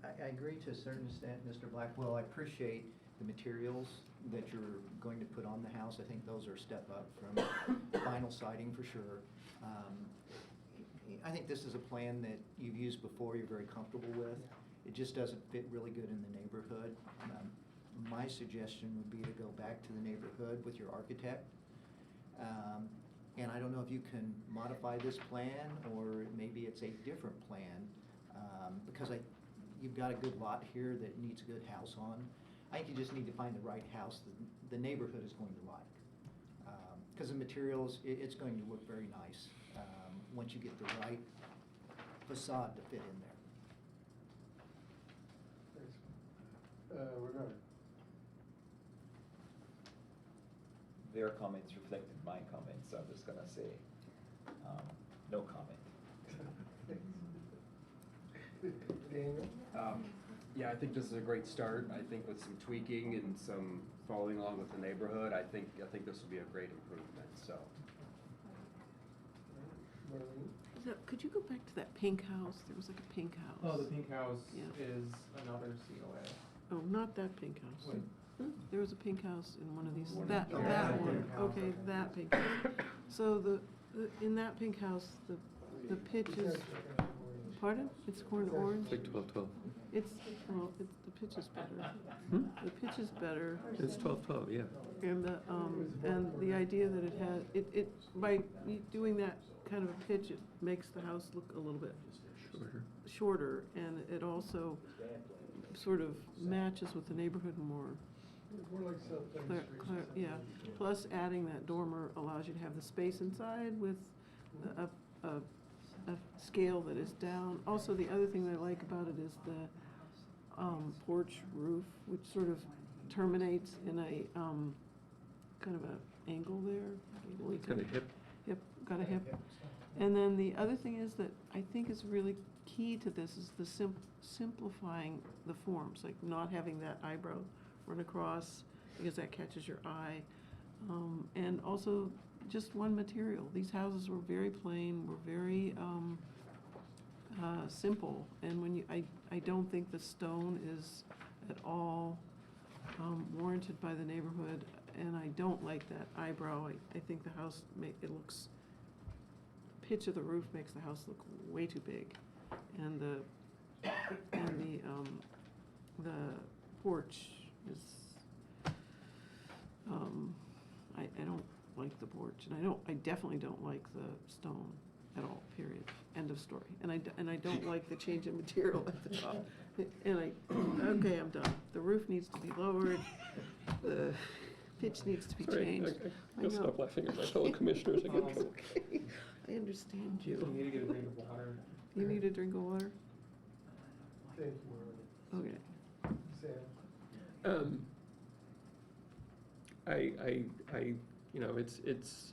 I agree to a certain extent, Mr. Blackwell. I appreciate the materials that you're going to put on the house. I think those are a step up from vinyl siding for sure. I think this is a plan that you've used before, you're very comfortable with. It just doesn't fit really good in the neighborhood. My suggestion would be to go back to the neighborhood with your architect. And I don't know if you can modify this plan, or maybe it's a different plan, because you've got a good lot here that needs a good house on. I think you just need to find the right house that the neighborhood is going to like. Because the materials, it's going to look very nice once you get the right facade to fit in there. Thanks. Renard? Their comments reflected my comments, so I'm just gonna say, no comment. Daniel? Yeah, I think this is a great start. I think with some tweaking and some following along with the neighborhood, I think this will be a great improvement, so. Could you go back to that pink house? There was like a pink house. Oh, the pink house Yeah. is another COA. Oh, not that pink house. Wait. There was a pink house in one of these, One that of- that Yeah, one, pink house, okay, okay. that pink house. So in that pink house, the pitch is, pardon? It's corn orange? Like 12-12. It's, well, the pitch is better. The pitch is better. It's 12-12, yeah. And the idea that it had, by doing that kind of a pitch, it makes the house look a little bit shorter, and it also sort of matches with the neighborhood more. More like South Yeah, plus adding that dormer allows you to have the space inside with a scale that is down. Also, the other thing that I like about it is the porch roof, which sort of terminates in a kind of a angle there. It's kind of hip. Hip, got a hip. And then the other thing is that I think is really key to this is the simplifying the forms, like not having that eyebrow run across because that catches your eye. And also just one material. These houses were very plain, were very simple. And when you, I don't think the stone is at all warranted by the neighborhood. And I don't like that eyebrow. I think the house, it looks, pitch of the roof makes the house look way too big. And the porch is, I don't like the porch, and I definitely don't like the stone at all, period, end of story. And I don't like the change in material at the top. And okay, I'm done. The roof needs to be lowered, the pitch needs to be Sorry, changed. I gotta stop laughing at my fellow commissioners. I get in trouble. Okay. I understand you. You need to get a drink of water. You need a drink of water? Thank you, Marlene. Okay. Sam? I you know, it's,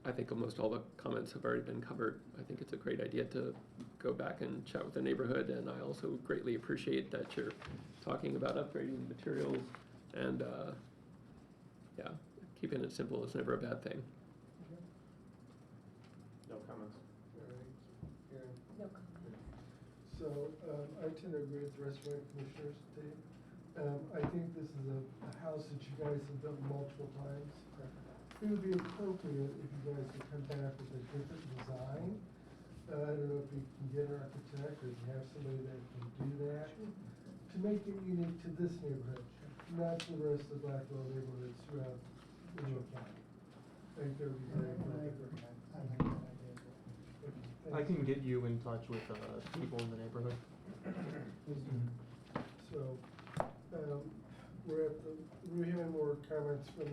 I think almost all the comments have already been covered. I think it's a great idea to go back and chat with the neighborhood, and I also greatly appreciate that you're talking about upgrading the materials, and, yeah, keeping it simple is never a bad thing. No comments. All right. Karen? No comment. So, I tend to agree with the rest of my commissioners, Dave. I think this is a house that you guys have built multiple times. It would be appropriate if you guys would come back with a different design. I don't know if you can get an architect or if you have somebody that can do that. To make it unique to this neighborhood, not to the rest of the Blackwell neighborhoods throughout Monroe County. I think that would be very appropriate. I can get you in touch with people in the neighborhood. So, we're hearing more comments from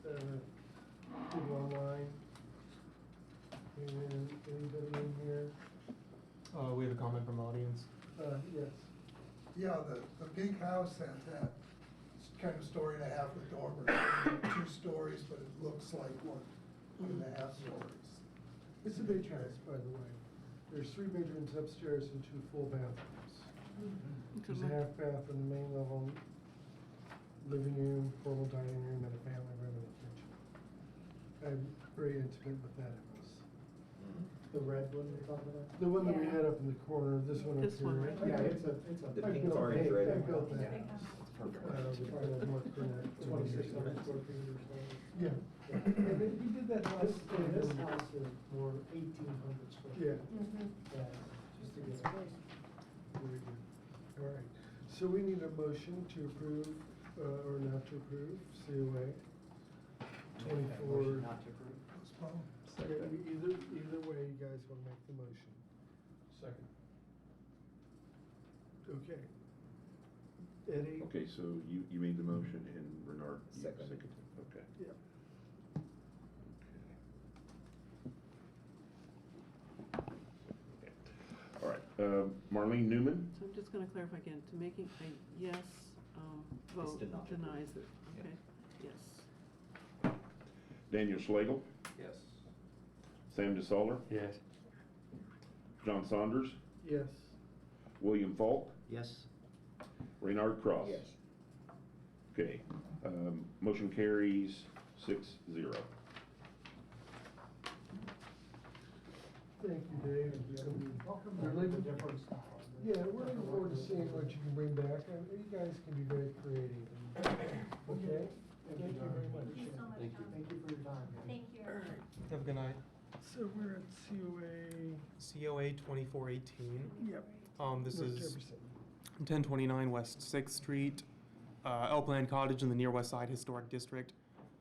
the people online. And anybody in here? We have a comment from the audience. Yes. Yeah, the big house has that kind of story and a half with dormers, 2 stories, but it looks like 1.5 stories. It's a big house, by the way. There's 3 bedrooms upstairs and 2 full bathrooms. There's a half bath in the main level, living room, formal dining room, and a family room and a kitchen. I'm very intimate with that house. The red one you're talking about? The one that we had up in the corner, this one up This one here. right Yeah, it's a. The I pink, built orange, that- red. I built that Yeah. house. Perfect. With more current 2,600 square feet or so. Yeah. And then we did that This, last. this house is more 1,800 square feet. Yeah. Yeah, just to get it. Very good. All right. So we need a motion to approve, or not to approve, COA 24. Not to approve. Postpone. Either way, you guys want to make the motion. Second. Okay. Eddie? Okay, so you made the motion and Bernard, you Second. seconded, okay. Yeah. Okay. All right, Marlene Newman, So I'm just gonna clarify again, to making a yes, vote to not approve. denies it, Yeah. okay? Yes. Daniel Schlegel, Yes. Sam DeSoler, Yes. John Saunders, Yes. William Falk, Yes. Reynard Cross. Yes. Okay, motion carries 6-0. Thank you, Dave. Welcome We're back with a looking- different style. Yeah, we're looking forward to seeing what you can bring back, and you guys can be very creative. Okay? Thank you very much. Thank you so much, Tom. Thank you for your time. Thank you. Have a good night. So we're at COA. COA 2418. Yep. This North is Jefferson. 1029 West 6th Street, Elpland Cottage in the near West Side Historic District.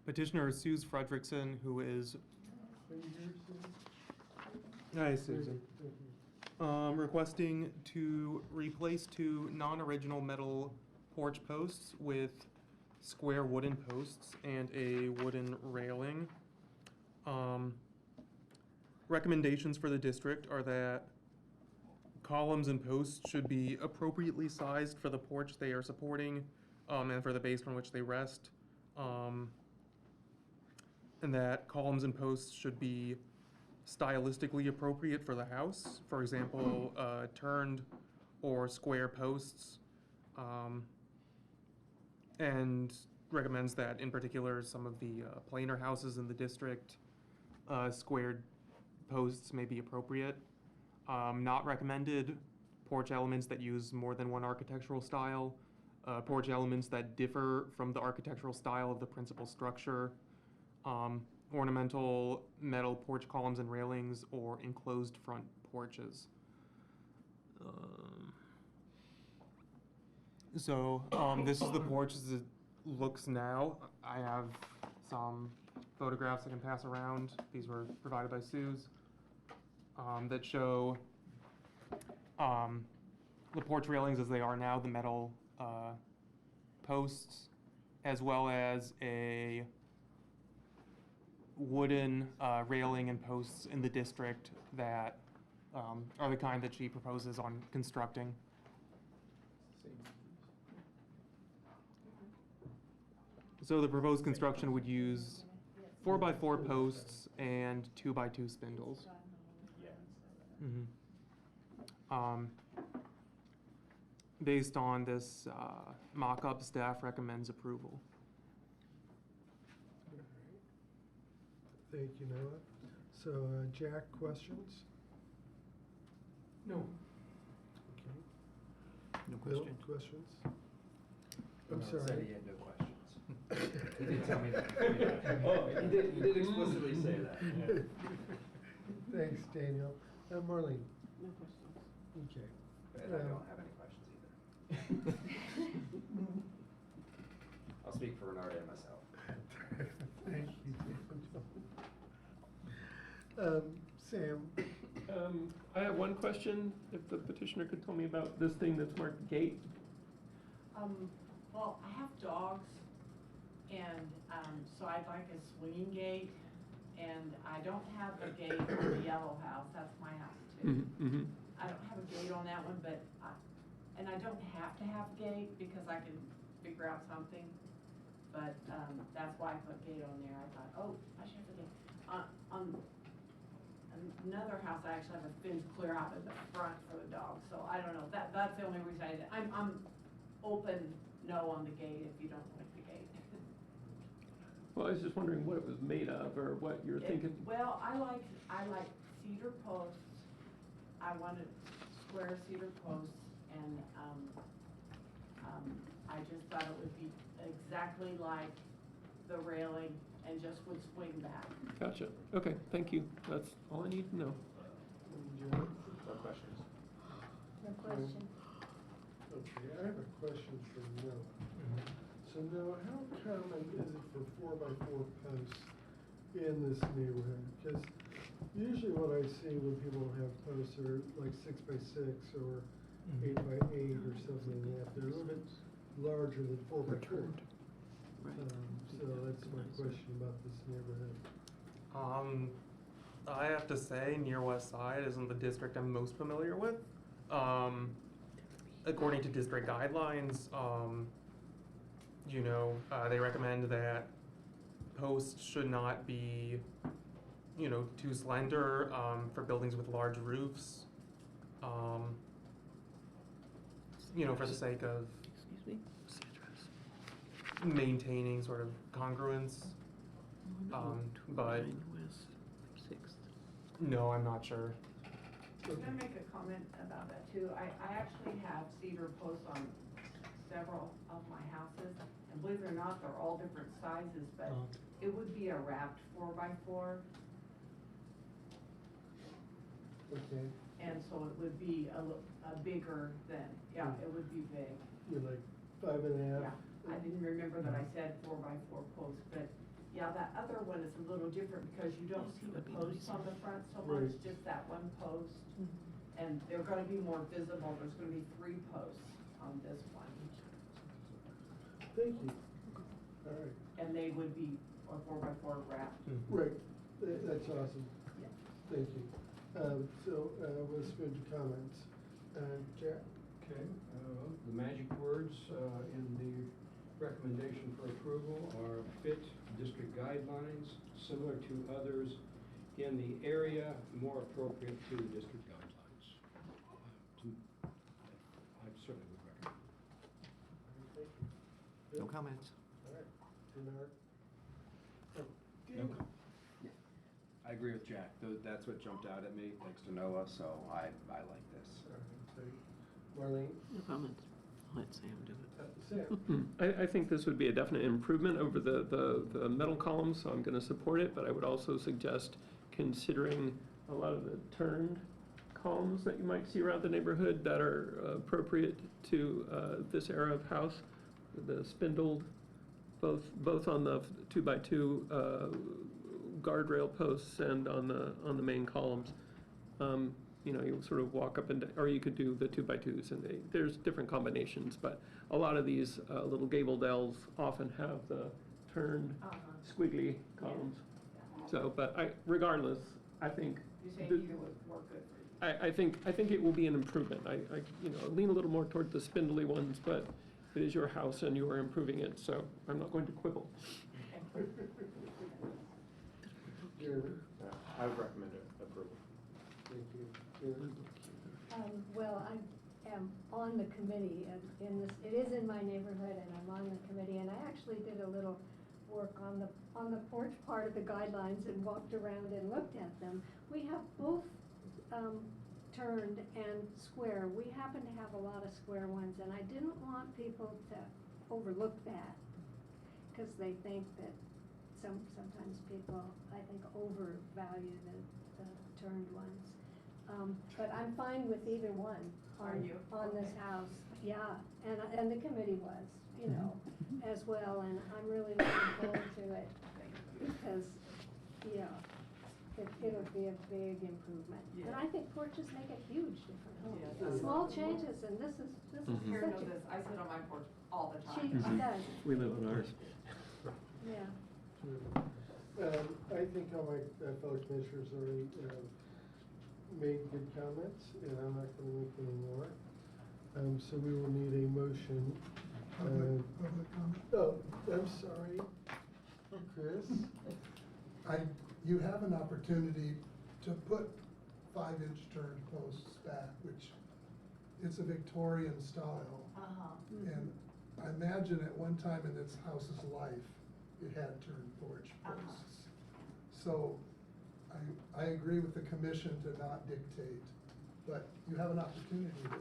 Petitioner is Suze Fredrickson, who is, Are you here, Susan? hi Susan, Thank you. requesting to replace 2 non-original metal porch posts with square wooden posts and a wooden railing. recommendations for the district are that columns and posts should be appropriately sized for the porch they are supporting, and for the base on which they rest. And that columns and posts should be stylistically appropriate for the house. For example, turned or square posts. And recommends that, in particular, some of the plainer houses in the district, squared posts may be appropriate. Not recommended porch elements that use more than one architectural style, porch elements that differ from the architectural style of the principal structure, ornamental metal porch columns and railings, or enclosed front porches. This is the porch as it looks now. I have some photographs I can pass around. These were provided by Suze, that show the porch railings as they are now, the metal posts, as well as a wooden railing and posts in the district that are the kind that she proposes on constructing. So the proposed construction would use 4x4 posts and 2x2 spindles. Based on this mock-up, staff recommends approval. Thank you, Noah. So, Jack, questions? No. Okay. No Bill, questions. questions? I'm No, sorry. said he had no questions. He did tell me that. Oh, he did explicitly say that. Thanks, Daniel. Marlene? No questions. Okay. And I don't have any questions either. I'll speak for Renard and myself. Thank you, Daniel. Sam? I have one question, if the petitioner could tell me about this thing that's marked gate. Well, I have dogs, and, so I'd like a swinging gate, and I don't have a gate on the yellow house, that's my house too. I don't have a gate on that one, but and I don't have to have a gate because I can figure out something, but, that's why I put gate on there. I thought, oh, I should have a gate. On another house, I actually have a fence clear out in the front for the dogs, so I don't know, that's the only reason I did. I'm open, no on the gate if you don't like the gate. Well, I was just wondering what it was made of, or what you're thinking. Well, I like cedar posts. I wanted square cedar posts, and, I just thought it would be exactly like the railing and just would swing back. Gotcha. Okay, thank you. That's all I need to know. No questions. No question. Okay, I have a question for Noah. So Noah, how common is it for 4x4 posts in this neighborhood? Because usually what I see when people have posts are like 6x6 or 8x8 or something like that. They're a little bit larger than 4x4. So that's my question about this neighborhood. I have to say, near West Side isn't the district I'm most familiar with. According to district guidelines, they recommend that posts should not be, too slender for buildings with large roofs. For the sake of maintaining sort of congruence. But no, I'm not sure. I'm gonna make a comment about that too. I actually have cedar posts on several of my houses, and believe it or not, they're all different sizes, but it would be a wrapped 4x4. Okay. And so it would be a bigger than, it would be big. You're like 5.5? Yeah, I didn't remember that I said 4x4 posts, but yeah, that other one is a little different because you don't see the posts on the front so much, just that one post. And they're gonna be more visible, there's gonna be 3 posts on this one. Thank you. All right. And they would be a 4x4 wrapped. Right, that's awesome. Yeah. Thank you. Let's move to comments. Jack? Okay, the magic words in the recommendation for approval are fit district guidelines, similar to others in the area, more appropriate to district guidelines. I certainly would recommend. Thank you. No comments. All right. Bernard? I agree with Jack. That's what jumped out at me, thanks to Noah, so I like this. Marlene? No comments. I'll let Sam do it. Sam? I think this would be a definite improvement over the metal columns, so I'm going to support it, but I would also suggest considering a lot of the turned columns that you might see around the neighborhood that are appropriate to this era of house, the spindled, both on the 2x2 guardrail posts and on the main columns. You know, you sort of walk up and down, or you could do the 2x2s, and there's different combinations, but a lot of these little gabled L's often have the turned squiggly columns. So, but regardless, I think You're saying either would work good for you? I think it will be an improvement. I you know, lean a little more toward the spindly ones, but it is your house and you are improving it, so I'm not going to quibble. Jeremy? I would recommend approval. Thank you. Jeremy? Well, I am on the committee in this, it is in my neighborhood and I'm on the committee, and I actually did a little work on the porch part of the guidelines and walked around and looked at them. We have both turned and square. We happen to have a lot of square ones, and I didn't want people to overlook that, because they think that sometimes people, I think, overvalue the turned ones. But I'm fine with either one Are you? on this house. Yeah, and the committee was, you know, as well, and I'm really looking forward to it, because, yeah, it'll be a big improvement. And I think porches make a huge difference. Yeah. Small changes, and this is Here, such know a. this, I sit on my porch all the She time. does, We live on ours. yeah. I think all my fellow commissioners already made good comments, and I'm not going to make any more. So we will need a motion. Public comment? Oh, I'm sorry. Chris? You have an opportunity to put 5-inch turned posts back, which it's a Victorian style. And I imagine at one time in its house's life, it had turned porch posts. So I agree with the commission to not dictate, but you have an opportunity to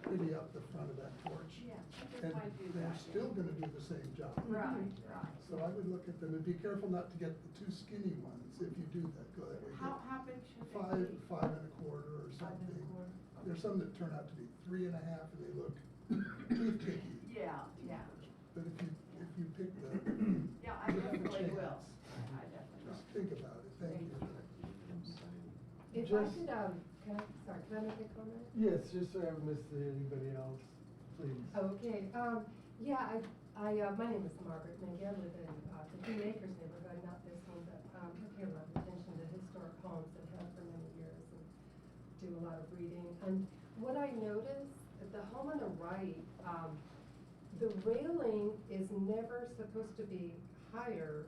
pretty up the front of that porch. Yeah, And I do they're that, still gonna do the same job. Right. So I would look at them and be careful not to get the too skinny ones if you do that, go that way. How big should they be? 5 and a quarter or something. There's some that turn out to be 3 and a half and they look toothpicky. Yeah. But if you pick the. Yeah, I you have a definitely will. chance. I definitely will. Just think about it, thank you. If I could, can I make a comment? Yes, just so I haven't missed anybody else, please. Okay, yeah, my name is Margaret Mingy. I live in the Green Acres neighborhood, not this one, but I pay a lot of attention to historic homes and have for many years, and do a lot of reading. And what I noticed, the home on the right, the railing is never supposed to be higher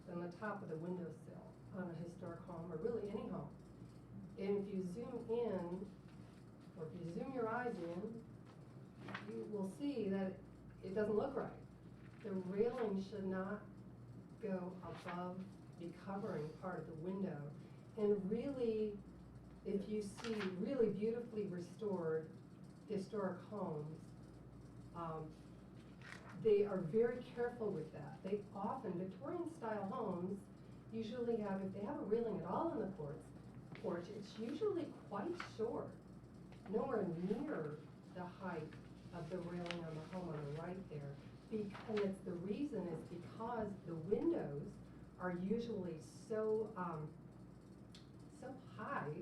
than the top of the windowsill on a historic home, or really any home. And if you zoom in, or if you zoom your eyes in, you will see that it doesn't look right. The railing should not go above, be covering part of the window. And really, if you see really beautifully restored historic homes, they are very careful with that. They often, Victorian style homes usually have, if they have a railing at all in the porch, it's usually quite short, nowhere near the height of the railing on the home on the right there. And the reason is because the windows are usually so high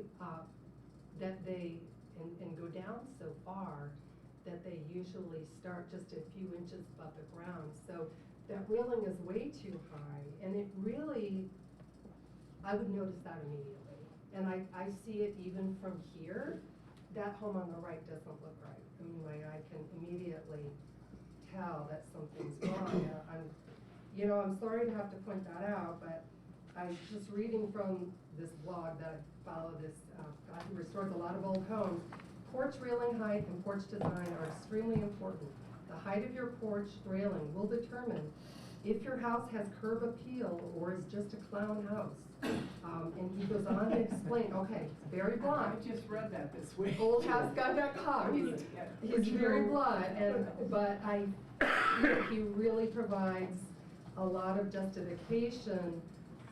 that they, and go down so far that they usually start just a few inches above the ground. So that railing is way too high, and it really, I would notice that immediately. And I see it even from here. That home on the right doesn't look right. I mean, my eye can immediately tell that something's wrong. I'm sorry to have to point that out, but I was just reading from this blog that I follow, this guy who restores a lot of old homes. Porch railing height and porch design are extremely important. The height of your porch railing will determine if your house has curb appeal or is just a clown house. And he goes on to explain, okay, it's very blunt. I just read that this week. Oldhouseguy.com. He's very blunt, but he really provides a lot of justification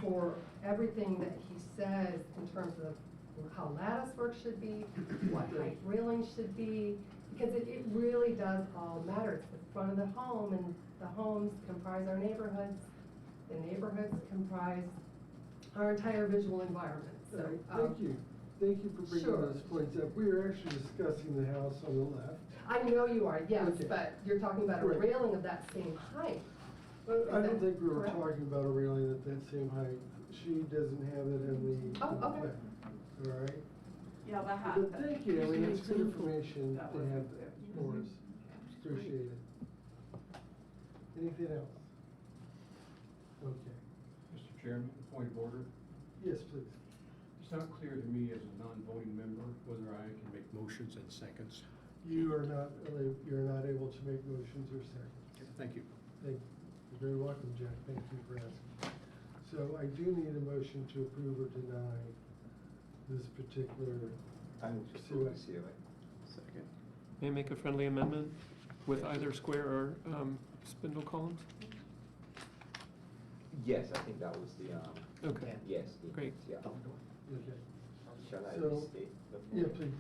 for everything that he says in terms of how lattice work should be, what height railing should be, because it really does all matter. It's the front of the home, and the homes comprise our neighborhoods. The neighborhoods comprise our entire visual environment. So, Thank you. Thank you for bringing Sure. those points up. We are actually discussing the house on the left. I know you are, yes, Okay. but you're talking about a Right. railing of that same height. I don't think we were correct? talking about a railing at that same height. She doesn't have it in the. Oh, okay. plan. All right? Yeah, the hat. But thank you, I mean, it's good information That to was have it. for us. Appreciate it. Anything else? Okay. Mr. Chairman, point of order. Yes, please. It's not clear to me as a non-voting member whether I can make motions and seconds. You're not able to make motions or seconds. Thank you. Thank you. You're very welcome, Jack. Thank you for asking. So I do need a motion to approve or deny this particular. I move to approve the COA. Second. May I make a friendly amendment with either square or spindle columns? Yes, I think that was the, Okay. yes. Great. Yeah. Okay. Shall I So, restate the? Yeah, motion? please.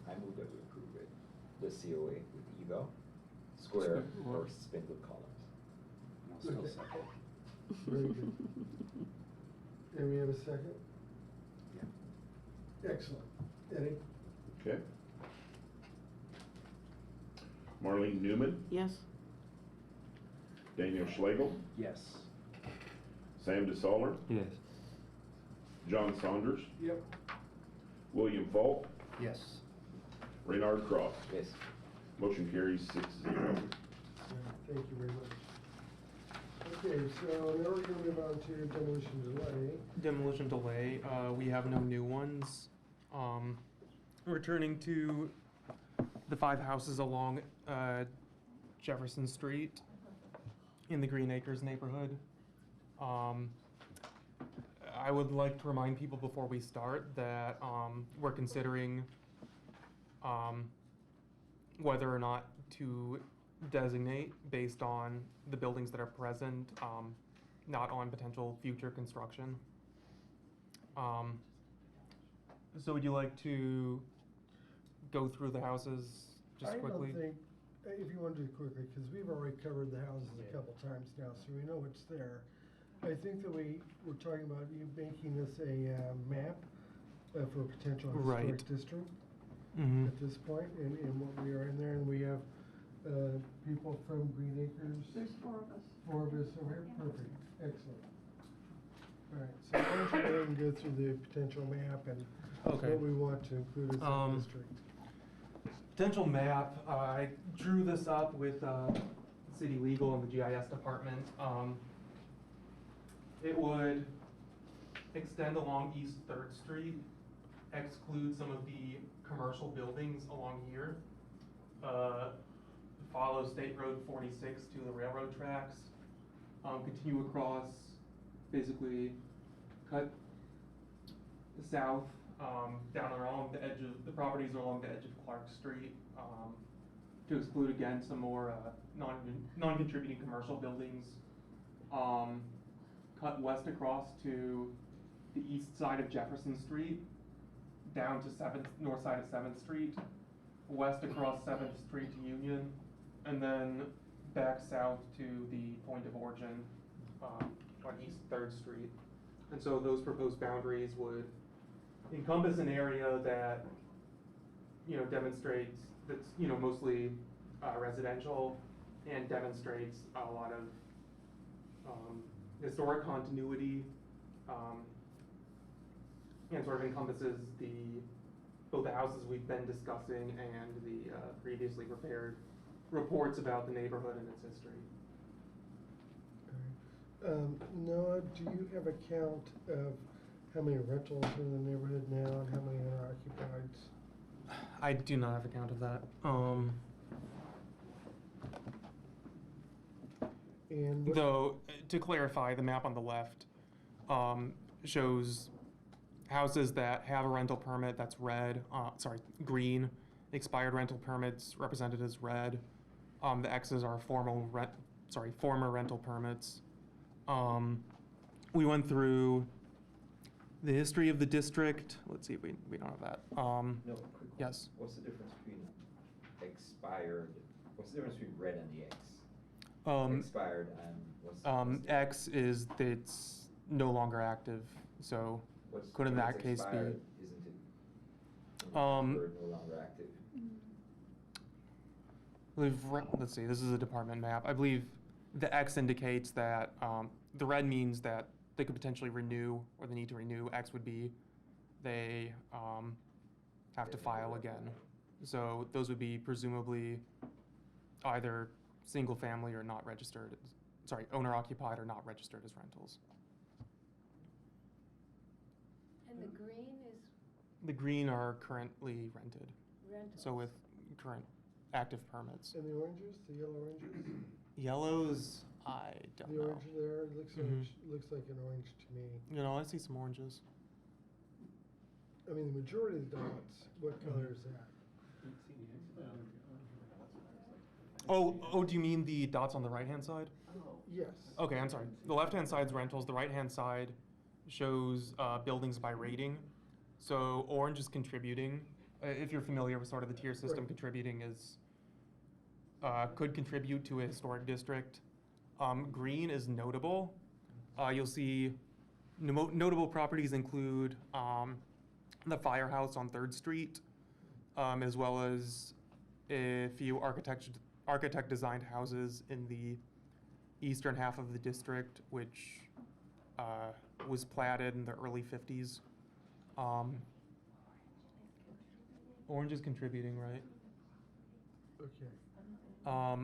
I move that we approve it, the COA with either square Square or or- spindle columns. I'll still Okay. second. Very good. And we have a second? Yeah. Excellent. Eddie? Okay. Marlene Newman, Yes. Daniel Schlegel, Yes. Sam DeSaller, Yes. John Saunders, Yep. William Falk, Yes. Reynard Cross. Yes. Motion carries 6-0. Thank you very much. Okay, so now we're gonna move on to demolition delay. Demolition delay, we have no new ones. Returning to the 5 houses along Jefferson Street in the Green Acres neighborhood. I would like to remind people before we start that we're considering whether or not to designate based on the buildings that are present, not on potential future construction. So would you like to go through the houses just quickly? I don't think, if you want to do it quickly, because we've already covered the houses a couple times now, so we know what's there. I think that we're talking about you making this a map for a potential Right. historic district Mhm. at this point, and what we are in there, and we have people from Green Acres. There's 4 of us. 4 of us over here, perfect, excellent. All right, so why don't you go ahead and go through the potential map and Okay. what we want to include as a district. Potential map, I drew this up with city legal and the GIS department. It would extend along East 3rd Street, exclude some of the commercial buildings along here, follow State Road 46 to the railroad tracks, continue across, basically cut south, down along the edge of, the properties are along the edge of Clark Street, to exclude again some more non-contributing commercial buildings. Cut west across to the east side of Jefferson Street, down to north side of 7th Street, west across 7th Street to Union, and then back south to the point of origin on East 3rd Street. And so those proposed boundaries would encompass an area that, demonstrates, that's, mostly residential and demonstrates a lot of historic continuity, and sort of encompasses both the houses we've been discussing and the previously prepared reports about the neighborhood and its history. Noah, do you have a count of how many rentals are in the neighborhood now and how many are occupied? I do not have a count of that. And Though, to clarify, the map on the left shows houses that have a rental permit that's red, green, expired rental permits represented as red. The X's are former rental permits. We went through the history of the district. Let's see if we don't have that. No, quick one. Yes. What's the difference between expired, what's the difference between red and the X? Expired and what's the X is that it's no longer active, so could in when that it's case expired, be? Isn't it? No longer active. Let's see, this is a department map. I believe the X indicates that, the red means that they could potentially renew, or they need to renew. X would be they have to file again. So those would be presumably either single family or not registered, owner occupied or not registered as rentals. And the green is The green are currently rented. rentals. So with current active permits. And the oranges, the yellow oranges? Yellows, I don't The know. orange there, looks Mhm. looks like an orange to me. You know, I see some oranges. I mean, the majority of the dots, what color is that? Oh, do you mean the dots on the right-hand side? Yes. Okay, I'm sorry. The left-hand side's rentals, the right-hand side shows buildings by rating. So orange is contributing. If you're familiar with sort of the tier system, Right. contributing is, could contribute to a historic district. Green is notable. You'll see notable properties include the firehouse on 3rd Street, as well as a few architect-designed houses in the eastern half of the district, which was platted in the early 50s. Orange is contributing, right? Okay.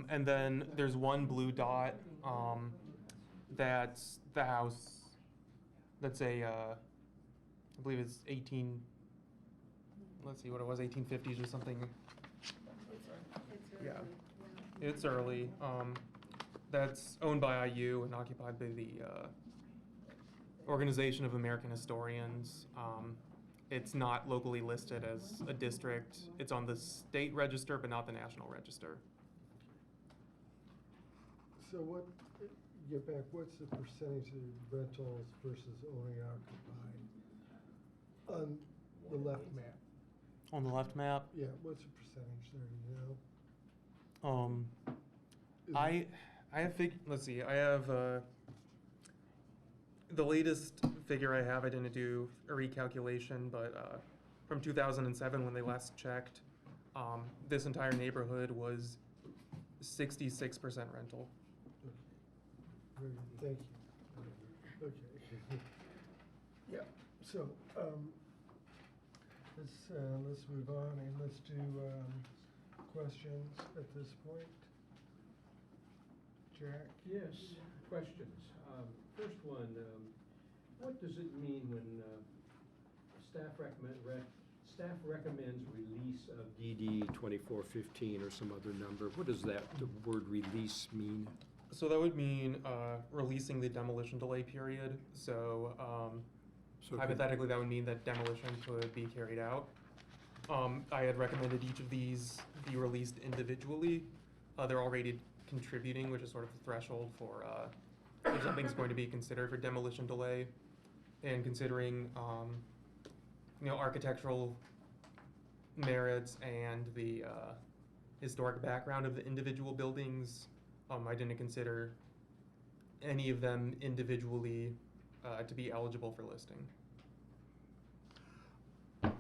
And then there's one blue dot, that's the house, that's I believe it's 18, let's see what it was, 1850s or something. Yeah, it's early. That's owned by IU and occupied by the Organization of American Historians. It's not locally listed as a district. It's on the state register, but not the national register. So get back, what's the percentage of rentals versus owner occupied on the left map? On the left map, Yeah, what's the percentage there, do you know? I have let's see, I have, the latest figure I have, I didn't do a recalculation, but, from 2007, when they last checked, this entire neighborhood was 66% rental. Very good, thank you. Okay. Yeah, so, let's move on and let's do, questions at this point. Jack? Yes, questions. First one, what does it mean when staff recommends release of DD 2415 or some other number? What does that, the word release mean? So that would mean releasing the demolition delay period. So hypothetically, that would mean that demolition could be carried out. I had recommended each of these be released individually. They're all rated contributing, which is sort of the threshold for if something's going to be considered for demolition delay. And considering architectural merits and the historic background of the individual buildings, I didn't consider any of them individually to be eligible for listing.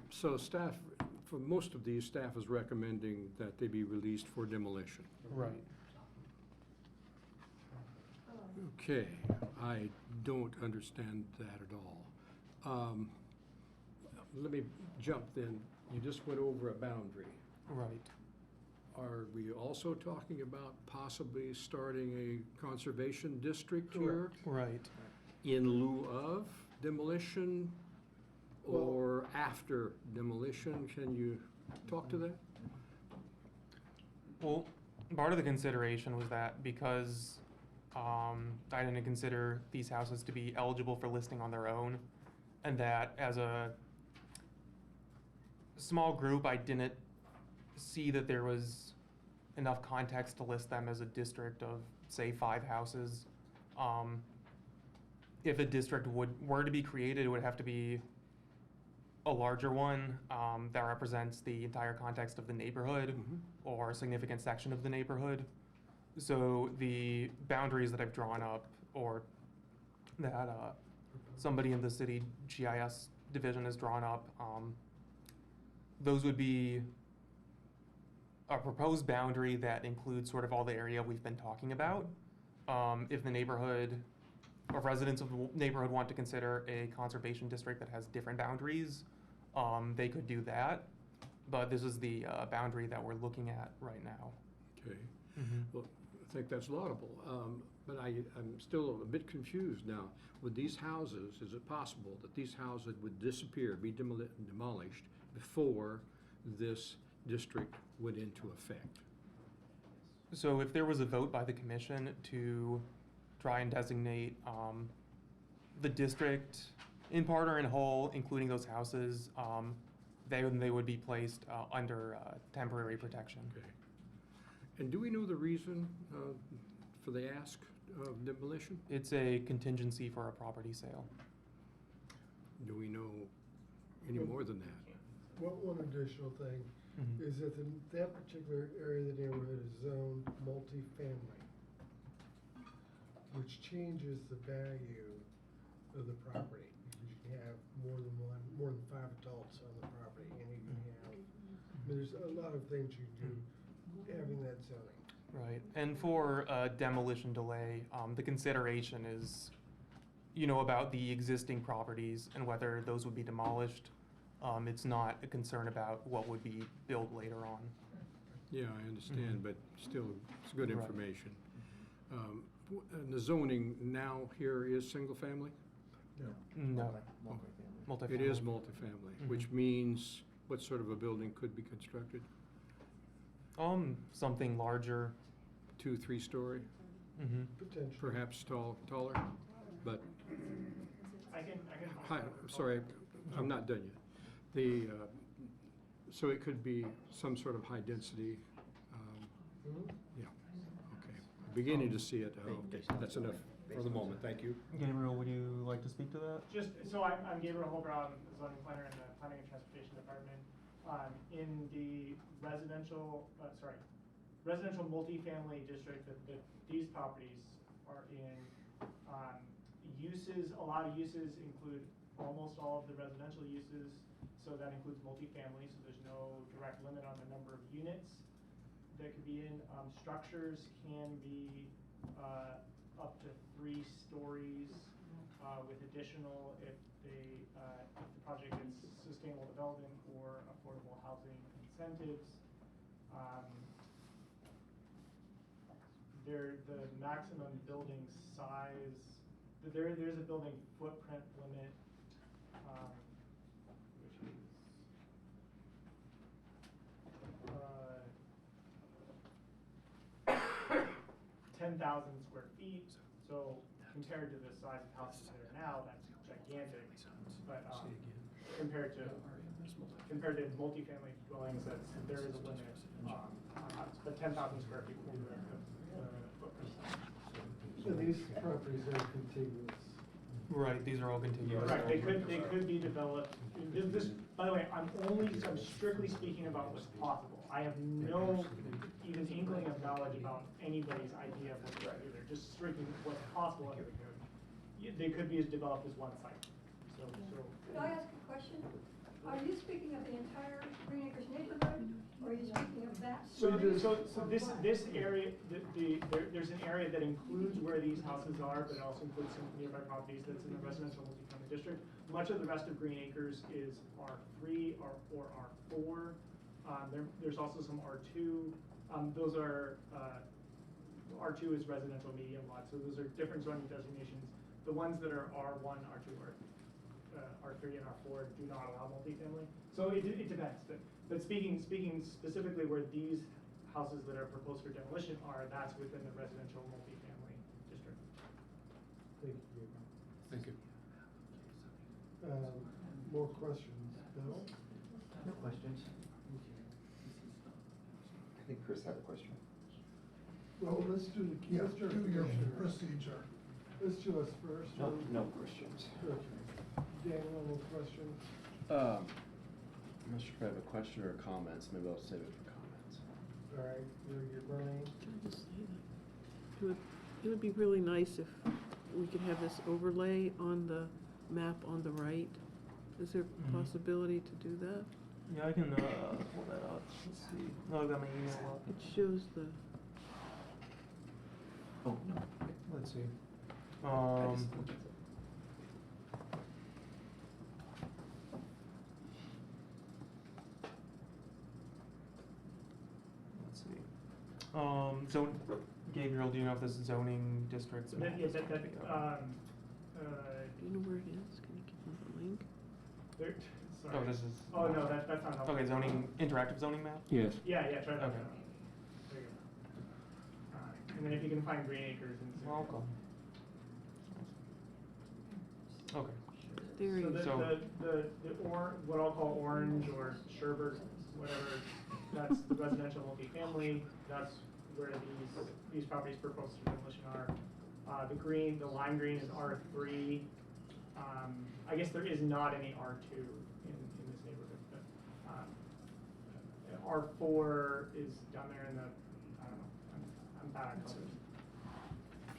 So staff, for most of these, staff is recommending that they be released for demolition. Right. Okay, I don't understand that at all. let me jump then. You just went over a boundary. Right. Are we also talking about possibly starting a conservation district here? Right. In lieu of demolition or after demolition? Can you talk to that? Well, part of the consideration was that because I didn't consider these houses to be eligible for listing on their own, and that as a small group, I didn't see that there was enough context to list them as a district of, say, 5 houses. If a district were to be created, it would have to be a larger one that represents the entire context of the neighborhood or a significant section of the neighborhood. So the boundaries that I've drawn up, or that somebody in the city GIS division has drawn up, those would be a proposed boundary that includes sort of all the area we've been talking about. If the neighborhood or residents of the neighborhood want to consider a conservation district that has different boundaries, they could do that. But this is the boundary that we're looking at right now. Okay. Well, I think that's laudable. But I'm still a bit confused now. With these houses, is it possible that these houses would disappear, be demolished before this district went into effect? So if there was a vote by the commission to try and designate the district in part or in whole, including those houses, they would be placed under temporary protection. Okay. And do we know the reason for the ask of demolition? It's a contingency for a property sale. Do we know any more than that? One additional thing is that that particular area of the neighborhood is zoned multifamily, which changes the value of the property, because you can have more than 5 adults on the property, and you can have, there's a lot of things you can do having that zoning. Right, and for a demolition delay, the consideration is, about the existing properties and whether those would be demolished. It's not a concern about what would be built later on. Yeah, I understand, but still, it's good Right. information. And the zoning now here is single family? No. Multifamily. It is multifamily, which means what sort of a building could be constructed? Something larger. 2-3 story? Potentially. Perhaps taller, but, I can. hi, I'm sorry, I'm not done yet. So it could be some sort of high density, yeah, okay. I'm beginning to see it. Okay, that's enough for the moment, thank you. Gabriel, would you like to speak to that? Just, so I'm Gabriel Holbrow, zoning planner in the Planning and Transportation Department. In the residential multifamily district that these properties are in, uses, a lot of uses include almost all of the residential uses. So that includes multifamily, so there's no direct limit on the number of units that could be in. Structures can be up to 3 stories with additional if the project gets sustainable development or affordable housing incentives. The maximum building size, there's a building footprint limit, which is 10,000 square feet. So compared to the size of houses that are now, that's gigantic. But compared to multifamily dwellings, there is a limit. But 10,000 square feet will be the footprint. So these properties are contiguous. Right, these are all contiguous. Right, they could be developed. This, by the way, I'm strictly speaking about what's possible. I have no even inkling of knowledge about anybody's idea of what's right either. Just strictly what's possible under the code. They could be as developed as one site. So. Could I ask a question? Are you speaking of the entire Green Acres neighborhood, or are you speaking of that? So this area, there's an area that includes where these houses are, but it also includes some nearby properties that's in the residential multifamily district. Much of the rest of Green Acres is R3 or R4. There's also some R2. Those are, R2 is residential medium lots, so those are different zoning designations. The ones that are R1, R2, R3, and R4 do not allow multifamily. So it depends. But speaking specifically where these houses that are proposed for demolition are, that's within the residential multifamily district. Thank you, Gabriel. Thank you. More questions, Bill? No questions. I think Chris had a question. Well, let's do the, Yeah, let's do do your commissioners. procedure. Let's do us first. No questions. Okay. Daniel, any questions? I'm not sure if I have a question or comments, maybe I'll save it for comments. All right, Marlene? Can I just say that it would be really nice if we could have this overlay on the map on the right. Is there a possibility to do that? Yeah, I can pull that up. Let's see. Oh, I've got my email up. It shows the, Oh, no. Let's see. Let's see. Gabriel, do you know if this zoning district's So map that, yeah, is that, gonna be up? do you know where it is? Can you give me the link? There, sorry. Oh, this is. Oh, no, that's not helpful. Okay, interactive zoning map? Yes. Yeah, try that. Okay. There you go. And then if you can find Green Acres and. Welcome. Okay. There So you the, So- what I'll call orange or sherbet, whatever, that's the residential multifamily, that's where these properties proposed for demolition are. The lime green is R3. I guess there is not any R2 in this neighborhood, but, R4 is down there in the, I don't know, I'm bad at colors.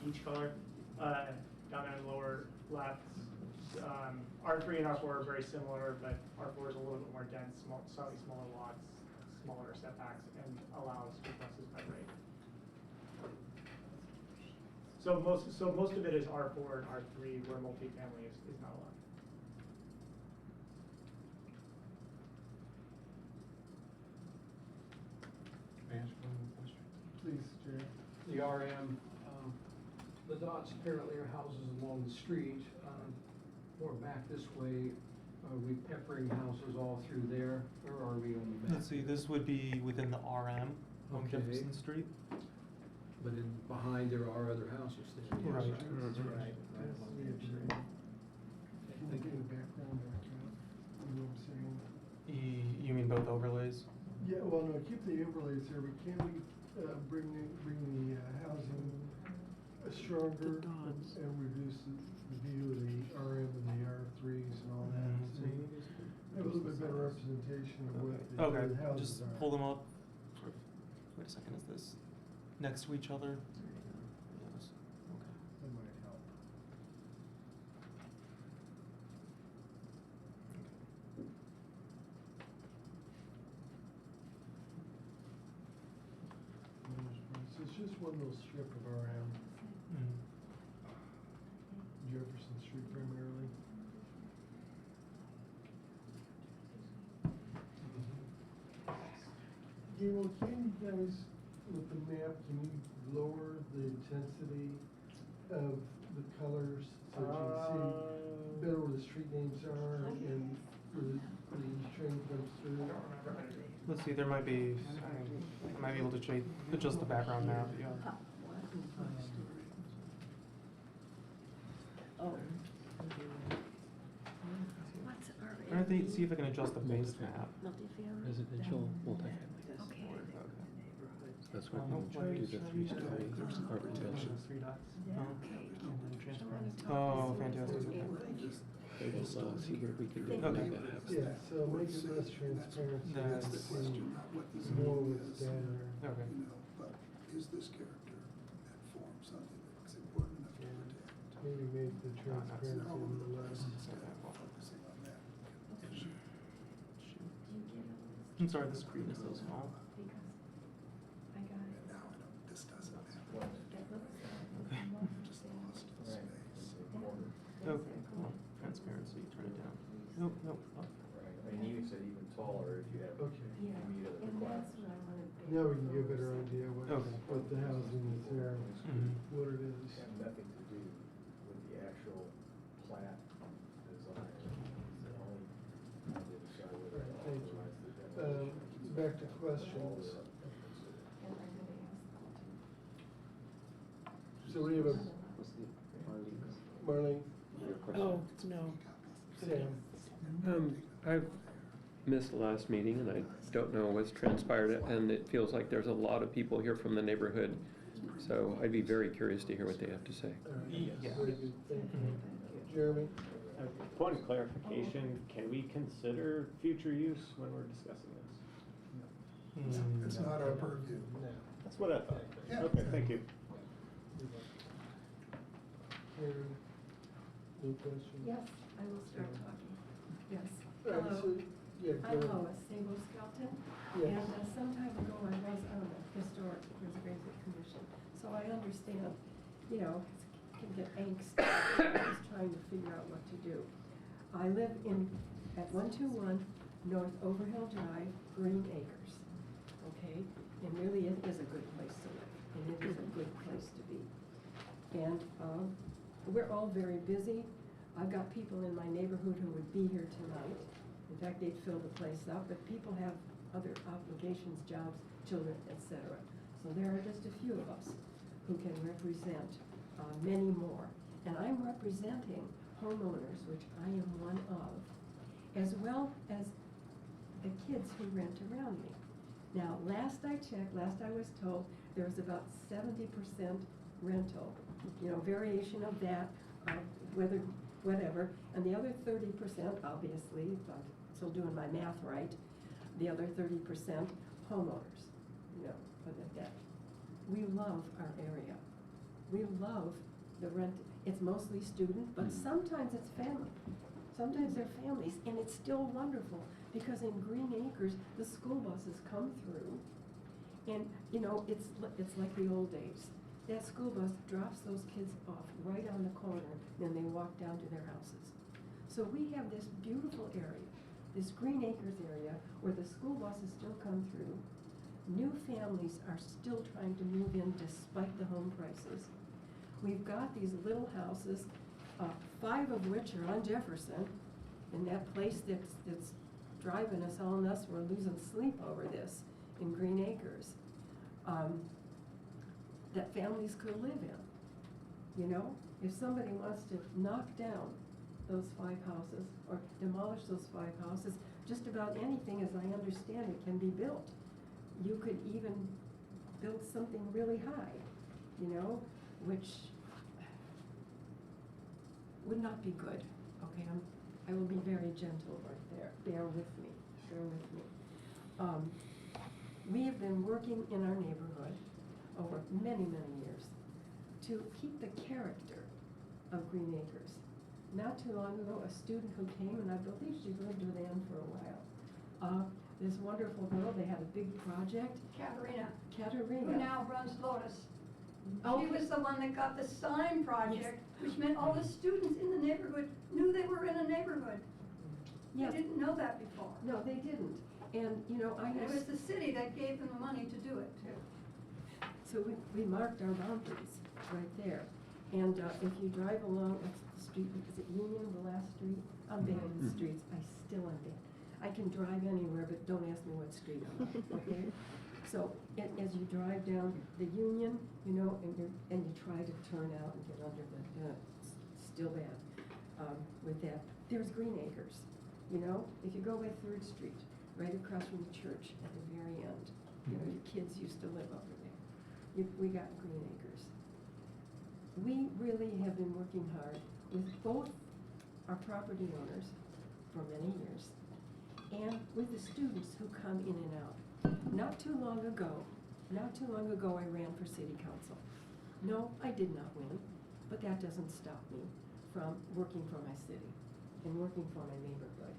Peach color, down there in the lower left. R3 and R4 are very similar, but R4 is a little bit more dense, slightly smaller lots, smaller setbacks, and allows duplexes by right. So most of it is R4 and R3, where multifamily is not allowed. May I ask one more question? Please, Jay. The RM, the dots apparently are houses along the street. More back this way, are we peppering houses all through there, or are we on the back? Let's see, this would be within the RM on Okay. Jefferson Street. But behind there are other houses there. Right. That's right. Can you get a background back up? You know what I'm saying? You mean both overlays? Yeah, well, no, keep the overlays here, but can we bring the housing stronger and reduce the view of the RM and the R3s and all that? So you have a little bit better representation of what Okay, the houses just are. pull them up. Wait a second, is this next to each other? Yes. Okay. That might help. So it's just one little strip of RM, Jefferson Street primarily. Gabriel, can you guys, with the map, can you lower the intensity of the colors so that you can see better where the street names are and where the train comes through? Let's see, there might be, I might be able to adjust the background map, yeah. Oh. I'm trying to see if I can adjust the base map. Residential, multifamily. Okay. That's what we do the three-story architecture. Three dots. Oh, fantastic. They will see where we can get Okay. Yeah, so make it less transparent so That's you the see more what's down there. Okay. But is this character that form something that's important enough to protect? Maybe make the transparency a little less. Focusing on that. I'm sorry, the screen is so small. Nope, nope. Right, I mean, you said even taller if you have, Okay. if you meet other And that's requirements. what I wanted to. Now we can get a better idea Okay. what the housing is there, Mhm. what it is. Have nothing to do with the actual plat design. It's only how they decide whether to Thank you. authorize the demolition. Back to questions. So we have a, Marlene, Oh, no. Sam, I've missed the last meeting and I don't know what's transpired, and it feels like there's a lot of people here from the neighborhood. So I'd be very curious to hear what they have to say. all right, Yeah. very good, thank you. Jeremy? Point of clarification, can we consider future use when we're discussing this? It's not our purview. No. That's what I thought. Yeah. Okay, thank you. Harry, any questions? Yes, I will start talking. Yes. All right, Hello. so, yeah, go I'm ahead. Lois Sabo Skelton. Yes. And some time ago, I was on the Historic Preservation Commission. So I understand, you know, it can get angst, just trying to figure out what to do. I live at 121 North Overhill Drive, Green Acres. Okay? And really, it is a good place to live, and it is a good place to be. And we're all very busy. I've got people in my neighborhood who would be here tonight. In fact, they'd fill the place up, but people have other obligations, jobs, children, etc. So there are just a few of us who can represent many more. And I'm representing homeowners, which I am one of, as well as the kids who rent around me. Now, last I checked, last I was told, there was about 70% rental, you know, variation of that, whether, whatever, and the other 30%, obviously, if I'm still doing my math right, the other 30% homeowners, you know, put it that. We love our area. We love the rent. It's mostly student, but sometimes it's family. Sometimes they're families, and it's still wonderful, because in Green Acres, the school buses come through, and, you know, it's like the old days. That school bus drops those kids off right on the corner, and they walk down to their houses. So we have this beautiful area, this Green Acres area, where the school buses still come through. New families are still trying to move in despite the home prices. We've got these little houses, 5 of which are on Jefferson, and that place that's driving us all nuts, we're losing sleep over this, in Green Acres. That families could live in. You know, if somebody wants to knock down those 5 houses or demolish those 5 houses, just about anything, as I understand it, can be built. You could even build something really high, you know, which would not be good. Okay, I will be very gentle right there. Bear with me. Bear with me. We have been working in our neighborhood over many, many years to keep the character of Green Acres. Not too long ago, a student who came, and I believe she lived with Ann for a while. This wonderful girl, they had a big project. Katerina. Katerina. Who now runs Lotus. Oh. She was the one that got the sign project, which meant all the students in the neighborhood knew they were in a neighborhood. Yes. They didn't know that before. No, they didn't. And, you know, And it was the city that gave them the money to do it too. So we marked our boundaries right there. And if you drive along, what's the street, is it Union, the last street? I'm bad in streets, I still am bad. I can drive anywhere, but don't ask me what street I'm on, okay? So as you drive down the Union, you know, and you try to turn out and get under the, still bad with that. There's Green Acres, you know? If you go by 3rd Street, right across from the church at the very end, you know, your kids used to live over there. We got Green Acres. We really have been working hard with both our property owners for many years and with the students who come in and out. Not too long ago, I ran for city council. No, I did not win, but that doesn't stop me from working for my city and working for my neighborhood.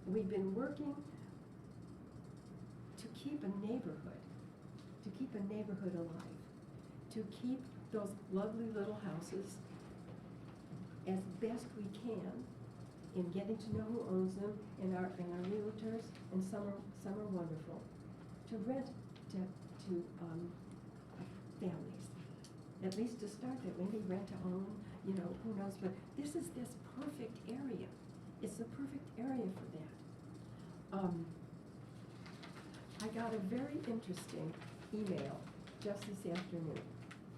We've been working to keep a neighborhood alive, to keep those lovely little houses as best we can in getting to know who owns them and our realtors, and some are wonderful, to rent to families. At least to start that, maybe rent to own, you know, who knows, but this is this perfect area. It's the perfect area for that. I got a very interesting email just this afternoon.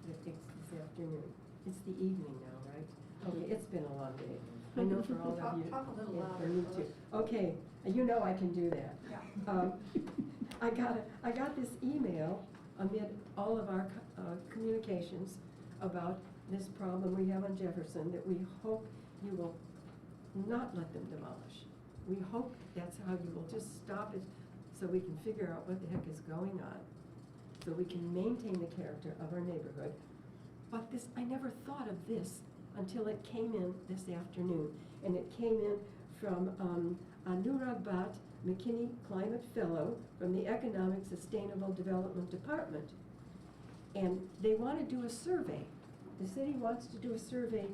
It's this afternoon. It's the evening now, right? Okay, it's been a long day. I know for all of you. Talk a little Yeah, louder, for me Phyllis. too. Okay, you know I can do that. Yeah. I got this email amid all of our communications about this problem we have on Jefferson that we hope you will not let them demolish. We hope that's how you will just stop it so we can figure out what the heck is going on, so we can maintain the character of our neighborhood. But this, I never thought of this until it came in this afternoon. And it came in from Anurag Bhatt, McKinney Climate Fellow from the Economic Sustainable Development Department. And they want to do a survey. The city wants to do a survey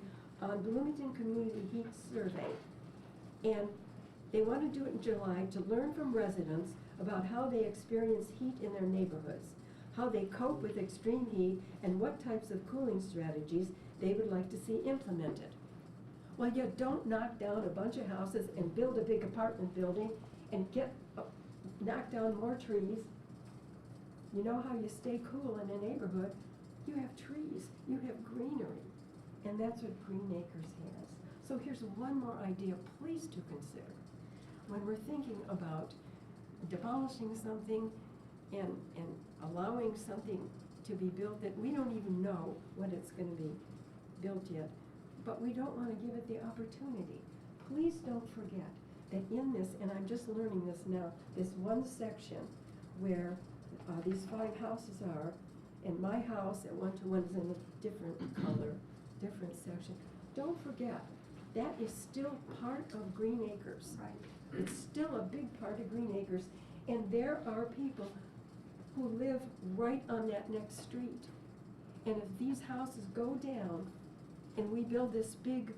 on Bloomington Community Heat Survey. And they want to do it in July to learn from residents about how they experience heat in their neighborhoods, how they cope with extreme heat, and what types of cooling strategies they would like to see implemented. Well, you don't knock down a bunch of houses and build a big apartment building and knock down more trees. You know how you stay cool in a neighborhood? You have trees, you have greenery, and that's what Green Acres has. So here's one more idea, please to consider. When we're thinking about demolishing something and allowing something to be built that we don't even know when it's going to be built yet, but we don't want to give it the opportunity. Please don't forget that in this, and I'm just learning this now, this one section where these 5 houses are, and my house at 121 is in a different color, different section. Don't forget, that is still part of Green Acres. Right. It's still a big part of Green Acres, and there are people who live right on that next street. And if these houses go down and we build this big,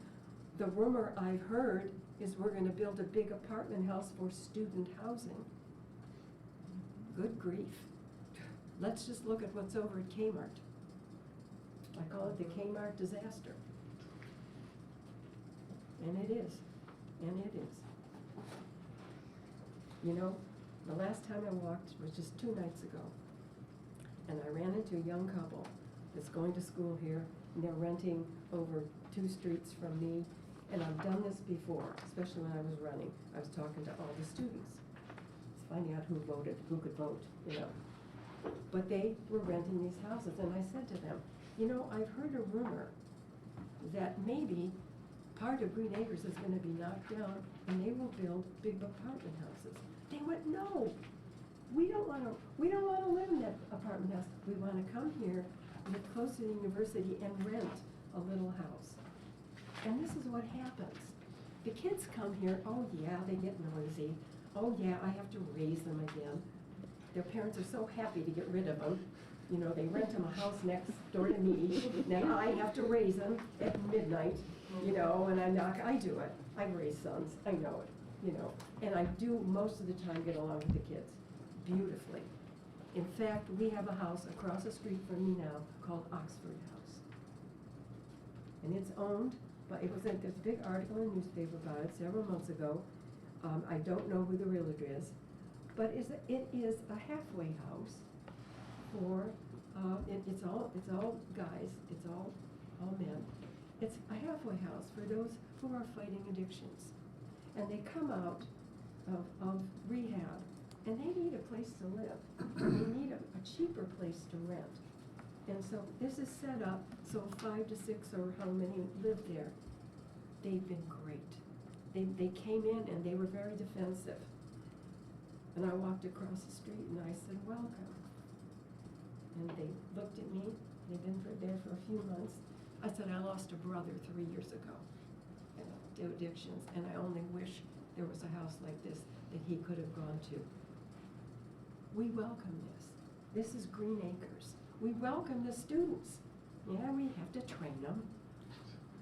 the rumor I've heard is we're gonna build a big apartment house for student housing. Good grief. Let's just look at what's over at Kmart. I call it the Kmart disaster. And it is, and it is. You know, the last time I walked was just 2 nights ago. And I ran into a young couple that's going to school here, and they're renting over 2 streets from me. And I've done this before, especially when I was running. I was talking to all the students, finding out who voted, who could vote, you know. But they were renting these houses, and I said to them, you know, I've heard a rumor that maybe part of Green Acres is gonna be knocked down, and they will build big apartment houses. They went, no, we don't wanna live in that apartment house. We wanna come here, live close to the university, and rent a little house. And this is what happens. The kids come here, oh yeah, they get noisy. Oh yeah, I have to raise them again. Their parents are so happy to get rid of them. You know, they rent them a house next door to me. Now I have to raise them at midnight, you know, and I do it. I raise sons, I know it, you know. And I do most of the time get along with the kids beautifully. In fact, we have a house across the street from me now called Oxford House. And it's owned, but it was in this big article in the newspaper about it several months ago. I don't know who the realtor is, but it is a halfway house for, it's all guys, it's all men. It's a halfway house for those who are fighting addictions. And they come out of rehab, and they need a place to live. They need a cheaper place to rent. And so this is set up so 5 to 6 or how many live there. They've been great. They came in and they were very defensive. And I walked across the street and I said, welcome. And they looked at me. They've been there for a few months. I said, I lost a brother 3 years ago to addictions, and I only wish there was a house like this that he could have gone to. We welcome this. This is Green Acres. We welcome the students. Yeah, we have to train them.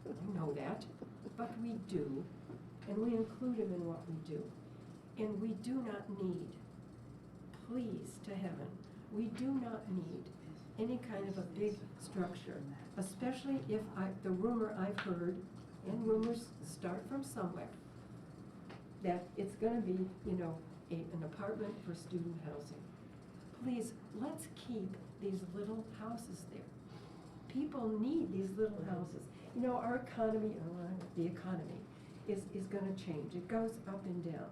I know that. but we do, and we include them in what we do. And we do not need, please to heaven, we do not need any kind of a big structure, especially if the rumor I've heard, and rumors start from somewhere, that it's gonna be, you know, an apartment for student housing. Please, let's keep these little houses there. People need these little houses. You know, our economy, the economy is gonna change. It goes up and down.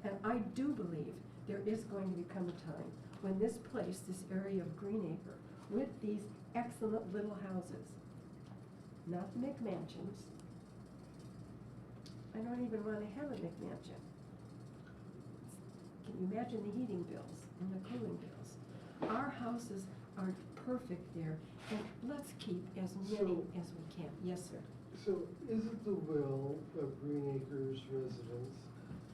And I do believe there is going to become a time when this place, this area of Greenacre, with these excellent little houses, not the McMansions. I don't even want to have a McMansion. Can you imagine the heating bills and the cooling bills? Our houses are perfect there, and let's keep as many as we can. Yes, sir. So is it the will of Green Acres residents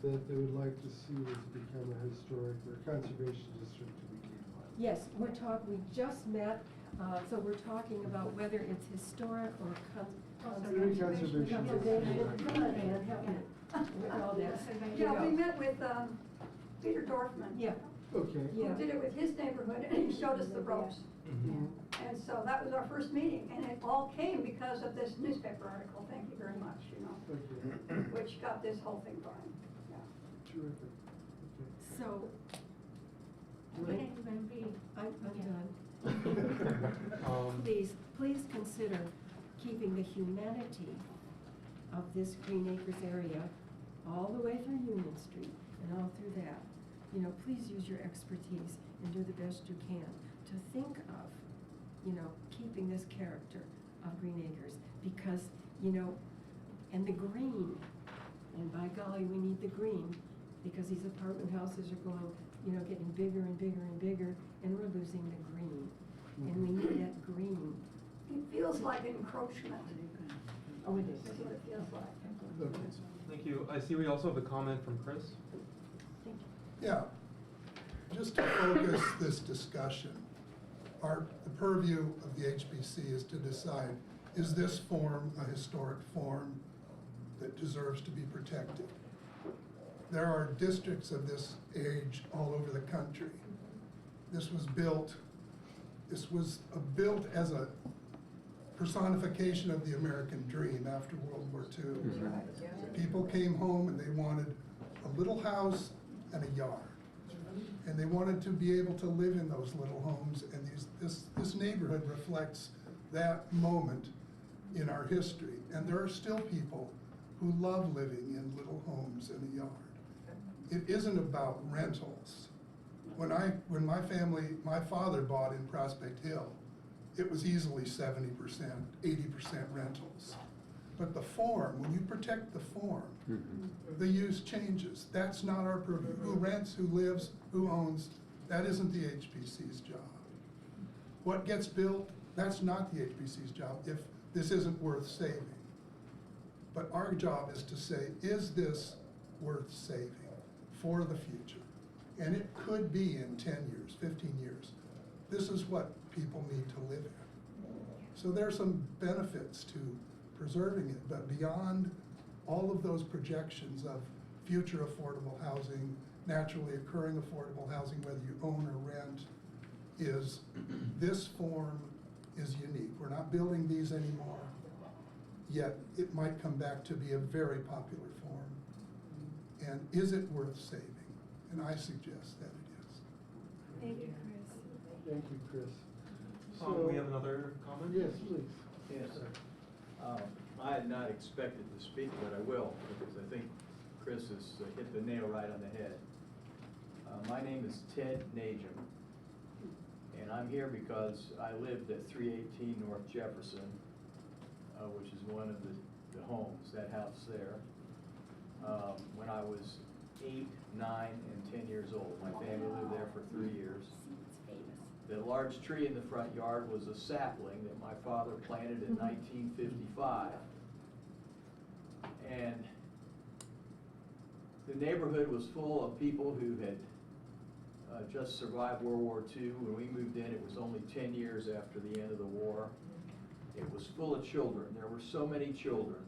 that they would like to see this become a historic or conservation district to begin with? Yes, we just met, so we're talking about whether it's historic or conservation. Come on, Ann, help me with all this. Yeah, we met with Peter Dorfman. Yeah. Okay. Who did it with his neighborhood, and he showed us the ropes. And so that was our first meeting, and it all came because of this newspaper article, thank you very much, you know, which got this whole thing going, yeah. Terrific. So, When are you gonna be? I'm done. Please consider keeping the humanity of this Green Acres area all the way through Union Street and all through that. You know, please use your expertise and do the best you can to think of, you know, keeping this character of Green Acres, because, you know, and the green, and by golly, we need the green, because these apartment houses are going, you know, getting bigger and bigger and bigger, and we're losing the green. And we need that green. It feels like encroachment. Oh, it is. That's what it feels like. Thank you. I see we also have a comment from Chris. Thank you. Yeah, just to focus this discussion, the purview of the HBC is to decide, is this form a historic form that deserves to be protected? There are districts of this age all over the country. This was built as a personification of the American dream after World War II. People came home and they wanted a little house and a yard. And they wanted to be able to live in those little homes, and this neighborhood reflects that moment in our history. And there are still people who love living in little homes and a yard. It isn't about rentals. When my father bought in Prospect Hill, it was easily 70%, 80% rentals. But the form, when you protect the form, the use changes. That's not our purview. Who rents, who lives, who owns, that isn't the HBC's job. What gets built, that's not the HBC's job if this isn't worth saving. But our job is to say, is this worth saving for the future? And it could be in 10 years, 15 years. This is what people need to live in. So there are some benefits to preserving it, but beyond all of those projections of future affordable housing, naturally occurring affordable housing, whether you own or rent, is this form is unique. We're not building these anymore, yet it might come back to be a very popular form. And is it worth saving? And I suggest that it is. Thank you, Chris. Thank you, Chris. We have another comment? Yes, please. Yes, sir. I had not expected to speak, but I will, because I think Chris has hit the nail right on the head. My name is Ted Najum, and I'm here because I lived at 318 North Jefferson, which is one of the homes, that house there, when I was 8, 9, and 10 years old. My family lived there for 3 years. The large tree in the front yard was a sapling that my father planted in 1955. And the neighborhood was full of people who had just survived World War II. When we moved in, it was only 10 years after the end of the war. It was full of children. There were so many children.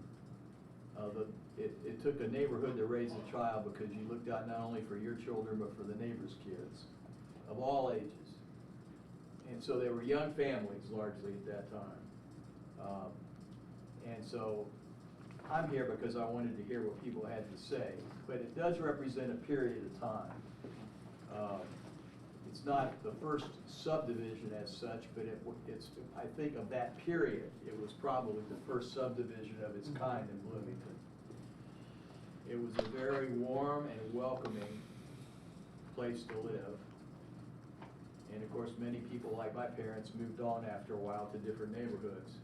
it took a neighborhood to raise a child, because you looked out not only for your children, but for the neighbors' kids of all ages. And so they were young families largely at that time. And so I'm here because I wanted to hear what people had to say, but it does represent a period of time. It's not the first subdivision as such, but it's, I think of that period, it was probably the first subdivision of its kind in Bloomington. It was a very warm and welcoming place to live. And of course, many people, like my parents, moved on after a while to different neighborhoods.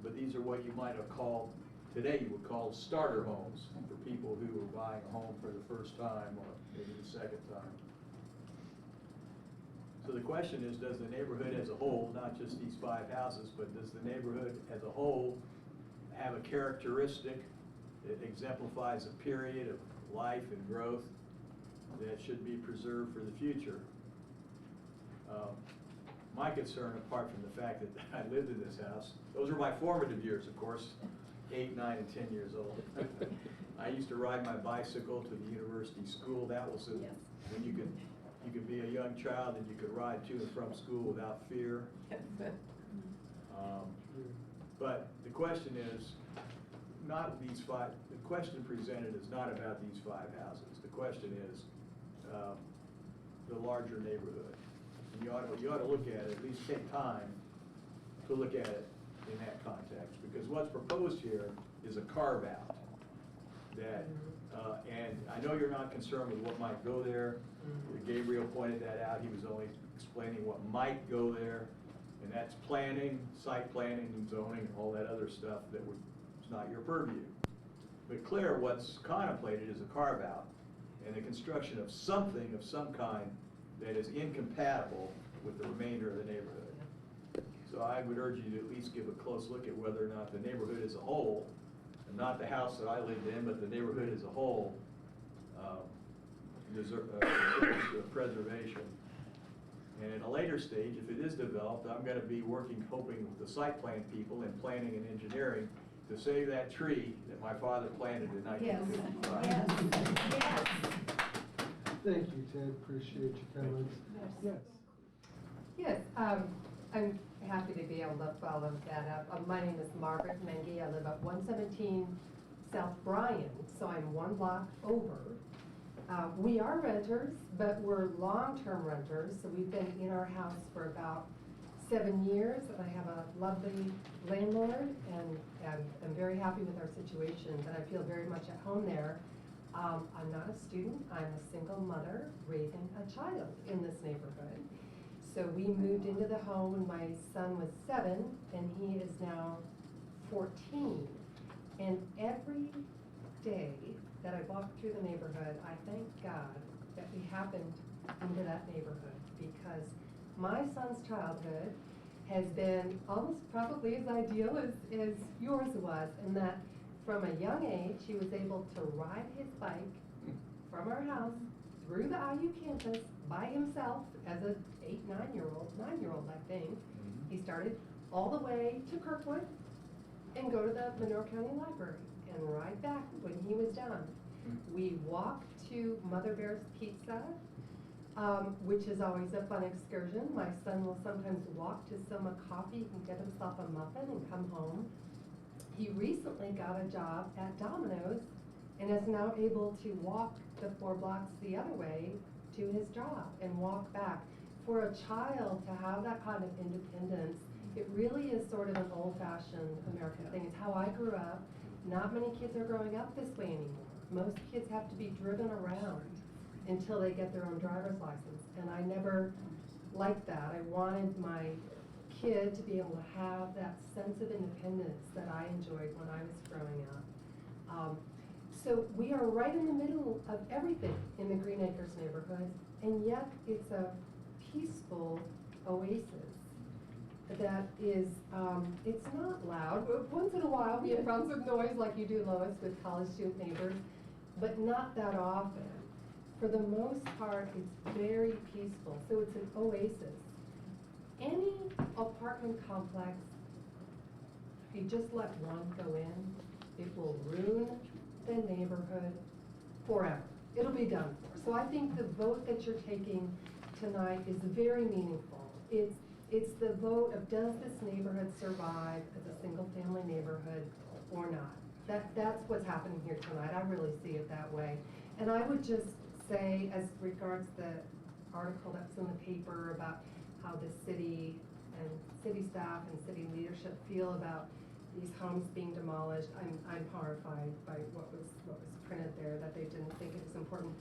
But these are what you might have called, today you would call starter homes, for people who were buying a home for the first time or maybe the second time. So the question is, does the neighborhood as a whole, not just these 5 houses, but does the neighborhood as a whole have a characteristic that exemplifies a period of life and growth that should be preserved for the future? My concern, apart from the fact that I lived in this house, those were my formative years, of course, 8, 9, and 10 years old. I used to ride my bicycle to the university school. That was when you could be a young child and you could ride to and from school without fear. But the question is, not these 5, the question presented is not about these 5 houses. The question is the larger neighborhood. And you ought to look at it, at least take time to look at it in that context, because what's proposed here is a carve-out that, and I know you're not concerned with what might go there. Gabriel pointed that out. He was only explaining what might go there, and that's planning, site planning, and zoning, and all that other stuff that is not your purview. But clear, what's contemplated is a carve-out and the construction of something of some kind that is incompatible with the remainder of the neighborhood. So I would urge you to at least give a close look at whether or not the neighborhood as a whole, and not the house that I lived in, but the neighborhood as a whole, deserves preservation. And at a later stage, if it is developed, I'm going to be hoping with the site plan people in planning and engineering to save that tree that my father planted in 1955. Yes. Thank you, Ted, appreciate your comments. Yes. Yes, I'm happy to be able to follow that up. My name is Margaret Mengi. I live at 117 South Bryan, so I'm 1 block over. We are renters, but we're long-term renters, so we've been in our house for about 7 years, and I have a lovely landlord, and I'm very happy with our situation, but I feel very much at home there. I'm not a student. I'm a single mother raising a child in this neighborhood. So we moved into the home when my son was 7, and he is now 14. And every day that I walk through the neighborhood, I thank God that we happened into that neighborhood, because my son's childhood has been almost probably as ideal as yours was, in that from a young age, he was able to ride his bike from our house through the IU campus by himself as a 8, 9-year-old, I think. He started all the way to Kirkwood and go to the Monroe County Library and ride back when he was done. We walk to Mother Bear's Pizza, which is always a fun excursion. My son will sometimes walk to Soma Coffee and get himself a muffin and come home. He recently got a job at Domino's and is now able to walk the 4 blocks the other way to his job and walk back. For a child to have that kind of independence, it really is sort of an old-fashioned American thing. It's how I grew up. Not many kids are growing up this way anymore. Most kids have to be driven around until they get their own driver's license. And I never liked that. I wanted my kid to be able to have that sense of independence that I enjoyed when I was growing up. So we are right in the middle of everything in the Green Acres neighborhood, and yet it's a peaceful oasis that is, it's not loud. Once in a while we have runs of noise like you do, Lois, with college student neighbors, but not that often. For the most part, it's very peaceful, so it's an oasis. Any apartment complex, if you just let one go in, it will ruin the neighborhood forever. It'll be done for. So I think the vote that you're taking tonight is very meaningful. It's the vote of, does this neighborhood survive as a single-family neighborhood or not? That's what's happening here tonight. I really see it that way. And I would just say, as regards the article that's in the paper about how the city and city staff and city leadership feel about these homes being demolished, I'm horrified by what was printed there, that they didn't think it was important.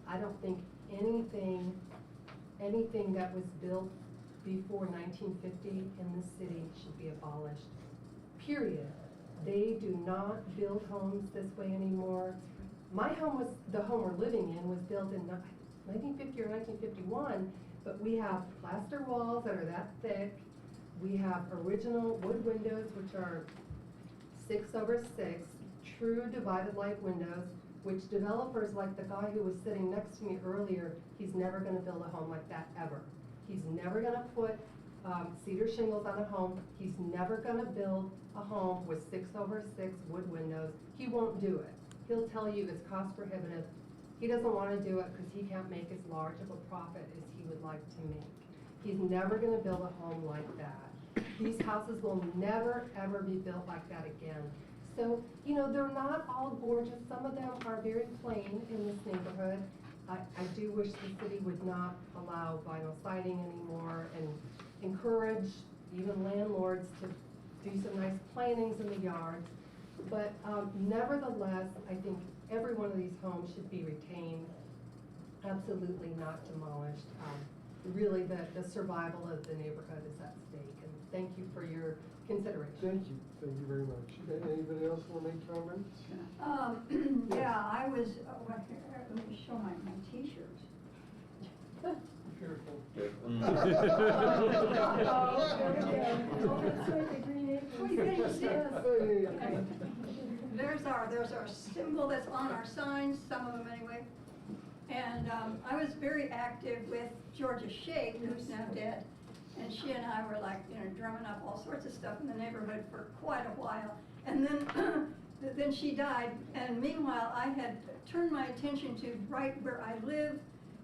I don't think anything that was built before 1950 in this city should be abolished, period. They do not build homes this way anymore. My home the home we're living in was built in 1950 or 1951, but we have plaster walls that are that thick. We have original wood windows, which are 6/6, true divided light windows, which developers like the guy who was sitting next to me earlier, he's never gonna build a home like that ever. He's never gonna put cedar shingles on a home. He's never gonna build a home with 6/6 wood windows. He won't do it. He'll tell you it's cost prohibitive. He doesn't wanna do it because he can't make as large of a profit as he would like to make. He's never gonna build a home like that. These houses will never, ever be built like that again. So, you know, they're not all gorgeous. Some of them are very plain in this neighborhood. I do wish the city would not allow vinyl siding anymore and encourage even landlords to do some nice plantings in the yards. But nevertheless, I think every one of these homes should be retained, absolutely not demolished. Really, the survival of the neighborhood is at stake, and thank you for your consideration. Thank you very much. Anybody else want to make comments? Yeah, I was, let me show my t-shirt. Careful. There's our symbol that's on our signs, some of them anyway. And I was very active with Georgia Shake, who's now dead. And she and I were like, you know, drumming up all sorts of stuff in the neighborhood for quite a while. And then she died. And meanwhile, I had turned my attention to right where I live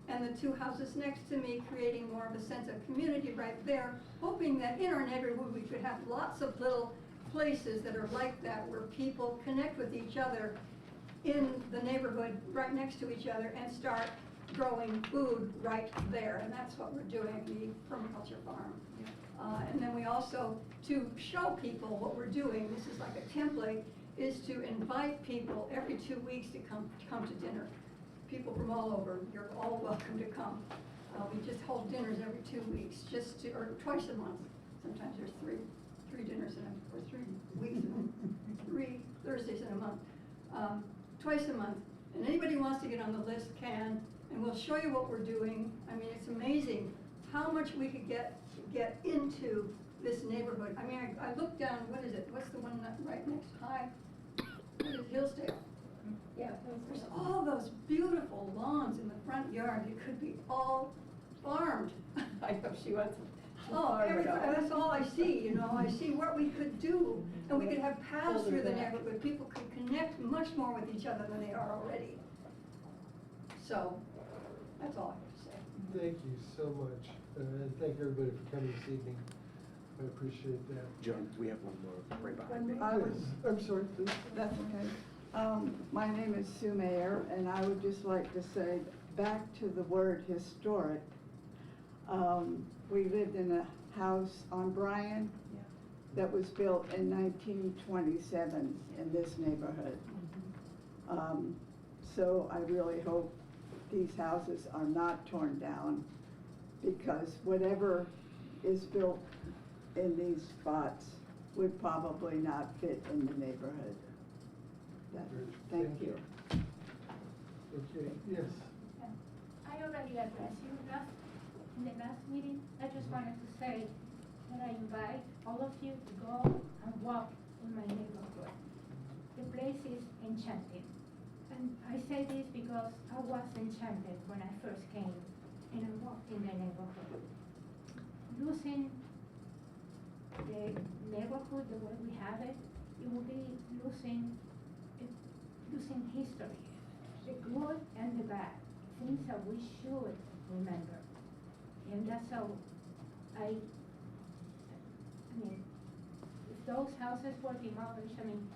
and the two houses next to me, creating more of a sense of community right there, hoping that in our neighborhood we could have lots of little places that are like that, where people connect with each other in the neighborhood right next to each other and start growing food right there. And that's what we're doing at the permaculture farm. And then we also, to show people what we're doing, this is like a template, is to invite people every 2 weeks to come to dinner. People from all over, you're all welcome to come. We just hold dinners every 2 weeks, or twice a month. Sometimes there's three dinners or 3 weeks, 3 Thursdays in a month. Twice a month. And anybody who wants to get on the list can, and we'll show you what we're doing. I mean, it's amazing how much we could get into this neighborhood. I mean, I looked down, what is it? What's the one right next high? What is Hillsdale? Yeah. There's all those beautiful lawns in the front yard. It could be all farmed. I know she wants to. Oh, that's all I see, you know. I see what we could do, and we could have paths through the neighborhood. People could connect much more with each other than they are already. So, that's all I have to say. Thank you so much. And thank everybody for coming this evening. I appreciate that. John, we have one more right behind me. I'm sorry, please. That's okay. My name is Sue Mayer, and I would just like to say, back to the word historic. We lived in a house on Bryan that was built in 1927 in this neighborhood. So I really hope these houses are not torn down, because whatever is built in these spots would probably not fit in the neighborhood. Thank you. Okay, yes. I already addressed you in the last meeting. I just wanted to say that I invite all of you to go and walk in my neighborhood. The place is enchanting. And I say this because I was enchanted when I first came and I walked in the neighborhood. Losing the neighborhood the way we have it, it will be losing using history, the good and the bad, things that we should remember. And that's how I mean, if those houses were demolished, I mean,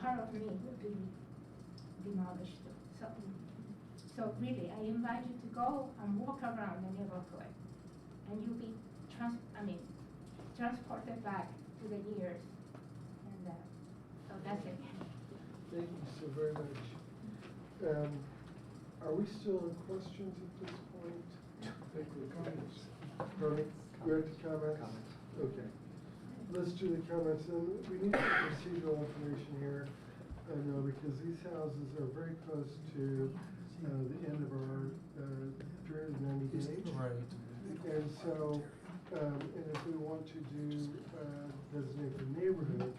part of me would be demolished too. So really, I invite you to go and walk around the neighborhood, and you'll be transported back to the years. And so that's it. Thank you so very much. Are we still in questions at this point? Comments. Pardon me? We're at the comments? Okay. Let's do the comments, and we need some procedural information here, because these houses are very close to the end of our period of 90 days. Right. And so, and if we want to do designate the neighborhood,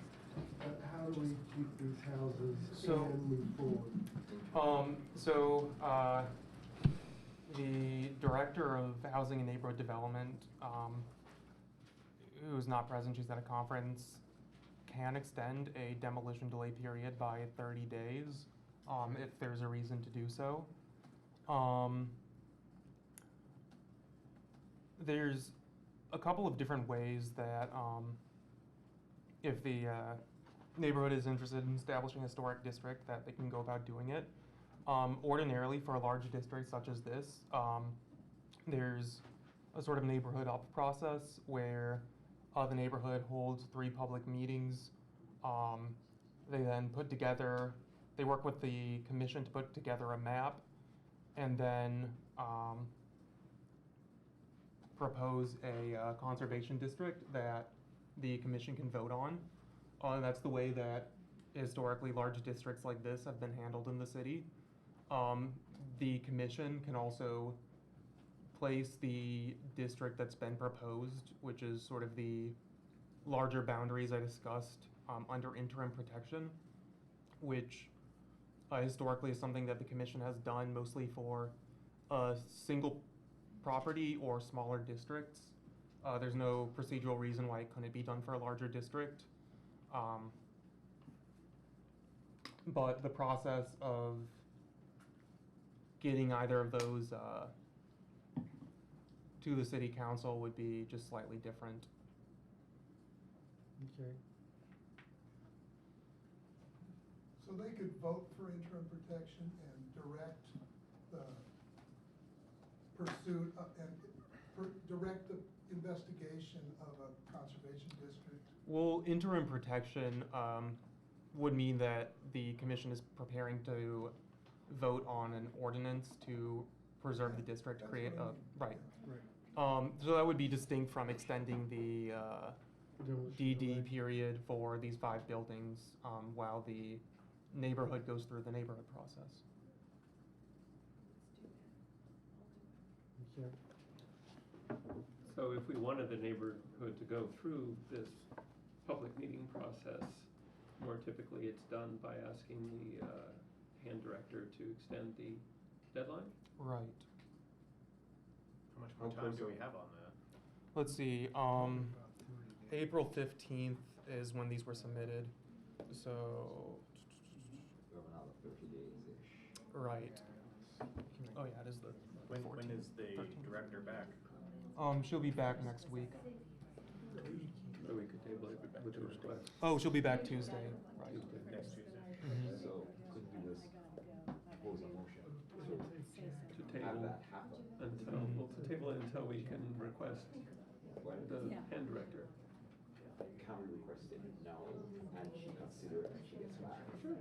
how do we keep these houses and move forward? The director of housing and neighborhood development, who's not present, she's at a conference, can extend a demolition delay period by 30 days if there's a reason to do so. There's a couple of different ways that if the neighborhood is interested in establishing a historic district, that they can go about doing it. Ordinarily, for a large district such as this, there's a sort of neighborhood up process where the neighborhood holds 3 public meetings. They then they work with the commission to put together a map, and then propose a conservation district that the commission can vote on. And that's the way that historically large districts like this have been handled in the city. The commission can also place the district that's been proposed, which is sort of the larger boundaries I discussed, under interim protection, which historically is something that the commission has done mostly for a single property or smaller districts. There's no procedural reason why it couldn't be done for a larger district. But the process of getting either of those to the city council would be just slightly different. Okay. So they could vote for interim protection and direct the pursuit and direct the investigation of a conservation district? Well, interim protection would mean that the commission is preparing to vote on an ordinance to preserve the district, create a, right. So that would be distinct from extending the DD period for these 5 buildings while the neighborhood goes through the neighborhood process. Okay. So if we wanted the neighborhood to go through this public meeting process, more typically it's done by asking the hand director to extend the deadline? Right. How much more time do we have on that? Let's see, April 15th is when these were submitted, so. We have another 30 days-ish. Right. Oh yeah, it is the When 14th, is the 13th. director back? She'll be back next week. Or we could table it with the request. Oh, she'll be back Tuesday, right. Next Tuesday. Mhm. So could we just propose a motion To have table that happen? until, well, to table it until we can request the Yeah. hand director. Can we request it now and she consider it when she gets back? Sure.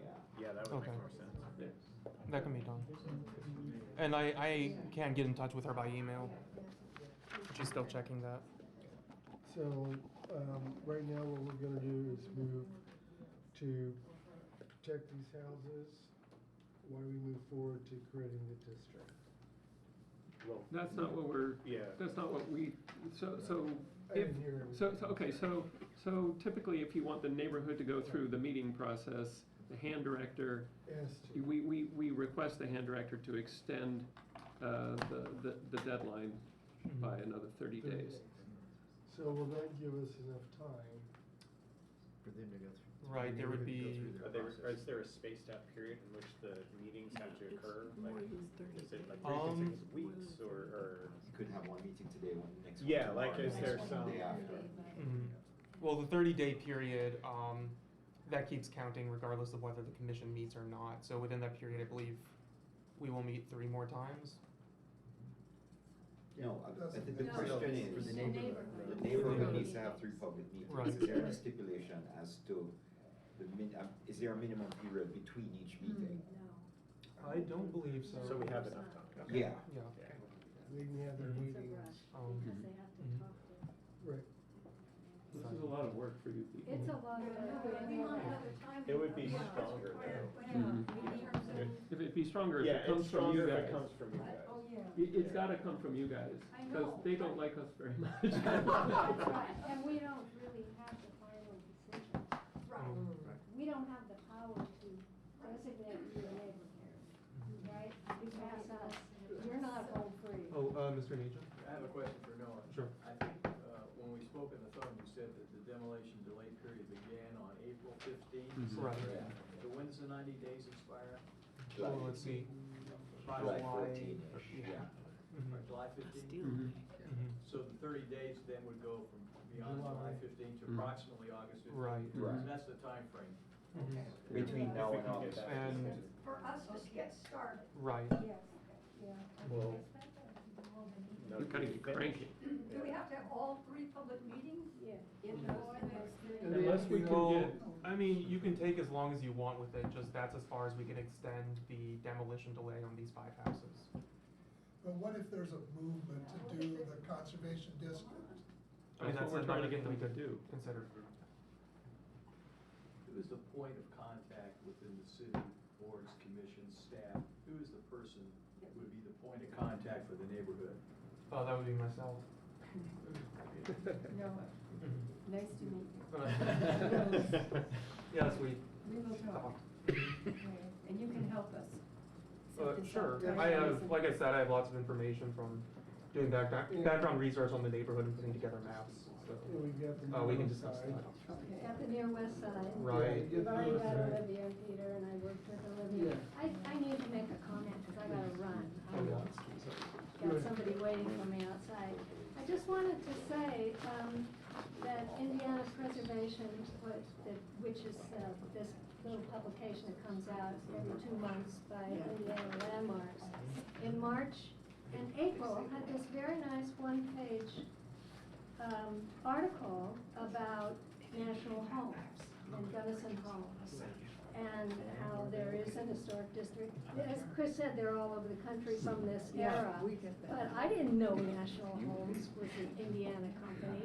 Yeah. Yeah, that would Okay. make more sense. Yeah. That can be done. And I can get in touch with her by email. She's still checking that. So, right now what we're gonna do is move to protect these houses while we move forward to creating the district. Well, That's not what we're, yeah. that's not what we, so I if, didn't hear everything. so typically if you want the neighborhood to go through the meeting process, the hand director, Yes, to. we request the hand director to extend the deadline by another 30 days. So will that give us enough time For them to go through. Right, there would be. Is there a spaced out period in which the meetings have to occur? More Like, than 30 is it like days. 3 consecutive weeks or? You could have one meeting today, one next one. Yeah, like, tomorrow, is there next one some? the day after. Well, the 30-day period, that keeps counting regardless of whether the commission meets or not. So within that period, I believe we will meet 3 more times. No, I think the No, question for is, the neighborhood. the neighborhood needs to have 3 public meetings. Right. Is there a stipulation as to is there a minimum period between each meeting? I don't believe so. So we have enough time. Okay. Yeah. Yeah. They can have their It's a meetings. rush, Um, because they have to talk to. Right. This is a lot of work for you people. It's a lot of work. We want another time. It would be Yeah. stronger though. If it'd be stronger if Yeah, it comes it's from you stronger if guys. it comes from you guys. Oh, yeah. It's gotta come from you guys, I because know. they don't like us very much. That's right, and we don't really have the final decision. Right. We don't have the power to designate you a neighborhood, right? You pass us, you're not home free. Oh, Mr. Nugent? I have a question for Noah. Sure. I think, when we spoke on the phone, you said that the demolition delay period began on April 15th. Mhm. Right. So when does the 90 days expire? Well, let's see. July July- 14-ish, yeah. Mhm. Or July 15th? Still. Mhm. So the 30 days then would go from beyond July 15th to Mhm. approximately August 15th? Right. Right. So that's the time frame. Mhm. Between now and August. And, For us to get started. right. Yes, yeah. Well, no, You gotta you keep finish. cranking. Do we have to have all 3 public meetings? Yeah. In Before those- those three- And they Unless have we to can know- get, I mean, you can take as long as you want with it, just that's as far as we can extend the demolition delay on these 5 houses. But what if there's a movement to do the conservation district? I mean, That's what we're another trying to thing get we them to could do. consider. Who is the point of contact within the city, boards, commissions, staff? Who is the person that would be the point of contact for the neighborhood? Oh, that would be myself. No, Mhm. nice to meet you. Yes, we We will talk. talked. And you can help us. set this Sure. up. I have, like I said, I have lots of information from doing background research on the neighborhood and putting together maps, so. And we got the We can north discuss side. that. Okay. At the near west side. Right. Yeah, I've already north got side. Olivia and Peter, and I worked with Olivia. I need to make a comment, because I gotta run. Oh, yeah. Got somebody waiting for me outside. I just wanted to say, that Indiana Preservation, which is, this little publication that comes out every 2 months by Indiana Landmarks, in March and April had this very nice 1-page, article about national homes and Gunnison homes, and how there is an historic district. As Chris said, they're all over the country from this era. we get that. But I didn't know National Homes was an Indiana company.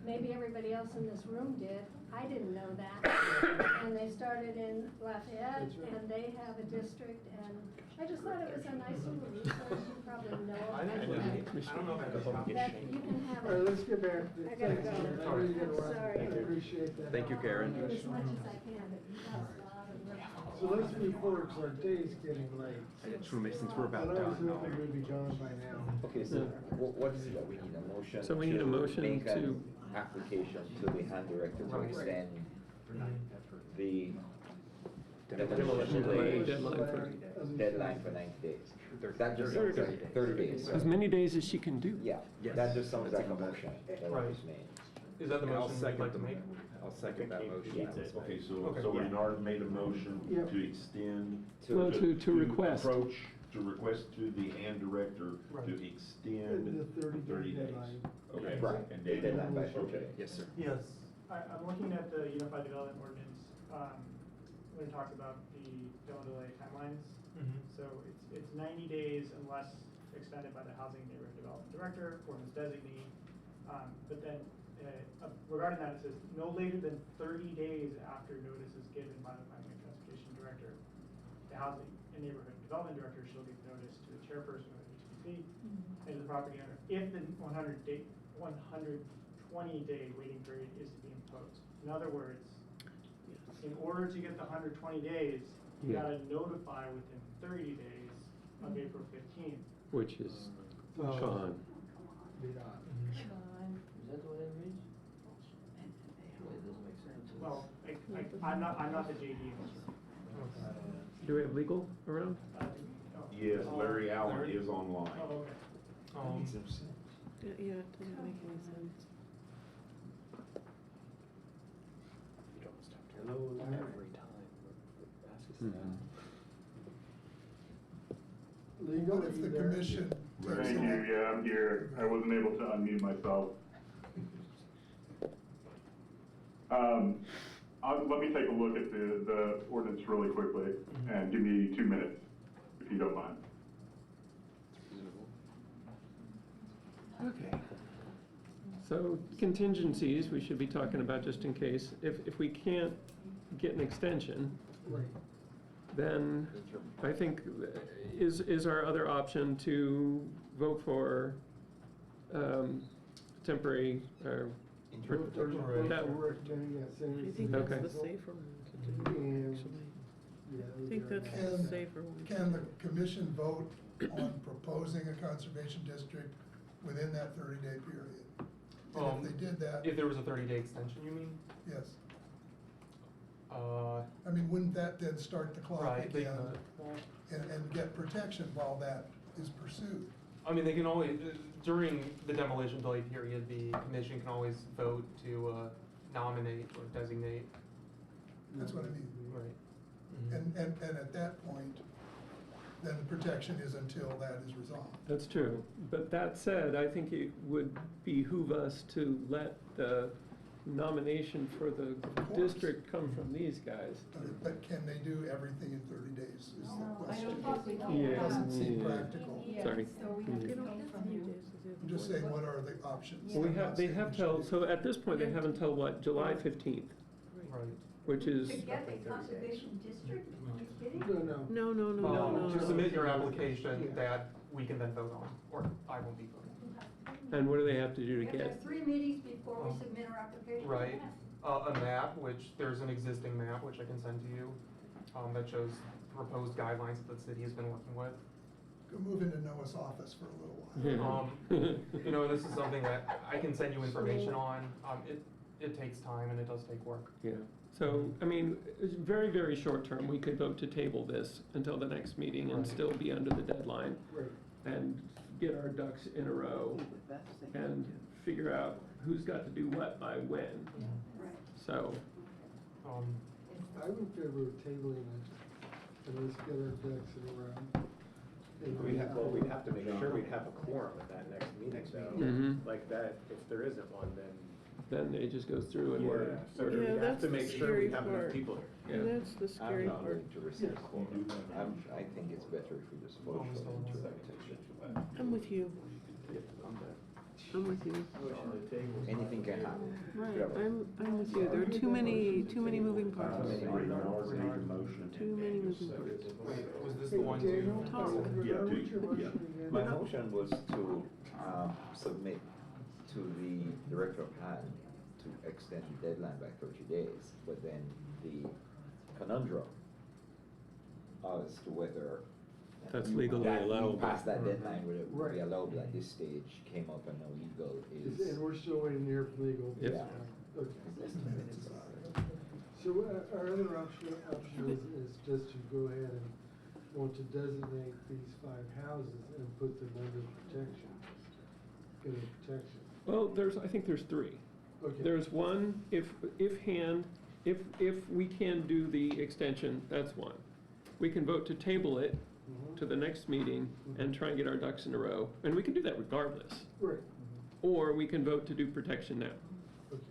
Maybe everybody else in this room did. I didn't know that. And they started in Lafayette, and they have a district, and I just thought it was a nice little resource. You probably know. I don't know if I have a copy. That you can have All right, it. let's get back. I gotta go. Thanks, Karen. I know you gotta run. Sorry. I appreciate that. Thank you, Karen. I'll do as much as I can, but you got a lot of work. So let's move forward, 'cause our day's getting late. Since we're about And I was done. hoping we'd be gone by now. Okay, so what is it that we need? A motion? So we need a motion make an to- application to the hand director to Right. extend the Demolition delay deadline deadline for 90 days. That just sounds like 30 days. As many days as she can do. Yeah, Yes. that just sounds like a motion that I Right. just made. Is that the I'll motion you'd second like to the- make? I'll second that motion. Okay, so Okay. Renard made a motion Yep. to extend. Well, to request. Approach, to request to the hand director Right. to extend The 30-day 30 days. deadline. Okay. Right, And the deadline by okay. 30 days. Yes, sir. Yes. I'm looking at the Unified Development Ordinance, when it talks about the don't delay timelines. Mhm. So it's 90 days unless extended by the Housing Neighborhood Development Director or his designee. But then, regarding that, it says no later than 30 days after notice is given by the Planning and Transportation Director. The Housing and Neighborhood Development Director shall give notice to the chairperson of the HPC and to the property owner if the 120-day waiting period is to be imposed. In other words, in order to get the 120 days, you Yeah. gotta notify within 30 days of April 15th. Which is Oh. gone. Come on. Is that the way it reads? Well, it doesn't make sense. Well, I'm not the JD. Do we have legal around? Yes, Larry Allen is online. Oh, okay. Yeah, it doesn't make any sense. Hello, every time. What if the commission takes Thank you, yeah, I'm here. I wasn't able to unmute myself. Let me take a look at the ordinance really quickly and give me 2 minutes, if you don't mind. Okay. So contingencies, we should be talking about just in case. If we can't get an extension, then I think is our other option to vote for temporary, that, I think that's Okay. the safer one to do, actually. I think that's the safer one. Can the commission vote on proposing a conservation district within that 30-day period? And if they did that. If there was a 30-day extension, you mean? Yes. Uh, I mean, wouldn't that then start the clock Right, they again could. and get protection while that is pursued? I mean, they can always, during the demolition delay period, the commission can always vote to nominate or designate. That's what I mean. Right. And at that point, then the protection is until that is resolved. That's true. But that said, I think it would behoove us to let the nomination for the district come from these guys. But can they do everything in 30 days is the I question. don't think we can. It doesn't seem Yeah. practical. Yeah, Sorry. so we have to come from you. I'm just saying, what are the options? Well, I'm not they saying have we till, should do so at this point, they have until what, July 15th, Right. which is, To get a conservation district, are you kidding? No, To submit your application that we can then vote on, or I won't be voting. and what do they have to do We to have to get? have 3 meetings before we submit our application. Right. A map, which there's an existing map, which I can send to you, that shows proposed guidelines that the city has been working with. Go move into Noah's office for a little while. You know, this is something that I can send you information on. It takes time and it does take work. Yeah, so, I mean, it's very, very short term, we could vote to table this until the next meeting and Right. still be under the deadline. And get our ducks in a row and figure out who's got to do what by when. Right. So, I'm in favor of tabling it, and let's get our ducks in a row. We'd have to make sure we'd have a quorum at that next meeting, so, Mhm. like that, if there isn't one, then. then it just goes through and we're. So Yeah, we have that's to the make sure scary we have enough part. people here. And that's the scary I'm not part. willing to receive quorum. I think it's better if we just vote for the introduction. I'm with you. I'm with you. Anything can happen. Right, I'm with you. There are too many moving parts. Too many moving parts. Wait, was this the one to? Talk. My motion was to submit to the Director of Plan to extend the deadline by 30 days, but then the conundrum as to whether That's you- legally that you allowable. Past that deadline would it Right. be allowable at this stage came up and now legal And is. we're still waiting here for legal. Yeah. Okay. Less than minutes. So our other option is just to go ahead and want to designate these 5 houses and put them under protection. Under protection. Well, I think there's 3. Okay. There's one, if we can do the extension, that's one. We can vote to table it to the next meeting and try and get our ducks in a row, and we can do that regardless. Right. Or we can vote to do protection now. Okay.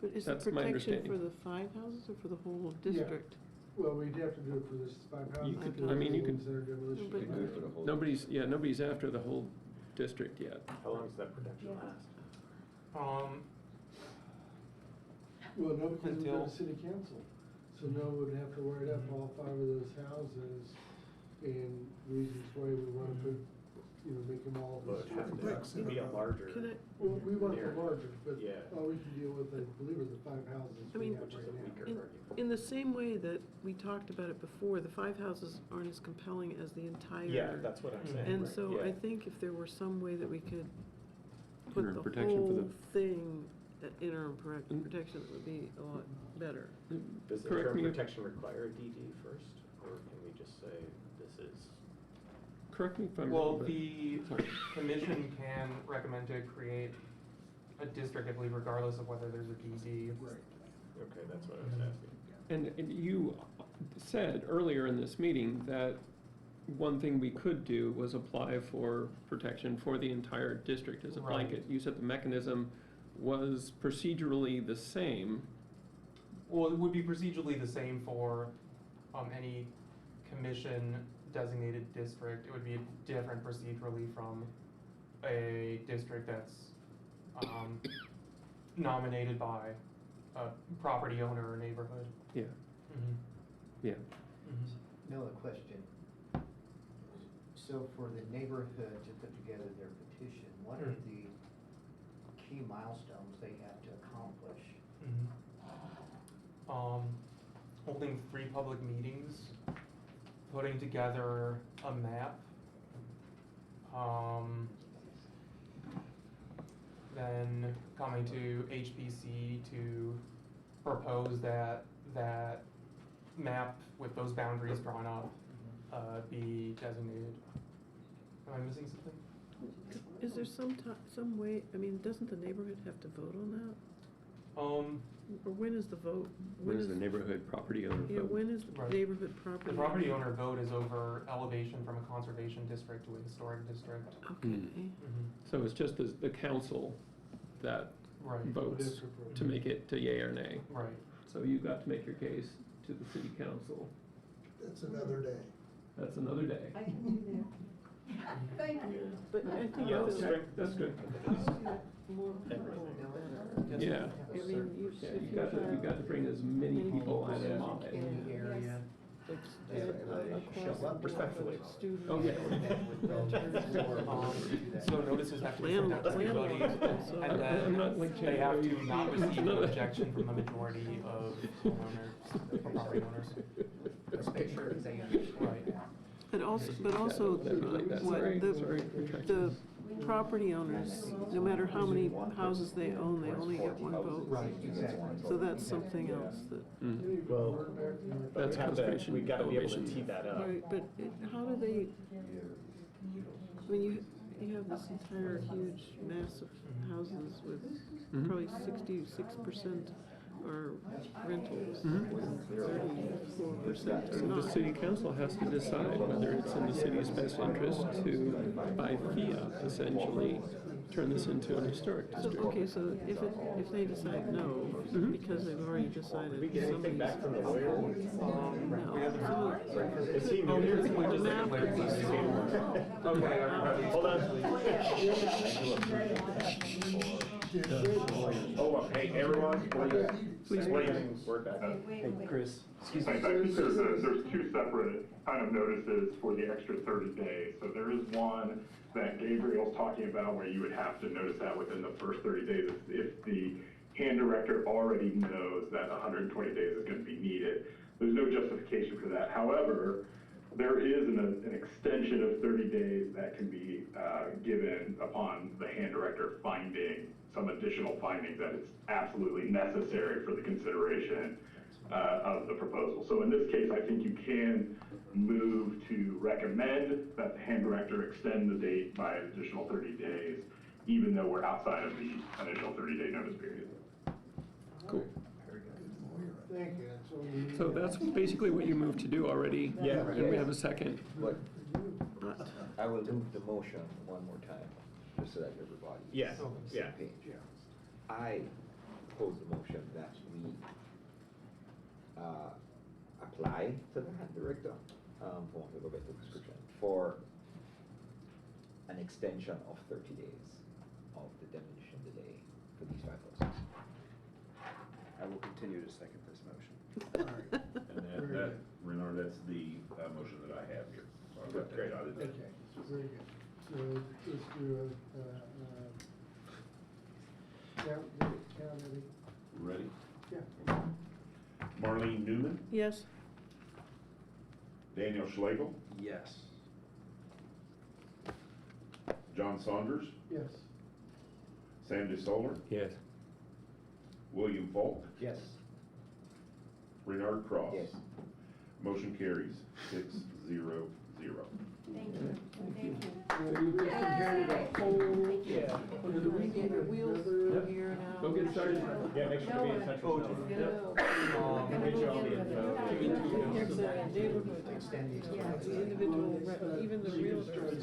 But is the That's my protection understanding. for the 5 houses or for the whole district? Well, we'd have to do it for this 5 houses. You could- because I mean, you the could- ones that are demolition. But- You do it for the whole. Nobody's after the whole district yet. How long does that protection last? Well, no, because we've got Until- a city council, so no one would have to write up all 5 of those houses and reasons why we wanna put, make them all. Well, it'd have to be a larger. Can I, Well, we want the area. larger, but Yeah. all we can deal with, I believe, are the 5 houses I we mean- have Which is a right now. weaker in, argument. in the same way that we talked about it before, the 5 houses aren't as compelling as the entire. Yeah, that's what I'm saying. And right, so yeah. I think if there were some way that we could Or put the protection for the- whole thing that interim protection would be a lot better. Does Correct interim me if- protection require a DD first, or can we just say this is? Correct me if I'm Well, wrong, but. the Sorry. commission can recommend to create a district, I believe, regardless of whether there's a DD. Okay, that's what I was asking. And you said earlier in this meeting that one thing we could do was apply for protection for the entire district as a blanket. Right. You said the mechanism was procedurally the same. Well, it would be procedurally the same for any commission designated district. It would be different procedurally from a district that's nominated by a property owner or neighborhood. Yeah. Mhm. Yeah. Another question. So for the neighborhood to put together their petition, what are the key milestones they have to accomplish? Holding 3 public meetings, putting together a map, then coming to HPC to propose that map with those boundaries drawn up be designated. Am I missing something? Is there some way, I mean, doesn't the neighborhood have to vote on that? Or when is the vote? When is the neighborhood property owner Yeah, vote? when is the Right. neighborhood property? The property owner vote is over elevation from a conservation district to a historic district. Okay. So it's just the council that Right. votes to make it to yea or nay. Right. So you got to make your case to the city council. That's another day. That's another day. I can be there. Thank you. But I think Yeah, that's that's good. more people better. Yeah. I mean, you, Yeah, if you got to bring as many people as as you possible. can. In the area. Across the board, Respectfully. students. Oh, yeah. So notices have to be sent out to everybody, Landlord. and I'm not like then they have to January. not receive an objection from the majority of homeowners, or property owners. Let's make sure that they understand. Right. But also, That'd be like that. what Sorry, the, sorry, the retraction. property owners, no matter how many houses they own, they only get one vote. Right, exactly. So that's something else that, Well, That's conservation we gotta be able to elevation. tee that up. right, but how do they, I mean, you have this entire huge mass of houses with probably 66% are rentals, and 34% are So the not. city council has to decide whether it's in the city's best interest to, by fiat, essentially, turn this into an historic So, district. okay, so if they decide no, because they've already decided Did we get anything back from the lawyer? no, Is he new here? the map could be Okay, hold on. Oh, hey, everyone, Please, what do you think? Word back. Hey, Chris. Excuse me. I think there's 2 separate kind of notices for the extra 30 days. So there is one that Gabriel's talking about where you would have to notice that within the first 30 days if the hand director already knows that 120 days is going to be needed. There's no justification for that. However, there is an extension of 30 days that can be given upon the hand director finding some additional findings that it's absolutely necessary for the consideration of the proposal. So in this case, I think you can move to recommend that the hand director extend the date by an additional 30 days, even though we're outside of the initial 30-day notice period. Cool. Thank you. So that's basically what you moved to do already. Yeah. And we have a second. But I will move the motion one more time, just so that everybody is Yeah, on the yeah. same page. I propose the motion that we apply to the hand director, for want of a better description, for an extension of 30 days of the demolition delay for these 5 houses. I will continue to second this motion. And that, Renard, that's the motion that I have here. So I've got that jotted down. Okay, very good. So let's do count every. Ready? Yeah. Marlene Newman, Yes, Daniel Schlegel, Yes. John Saunders, Yes. Sandy Solar, Yes. William Falk, Yes. Renard Cross. Yes. Motion carries 6-0-0. Thank you, thank you. You just inherited a whole, Yeah. do we need the wheels here now? Go get started. Yeah, make sure to be in touch with Bill. Get you all the info. Here's the neighborhood, yeah, the individual, even the realtors.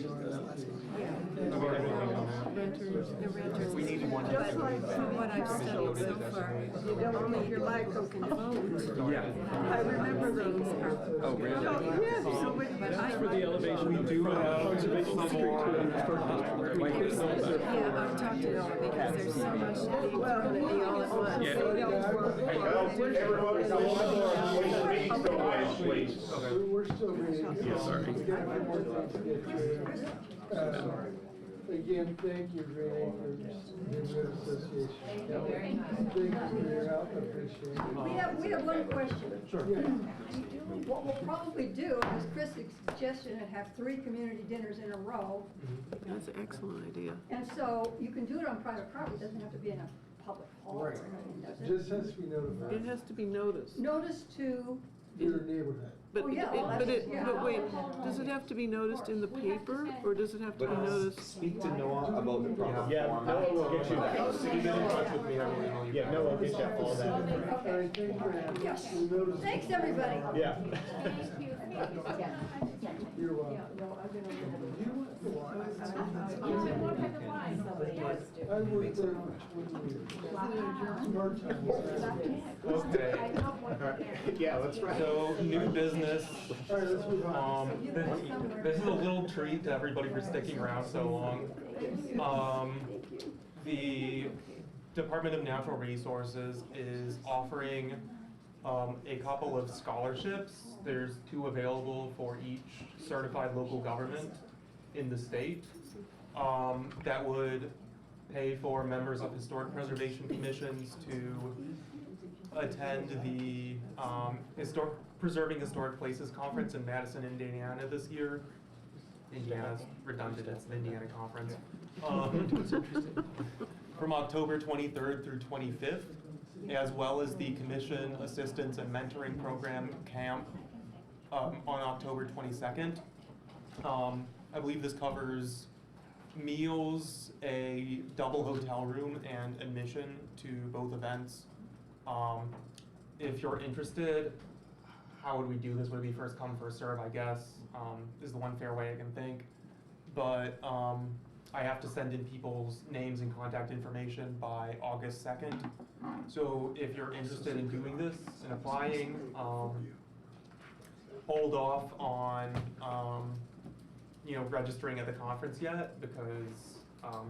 Renters, the renters. We need one. Just like from what I've studied so far, you don't need your micro can vote. Yeah. I remember those. Oh, really? Yeah, somebody, This is for the elevation. We do have Conservation some Street more. to historic district. Like this one. Yeah, I've talked to them because there's so much that you want to be all at once. Yeah. Everyone, come on board. Meeting's still going, please. We're still reading. Yeah, sorry. Again, thank you, Green Acres Neighborhood Association. Thank you very much. Thank you for your help, I appreciate it. We have one question. Sure. What we'll probably do is Chris's suggestion and have 3 community dinners in a row. That's an excellent idea. And so you can do it on private property, it doesn't have to be in a public hall or Right. anything, does it? Just has to be notified. It has to be noticed. Notice to, Your neighborhood. But, Oh, yeah, well, but that's- it, yeah. but wait, does it have to be noticed in the paper, or does it have to be But noticed? speak to Noah about the proper Yeah, form. Noah will get you that. So you get in touch with me, I will email you. Yeah, Noah will get you all that. All right, thank you, Ann. Yes. We noticed- Thanks, everybody. Yeah. You're welcome. I worked there for 20 years. Part-time was Okay. Yeah, let's wrap. So, new business. All right, let's move on. This is a little treat to everybody for sticking around so long. The Department of Natural Resources is offering a couple of scholarships. There's 2 available for each certified local government in the state that would pay for members of historic preservation commissions to attend the Preserving Historic Places Conference in Madison, Indiana this year. Indiana's redundant, it's the Indiana Conference. From October 23rd through 25th, as well as the Commission Assistance and Mentoring Program Camp on October 22nd. I believe this covers meals, a double hotel room, and admission to both events. If you're interested, how would we do this? Would it be first come, first serve, I guess, is the one fair way I can think. But I have to send in people's names and contact information by August 2nd. So if you're interested in doing this and applying, hold off on registering at the conference yet, because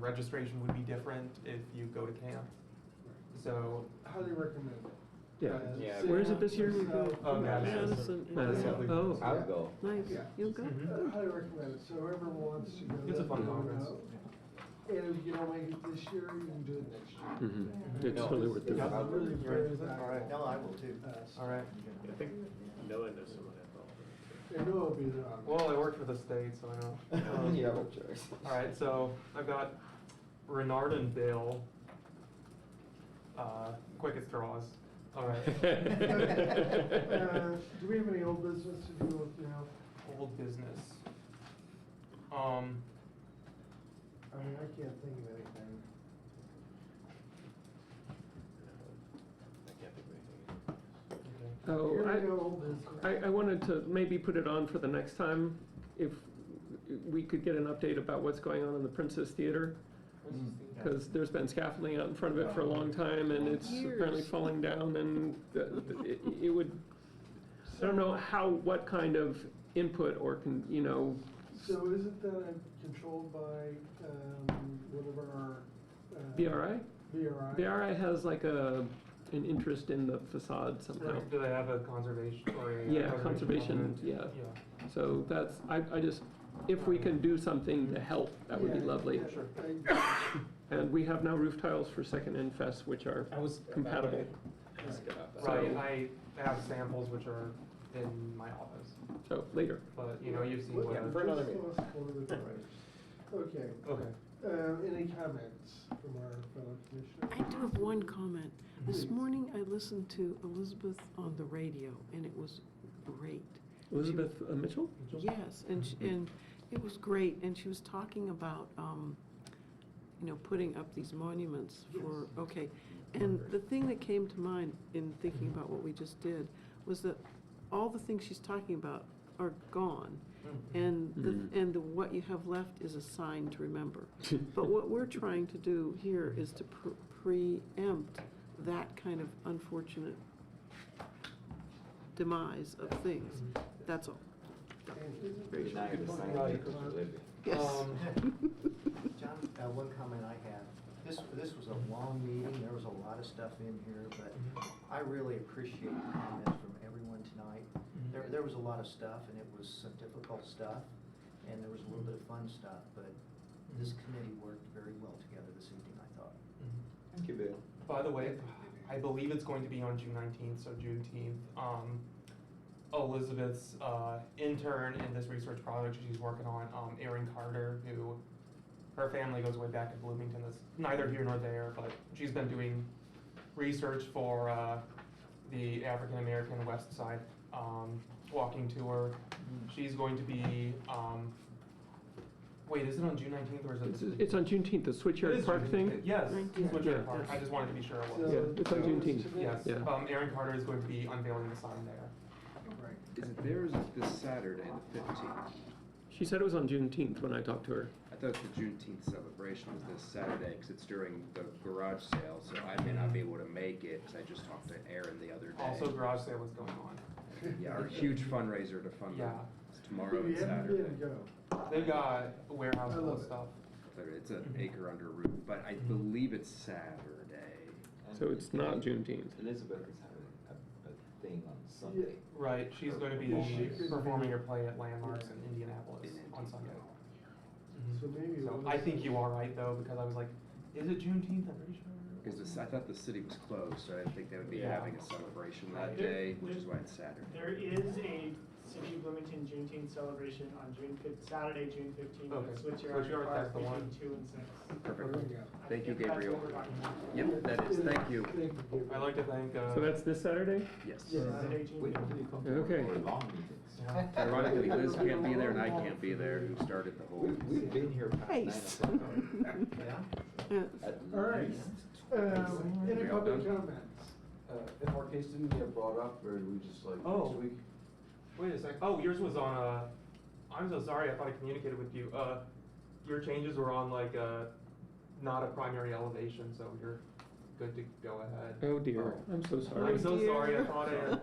registration would be different if you go to camp. So Highly recommend it. Yeah. Where is it this year? Madison. Madison. Oh. I'll go. Nice, Yeah. you'll go? Highly recommend it, so whoever wants to go. It's a let fun me conference. know. And if you don't make it this year, you can do it next year. It's totally worth doing. I'm really very All right. No, I will too. All right. I think Noah knows someone involved. And Noah will be there on. Well, I work for the state, so I know. You have a choice. All right, so I've got Renard and Bill, quickest draws. All right. Do we have any old business to deal with now? Old business. I mean, I can't think of anything. I can't think of anything. Oh, Here we go, old business. I wanted to maybe put it on for the next time, if we could get an update about what's going on in the Princess Theater. Because there's been scaffolding out in front of it for a long time, and it's apparently falling down, and it would, I don't know what kind of input or So isn't that controlled by, one of our? BRI? BRI? BRI has like an interest in the facade somehow. Do they have a conservation or a? Yeah, conservation, element? yeah. So that's, I just, if we can do something to help, that would be lovely. Sure. And we have now roof tiles for Second Infest, which are compatible. Right, I have samples which are in my office, So later. but you've seen what. Yeah, for another meeting. Okay. Okay. Any comments from our fellow commissioners? I do have one comment. This morning I listened to Elizabeth on the radio, and it was great. Elizabeth Mitchell? Yes, and it was great, and she was talking about, putting up these monuments for, okay. And the thing that came to mind in thinking about what we just did was that all the things she's talking about are gone. And what you have left is a sign to remember. But what we're trying to do here is to preempt that kind of unfortunate demise of things. That's all. Very short. Good point. Yes. John, one comment I have. This was a long meeting, there was a lot of stuff in here, but I really appreciate the comments from everyone tonight. There was a lot of stuff, and it was some difficult stuff, and there was a little bit of fun stuff, but this committee worked very well together this evening, I thought. Thank you, Bill. By the way, I believe it's going to be on June 19th, so Juneteenth. Elizabeth's intern in this research project she's working on, Erin Carter, who her family goes way back to Bloomington. That's neither here nor there, but she's been doing research for the African American West Side walking tour. She's going to be. Wait, is it on June 19th or is it? It's on Juneteenth, the Switchyard Park thing? Yes, Switchyard Yeah. Park. I just wanted to be sure it Yeah, was. it's on Juneteenth. Yes. Yeah. Erin Carter is going to be unveiling the sign there. Is it there or is it this Saturday, the 15th? She said it was on Juneteenth when I talked to her. I thought the Juneteenth celebration was this Saturday, because it's during the garage sale, so I may not be able to make it, because I just talked to Aaron the other day. Also, garage sale is going on. Yeah, our huge fundraiser to fund Yeah. it's tomorrow and Saturday. They've got a warehouse full of stuff. It's an acre under roof, but I believe it's Saturday. So it's not Juneteenth. Elizabeth is having a thing on Sunday. Right, she's going to be performing her play at Landmarks in Indianapolis on Sunday. So maybe. So I think you are right though, because I was like, is it Juneteenth? I'm pretty sure. Because I thought the city was closed, so I didn't think they would be Yeah. having a celebration that There- day, which is why it's Saturday. There is a City of Bloomington Juneteenth celebration on Saturday, June 15th. Okay. At Switchyard Switchyard, Park that's the one. between 2 and 6. Perfect. Thank you, I think that's Gabriel. what we're talking about. Yep, that is, thank you. I'd like to thank. So that's this Saturday? Yes. Saturday, June 15th. Okay. Ironically, Liz can't be there and I can't be there, who started the whole. We've been here past 9 o'clock. All right, any We all public done? comments? If our case didn't get brought up, or do we just like Oh. next week? Wait a sec. Oh, yours was on. I'm so sorry. I thought I communicated with you. Your changes were on like not a primary elevation, so you're good to go ahead. Oh dear, I'm so sorry. I'm so sorry. I thought I had.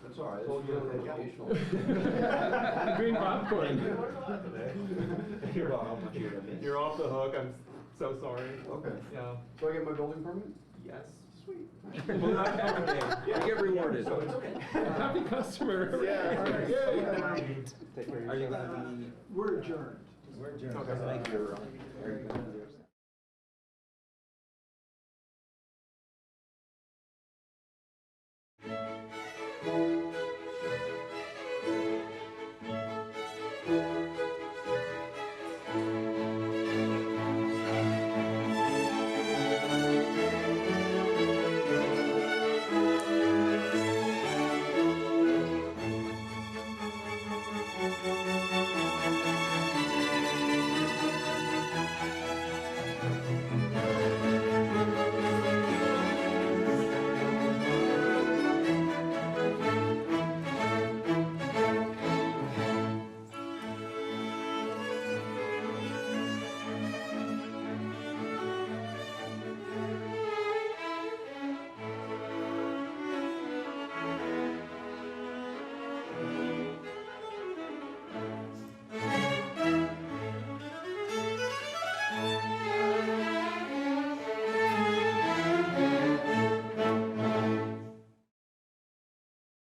That's all right, Told this is you really that- educational. Green popcorn. You're off the hook. I'm so sorry. Okay. Yeah. So I get my building permit? Yes. Sweet. Well, not okay. You get rewarded. So it's okay. Happy customer. Yeah, all right. Yeah. Are you gonna be? We're adjourned. We're adjourned. Okay. Thank you.